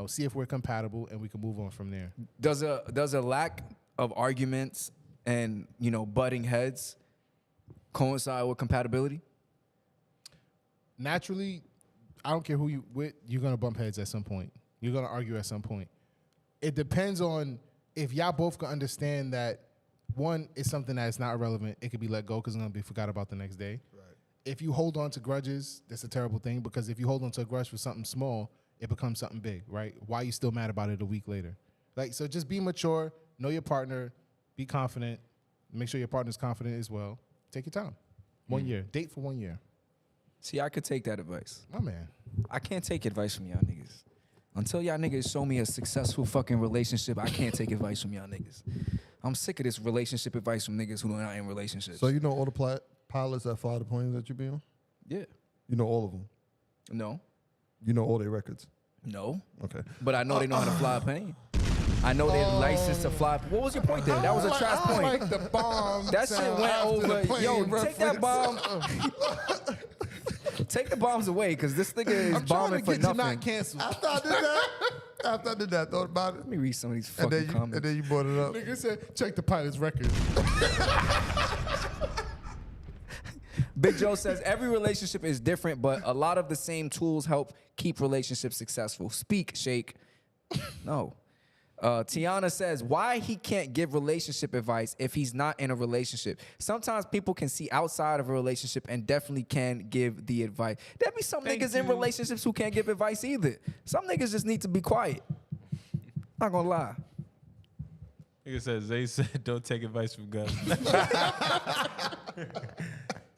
see if we're compatible, and we can move on from there. Does a lack of arguments and butting heads coincide with compatibility? Naturally, I don't care who you with, you're gonna bump heads at some point. You're gonna argue at some point. It depends on if y'all both can understand that one is something that is not irrelevant. It could be let go because it's gonna be forgot about the next day. Right. If you hold on to grudges, that's a terrible thing, because if you hold on to a grudge for something small, it becomes something big, right? Why are you still mad about it a week later? Like, so just be mature, know your partner, be confident, make sure your partner's confident as well. Take your time. 1 year. Date for 1 year. See, I could take that advice. My man. I can't take advice from y'all niggas. Until y'all niggas show me a successful fucking relationship, I can't take advice from y'all niggas. I'm sick of this relationship advice from niggas who are not in relationships. So you know all the pilots that fly the planes that you be on? yeah. You know all of them. No. You know all their records. No. Okay. But I know they know how to fly a plane. I know they're licensed to fly. What was your point there? That was a trash point. Like the bomb. That shit sound went after the over. plane Yo, take reference. that bomb. Take the bombs away, because this nigga is I'm trying to bombing for get you nothing. not canceled. After I did that, I thought about it. Let me read some of these And fucking comments. then you brought it up. Nigga said, check the pilot's record. Big Joe says every relationship is different, but a lot of the same tools help keep relationships successful. Speak, Shake. No. Tiana says, why he can't give relationship advice if he's not in a relationship. Sometimes people can see outside of a relationship and definitely can give the advice. There be some niggas in relationships who can't give advice either. Some niggas just need to be quiet. Not gonna lie. Nigga says, Zay said, don't take advice from Gus.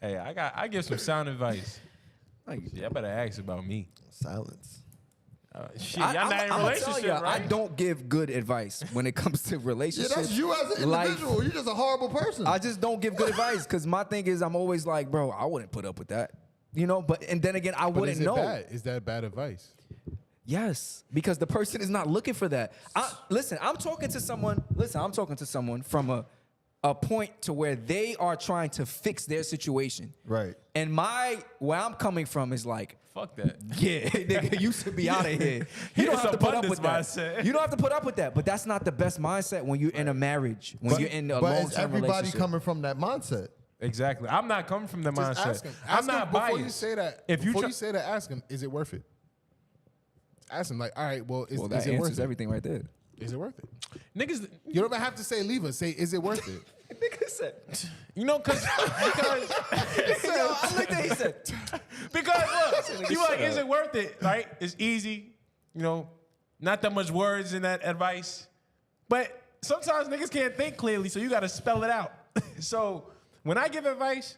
Hey, I give some sound advice. Y'all better ask about me. Silence. Shit, y'all not in a relationship, right? I don't give good advice when it comes to Yeah, relationships. that's you as an life. individual. You're just a horrible person. I just don't give good advice because my thing is I'm always like, bro, I wouldn't put up with that. You know, and then again, I But wouldn't is it know. bad? Is that bad advice? Yes, because the person is not looking for that. I'm talking to someone from a point to where they are trying to fix their situation. Right. And where I'm coming from is like, Fuck that. yeah, nigga, you should be out of here. You don't It's have to put up with that. abundance mindset. You don't have to put up with that. But that's not the best mindset when you're in a marriage, when you're in a But long-term is everybody relationship. coming from that mindset? Exactly. I'm not coming from the Just mindset. ask him. I'm Ask him not before biased. you say that. If you Before try- you say that, ask him, is it worth it? Ask him, like, all right, well, is That it worth answers it? everything right there. Is it worth it? Niggas, You don't even have to say leave us. Say, is it worth it? Nigga said, you know, because yo, I looked at he said, look, you like, is it worth it? Right? It's easy, you know, not that much words in that advice, but sometimes niggas can't think clearly, so you got to spell it out. So when I give advice,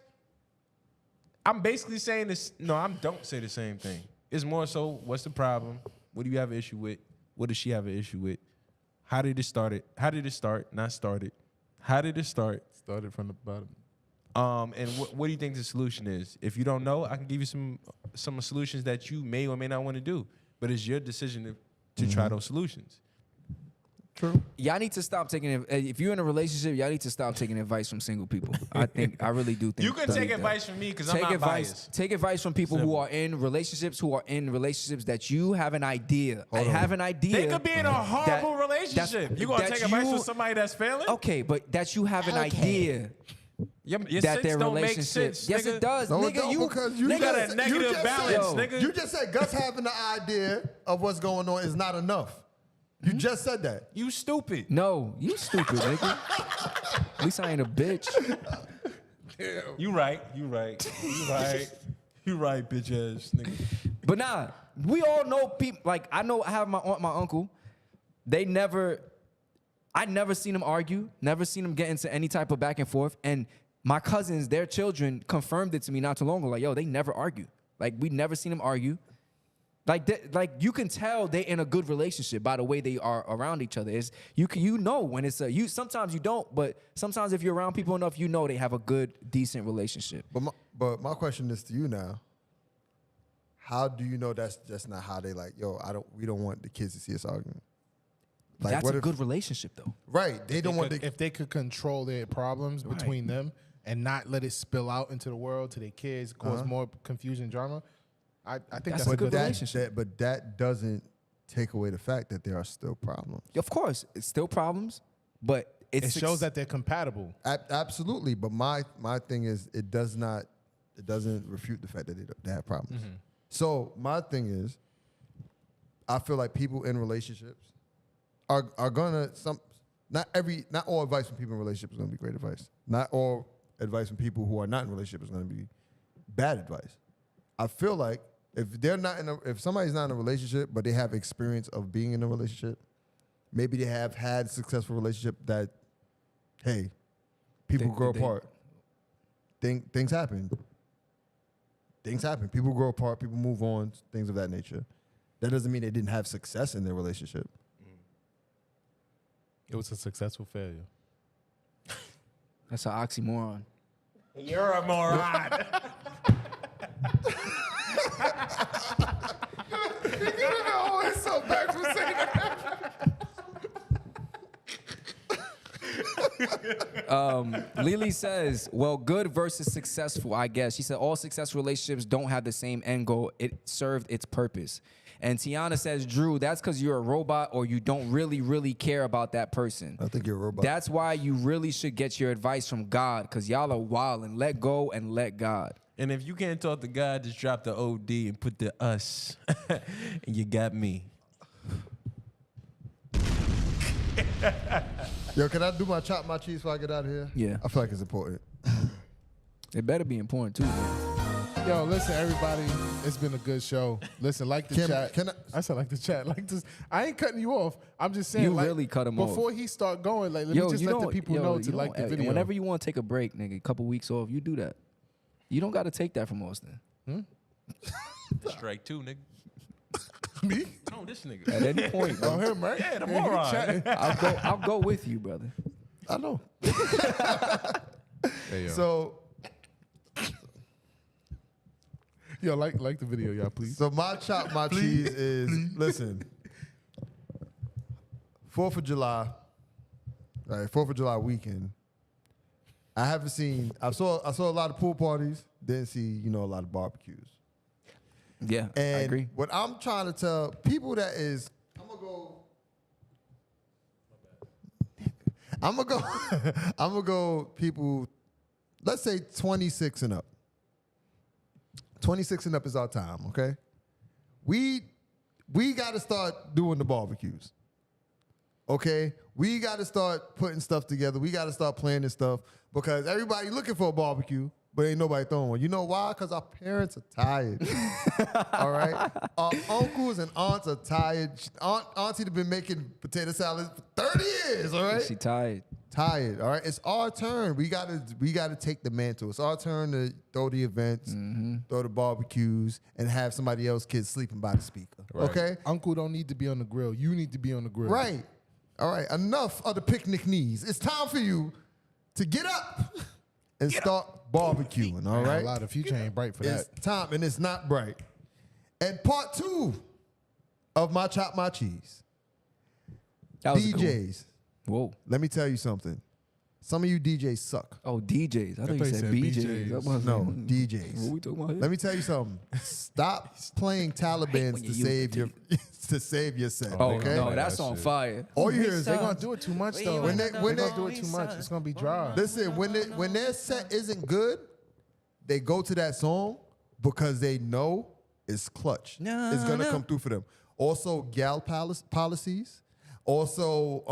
I'm basically saying this. No, I don't say the same thing. It's more so, what's the problem? What do you have an issue with? What does she have an issue with? How did it start? How did it start? Not started. How did it start? Started from the bottom. And what do you think the solution is? If you don't know, I can give you some solutions that you may or may not want to do. But it's your decision to try those solutions. True. y'all need to stop taking. If you're in a relationship, y'all need to stop taking advice from single people. I really do think You can take advice from me because I'm not biased. Take advice from people who are in relationships that you have an idea. I have an idea. They could be in a horrible relationship. You gonna that take advice you- from somebody that's failing? Okay, but that you have an idea Your that sense their don't make relationship. sense. Yes, nigga. it does, No, it nigga. don't, because you got just- a negative you just balance, said, nigga. You just said Gus having the idea of what's going on is not enough. You just said that. You stupid. No, you stupid, nigga. At least I ain't a bitch. You right. You right. You right. You right, bitch ass nigga. But nah, we all know people. Like I have my aunt, my uncle. I never seen them argue. Never seen them get into any type of back and forth. And my cousins, their children, confirmed it to me not too long ago. Like, yo, they never argue. Like we never seen them argue. Like you can tell they in a good relationship by the way they are around each other. You know when it's you. Sometimes you don't, but sometimes if you're around people enough, you know they have a good, decent relationship. But my question is to you now. How do you know that's just not how they like? Yo, we don't want the kids to see us arguing. Like, That's what a if- good relationship though. Right. They don't want the. If they could control their problems between them and not let it spill out into the world to their kids, cause more confusion, drama. I think that's a good relationship. But that doesn't take away the fact that there are still problems. Of course, it's still problems, but It shows that they're compatible. Absolutely. But my thing is, it doesn't refute the fact that they have problems. Mm-hmm. So my thing is, I feel like people in relationships are gonna not all advice from people in relationships is gonna be great advice. Not all advice from people who are not in relationships is gonna be bad advice. I feel like if somebody's not in a relationship but they have experience of being in a relationship, maybe they have had a successful relationship that, hey, people grow apart. Things happen. Things happen. People grow apart. People move on. Things of that nature. That doesn't mean they didn't have success in their relationship. It was a successful failure. That's an oxymoron. You're a moron. Oh, it's so bad for saying that. Lily says, well, good versus successful, I guess. She said all successful relationships don't have the same end goal. It served its purpose. And Tiana says, Drew, that's because you're a robot or you don't really care about that person. I think you're a robot. That's why you really should get your advice from God, because y'all are wild, and let go and let God. And if you can't talk to God, just drop the OD and put the us. And you got me. Yo, can I do my chop my cheese before I get out of here? Yeah. I feel like it's important. It better be important, too, man. Yo, listen, everybody. It's been a good show. Listen, like the chat. I said like the chat. Like this. I ain't cutting you off. I'm just saying. You like, really cut him off. Before he start going, like, let me just let the people know to like the video. Whenever you want to take a break, nigga, a couple weeks off, you do that. You don't got to take that from Austin. Strike 2, nigga. Me? No, this nigga. At any point, Oh, bro. him, right? Yeah, the moron. I'll go with you, brother. I know. Hey, yo. So, Yo, like the video, y'all, please. so my chop my cheese is listen. 4th of July, right? 4th of July weekend. I haven't seen. I saw a lot of pool parties. Didn't see a lot of barbecues. Yeah, And I agree. what I'm trying to tell people that is, I'm gonna go people, let's say 26 and up. 26 and up is our time, okay? We got to start doing the barbecues, okay? We got to start putting stuff together. We got to start planning stuff because everybody looking for a barbecue, but ain't nobody throwing one. You know why? Because our parents are tired. All right? Our uncles and aunts are tired. Auntie been making potato salads for 30 years, all right? She tired. Tired, all right? It's our turn. We gotta take the mantle. It's our turn to throw the events, throw the barbecues, and have somebody else's kids sleeping by the speaker, okay? Uncle don't need to be on the grill. You need to be on the grill. Right. All right, enough of the picnic knees. It's time for you to get up and start barbecuing, all right? A lot of future ain't bright for It's that. time, and it's not bright. And part 2 of my chop my cheese. That was a good one. DJs, Whoa. let me tell you something. Some of you DJs suck. Oh, DJs. I thought you said BJs. That was- No, DJs. What we talking about here? Let me tell you something. Stop playing Taliban's when to you save your set. Oh, okay? no, that's on fire. All you hear is They're gonna do it too much though. When They're they- gonna do it too much. It's gonna be dry. listen. When their set isn't good, they go to that song because they know it's clutch. It's gonna come through for them. Also, gal policies. Also,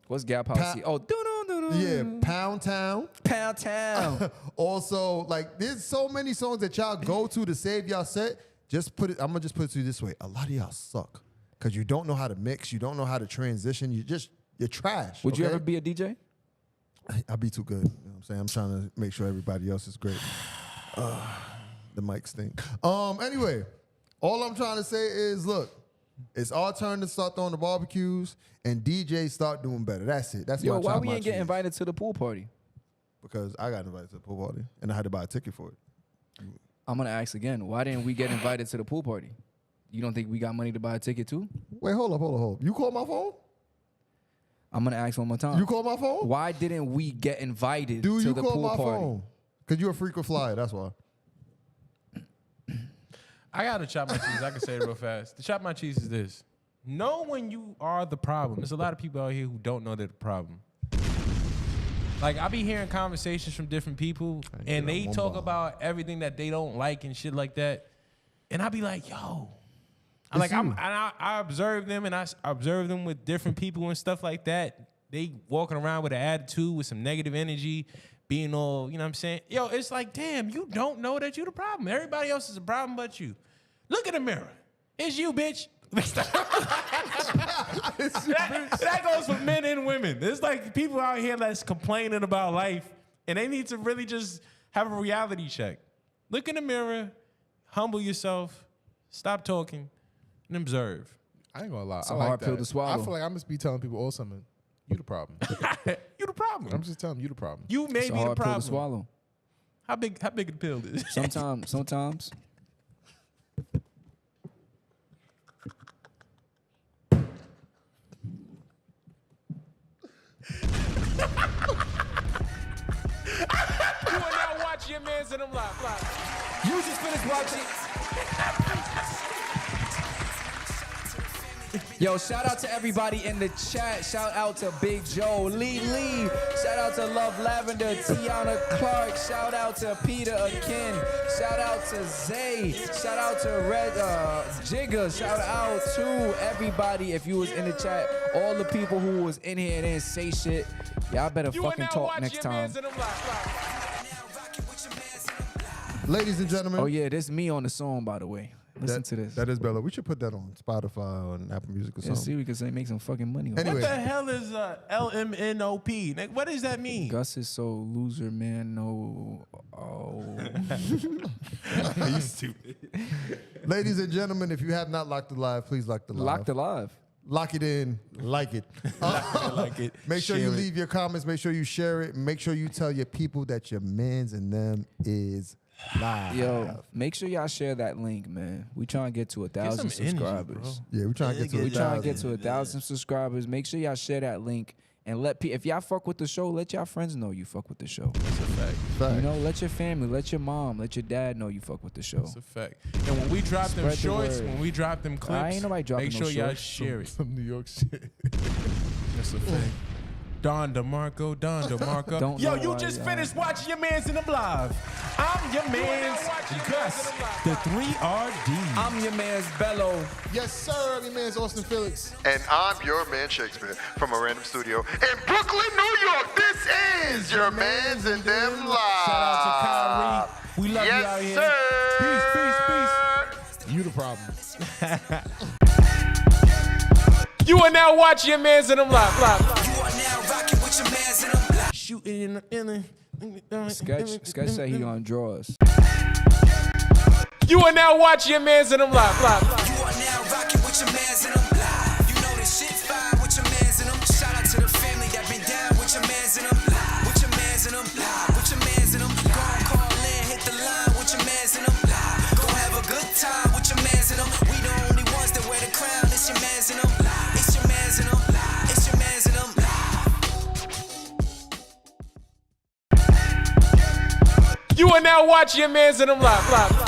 What's gal policy? yeah, Pound Town. Pound Town. Also, like, there's so many songs that y'all go to save y'all set. I'm gonna just put it to you this way: a lot of y'all suck because you don't know how to mix, you don't know how to transition. You're trash. Would you okay? ever be a DJ? I'd be too good. You know what I'm saying? I'm trying to make sure everybody else is great. The mic stink. Anyway, all I'm trying to say is, look, it's our turn to start throwing the barbecues, and DJs start doing better. That's it. That's Yo, my why chop we my ain't get cheese. invited to the pool party? Because I got invited to the pool party, and I had to buy a ticket for it. I'm gonna ask again. Why didn't we get invited to the pool party? You don't think we got money to buy a ticket too? Wait, hold up. You called my phone? I'm gonna ask one more time. You called my phone? Why didn't we get invited Do to you the call pool my party? phone? Because you're a frequent flyer, that's why. I gotta chop my cheese. I can say it real fast. The chop my cheese is this: know when you are the problem. There's a lot of people out here who don't know they're the problem. Like, I be hearing conversations from different people, and they talk about everything that they don't like and shit like that, and I be like, yo. I observe them, and I observe them with different people and stuff like that. They walking around with an attitude, with some negative energy, being all, you know what I'm saying? Yo, it's like, damn, you don't know that you the problem. Everybody else is a problem but you. Look in the mirror. It's you, bitch. that goes for men and women. There's like people out here that's complaining about life, and they need to really just have a reality check. Look in the mirror, humble yourself, stop talking, and observe. I ain't gonna lie. It's I a like hard that. pill to swallow. I feel like I must be telling people all something. You the problem. You the problem. I'm just telling you the problem. You may It's a be the hard pill to problem. swallow. How big a pill is? Sometimes. You are now watching Your Mans and Them live. You just finished watching. Yo, shout out to everybody in the chat. Shout out to Big Joe, Lee. Shout out to Love Lavender, Tiana Clark. Shout out to Peter Akin. Shout out to Zay. Shout out to Red Jigga. Shout out to everybody. If you was in the chat, all the people who was in here and didn't say shit, y'all better fucking talk next time. Ladies and gentlemen. Oh yeah, this me on the song, by the way. Listen to this. That is Bella. We should put that on Spotify or on Apple Music or Yeah, something. see, we can make some fucking money on Anyway. What the hell is LMNOP? Nigga, what does that mean? Gus is so loser, man. No. Oh. You stupid. Ladies and gentlemen, if you have not locked the live, please lock the live. Locked alive. Lock it in. Like it. Like it. Make sure you Share it. leave your comments. Make sure you share it. Make sure you tell your people that Your Mans and Them is live. Yo, make sure y'all share that link, man. We trying to get to 1,000 some energy, subscribers. Yeah, we're trying to get to We trying to 1,000. get to 1,000 subscribers. Make sure y'all share that link and let if y'all fuck with the show, let y'all friends know you fuck with the show. That's a fact. Fact. You know, let your family, let your mom, let your dad know you fuck with the show. That's a fact. And when we drop them Spread the shorts, word. when we drop them clips, ain't nobody dropping make no sure y'all shorts. share it. Some New York shit. That's a fact. Don DeMarco. Don't Yo, know you why just y'all- finished watching Your Mans in Them live. I'm Your Mans Gus, the 3RD. I'm your man's Bello. Yes, sir. My man's Austin Felix. And I'm your man Shakespeare from a random studio in Brooklyn, New York. This is Your Mans and Them Live. Shout out to Kyrie. We love you out Yes, here. sir. You the problem. You are now watching Your Mans in Them live. You are now rocking with Your Mans and Them live. Shooting in the Sketch said he gonna draw us. You are now watching Your Mans in Them live. You are now rocking with Your Mans and Them live. You know this shit fire with Your Mans and Them. Shout out to the family that been down with Your Mans and Them live. With Your Mans and Them live. With Your Mans and Them. Go and call in, hit the line with Your Mans and Them live. Go have a good time with Your Mans and Them. We the only ones that wear the crown. It's Your Mans and Them live. It's Your Mans and Them live. It's Your Mans and Them live. You are now watching Your Mans in Them live.